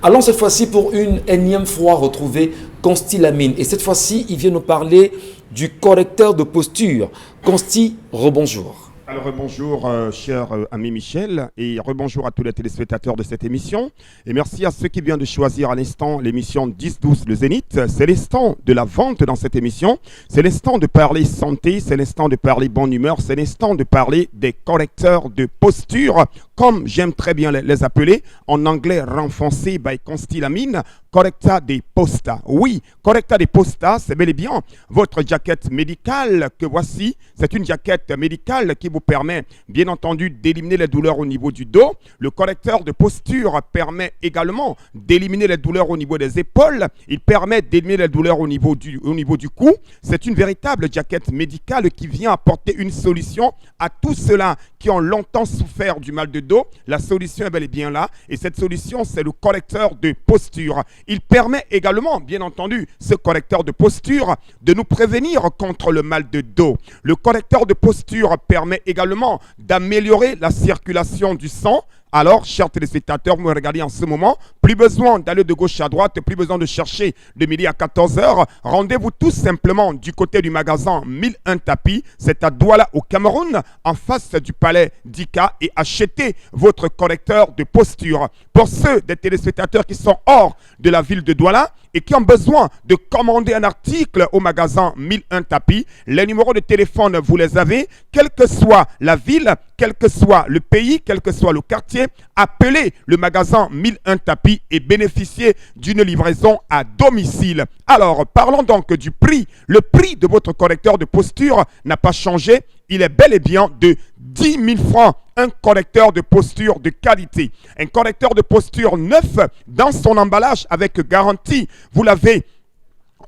Speaker 1: Allons cette fois-ci pour une énième fois retrouver Consti Lamine. Et cette fois-ci, il vient nous parler du correcteur de posture. Consti, rebonjour.
Speaker 7: Alors rebonjour cher ami Michel et rebonjour à tous les téléspectateurs de cette émission et merci à ceux qui viennent de choisir à l'instant l'émission 10-12 le Zénith. C'est l'instant de la vente dans cette émission, c'est l'instant de parler santé, c'est l'instant de parler bonne humeur, c'est l'instant de parler des correcteurs de posture comme j'aime très bien les appeler en anglais renfoncé by Consti Lamine, correcta de posta. Oui, correcta de posta, c'est bel et bien votre jaquette médicale que voici, c'est une jaquette médicale qui vous permet bien entendu d'éliminer les douleurs au niveau du dos. Le correcteur de posture permet également d'éliminer les douleurs au niveau des épaules. Il permet d'éliminer les douleurs au niveau du cou. C'est une véritable jaquette médicale qui vient apporter une solution à tous ceux-là qui ont longtemps souffert du mal de dos. La solution est bel et bien là. Et cette solution, c'est le correcteur de posture. Il permet également, bien entendu, ce correcteur de posture de nous prévenir contre le mal de dos. Le correcteur de posture permet également d'améliorer la circulation du sang. Alors, chers téléspectateurs, vous me regardez en ce moment, plus besoin d'aller de gauche à droite, plus besoin de chercher de midi à 14h. Rendez-vous tout simplement du côté du magasin 1001 tapis, c'est à Douala au Cameroun, en face du palais d'Ika et achetez votre correcteur de posture. Pour ceux des téléspectateurs qui sont hors de la ville de Douala et qui ont besoin de commander un article au magasin 1001 tapis, les numéros de téléphone, vous les avez, quelle que soit la ville, quel que soit le pays, quel que soit le quartier, appelez le magasin 1001 tapis et bénéficiez d'une livraison à domicile. Alors, parlons donc du prix. Le prix de votre correcteur de posture n'a pas changé. Il est bel et bien de 10 000 francs. Un correcteur de posture de qualité. Un correcteur de posture neuf dans son emballage avec garantie. Vous l'avez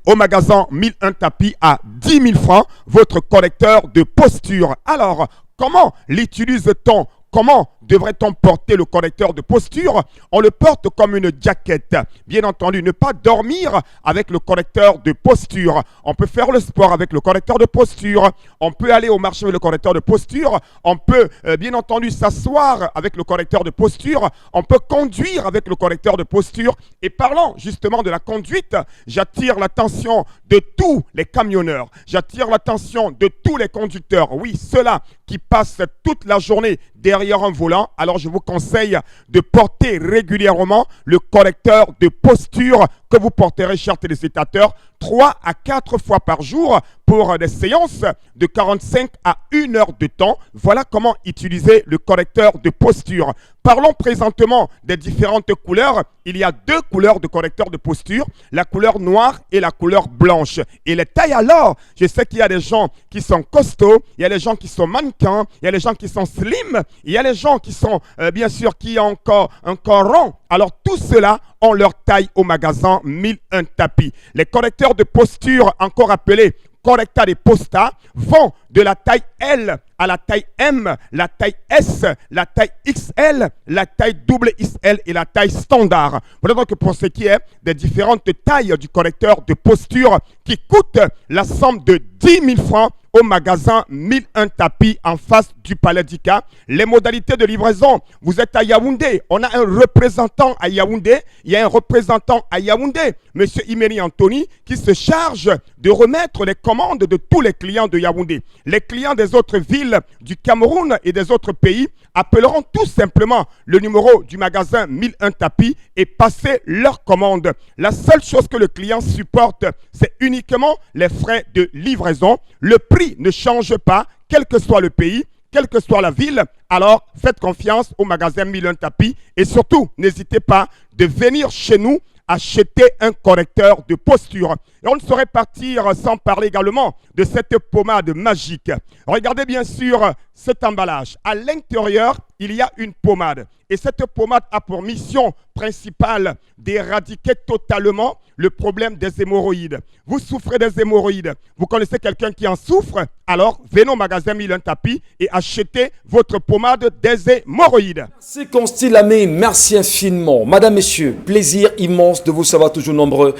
Speaker 7: au magasin 1001 tapis à 10 000 francs. Votre correcteur de posture. Alors, comment l'utilise-t-on? Comment devrait-on porter le correcteur de posture? On le porte comme une jaquette. Bien entendu, ne pas dormir avec le correcteur de posture. On peut faire le sport avec le correcteur de posture. On peut aller au marché avec le correcteur de posture. On peut, bien entendu, s'asseoir avec le correcteur de posture. On peut conduire avec le correcteur de posture. Et parlant justement de la conduite, j'attire l'attention de tous les camionneurs. J'attire l'attention de tous les conducteurs. Oui, ceux-là qui passent toute la journée derrière un volant, alors je vous conseille de porter régulièrement le correcteur de posture que vous porterez, chers téléspectateurs, 3 à 4 fois par jour pour des séances de 45 à 1 heure de temps. Voilà comment utiliser le correcteur de posture. Parlons présentement des différentes couleurs. Il y a 2 couleurs de correcteur de posture, la couleur noire et la couleur blanche. Et les tailles alors, je sais qu'il y a des gens qui sont costauds, il y a des gens qui sont mannequins, il y a des gens qui sont slim, il y a des gens qui sont, bien sûr, qui ont encore un corps rond. Alors tous ceux-là ont leur taille au magasin 1001 tapis. Les correcteurs de posture, encore appelés correcta de posta, vont de la taille L à la taille M, la taille S, la taille XL, la taille XXL et la taille standard. Voilà donc pour ce qui est des différentes tailles du correcteur de posture qui coûte la somme de 10 000 francs au magasin 1001 tapis en face du Palais d'Ika. Les modalités de livraison, vous êtes à Yaoundé, on a un représentant à Yaoundé, il y a un représentant à Yaoundé, M. Imeri Anthony, qui se charge de remettre les commandes de tous les clients de Yaoundé. Les clients des autres villes du Cameroun et des autres pays appelleront tout simplement le numéro du magasin 1001 tapis et passer leur commande. La seule chose que le client supporte, c'est uniquement les frais de livraison. Le prix ne change pas, quel que soit le pays, quelle que soit la ville. Alors, faites confiance au magasin 1001 tapis et surtout, n'hésitez pas de venir chez nous acheter un correcteur de posture. Et on ne saurait partir sans parler également de cette pommade magique. Regardez bien sûr cet emballage. À l'intérieur, il y a une pommade. Et cette pommade a pour mission principale d'éradiquer totalement le problème des hémorroïdes. Vous souffrez des hémorroïdes, vous connaissez quelqu'un qui en souffre, alors venez au magasin 1001 tapis et achetez votre pommade des hémorroïdes.
Speaker 1: C'est Constille Lamé, merci infiniment. Madame, messieurs, plaisir immense de vous savoir toujours nombreux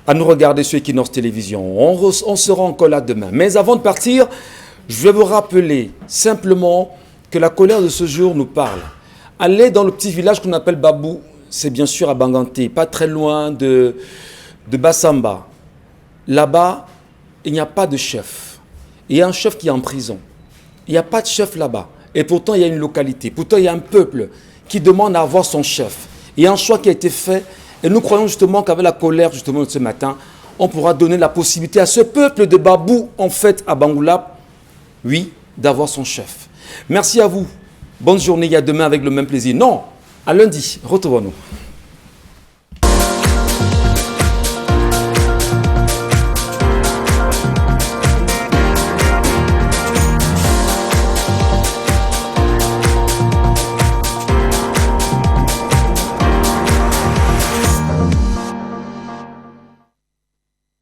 Speaker 1: à nous regarder sur Equinox Télévision. On sera encore là demain. Mais avant de partir, je vais vous rappeler simplement que la colère de ce jour nous parle. Allez dans le petit village qu'on appelle Babou, c'est bien sûr à Banganté, pas très loin de Bassamba. Là-bas, il n'y a pas de chef. Il y a un chef qui est en prison. Il n'y a pas de chef là-bas. Et pourtant, il y a une localité. Pourtant, il y a un peuple qui demande à avoir son chef. Il y a un choix qui a été fait. Et nous croyons justement qu'avec la colère justement de ce matin, on pourra donner la possibilité à ce peuple de Babou, en fait, à Bangoulap, oui, d'avoir son chef. Merci à vous. Bonne journée, à demain avec le même plaisir. Non, à lundi. Retrouvons-nous.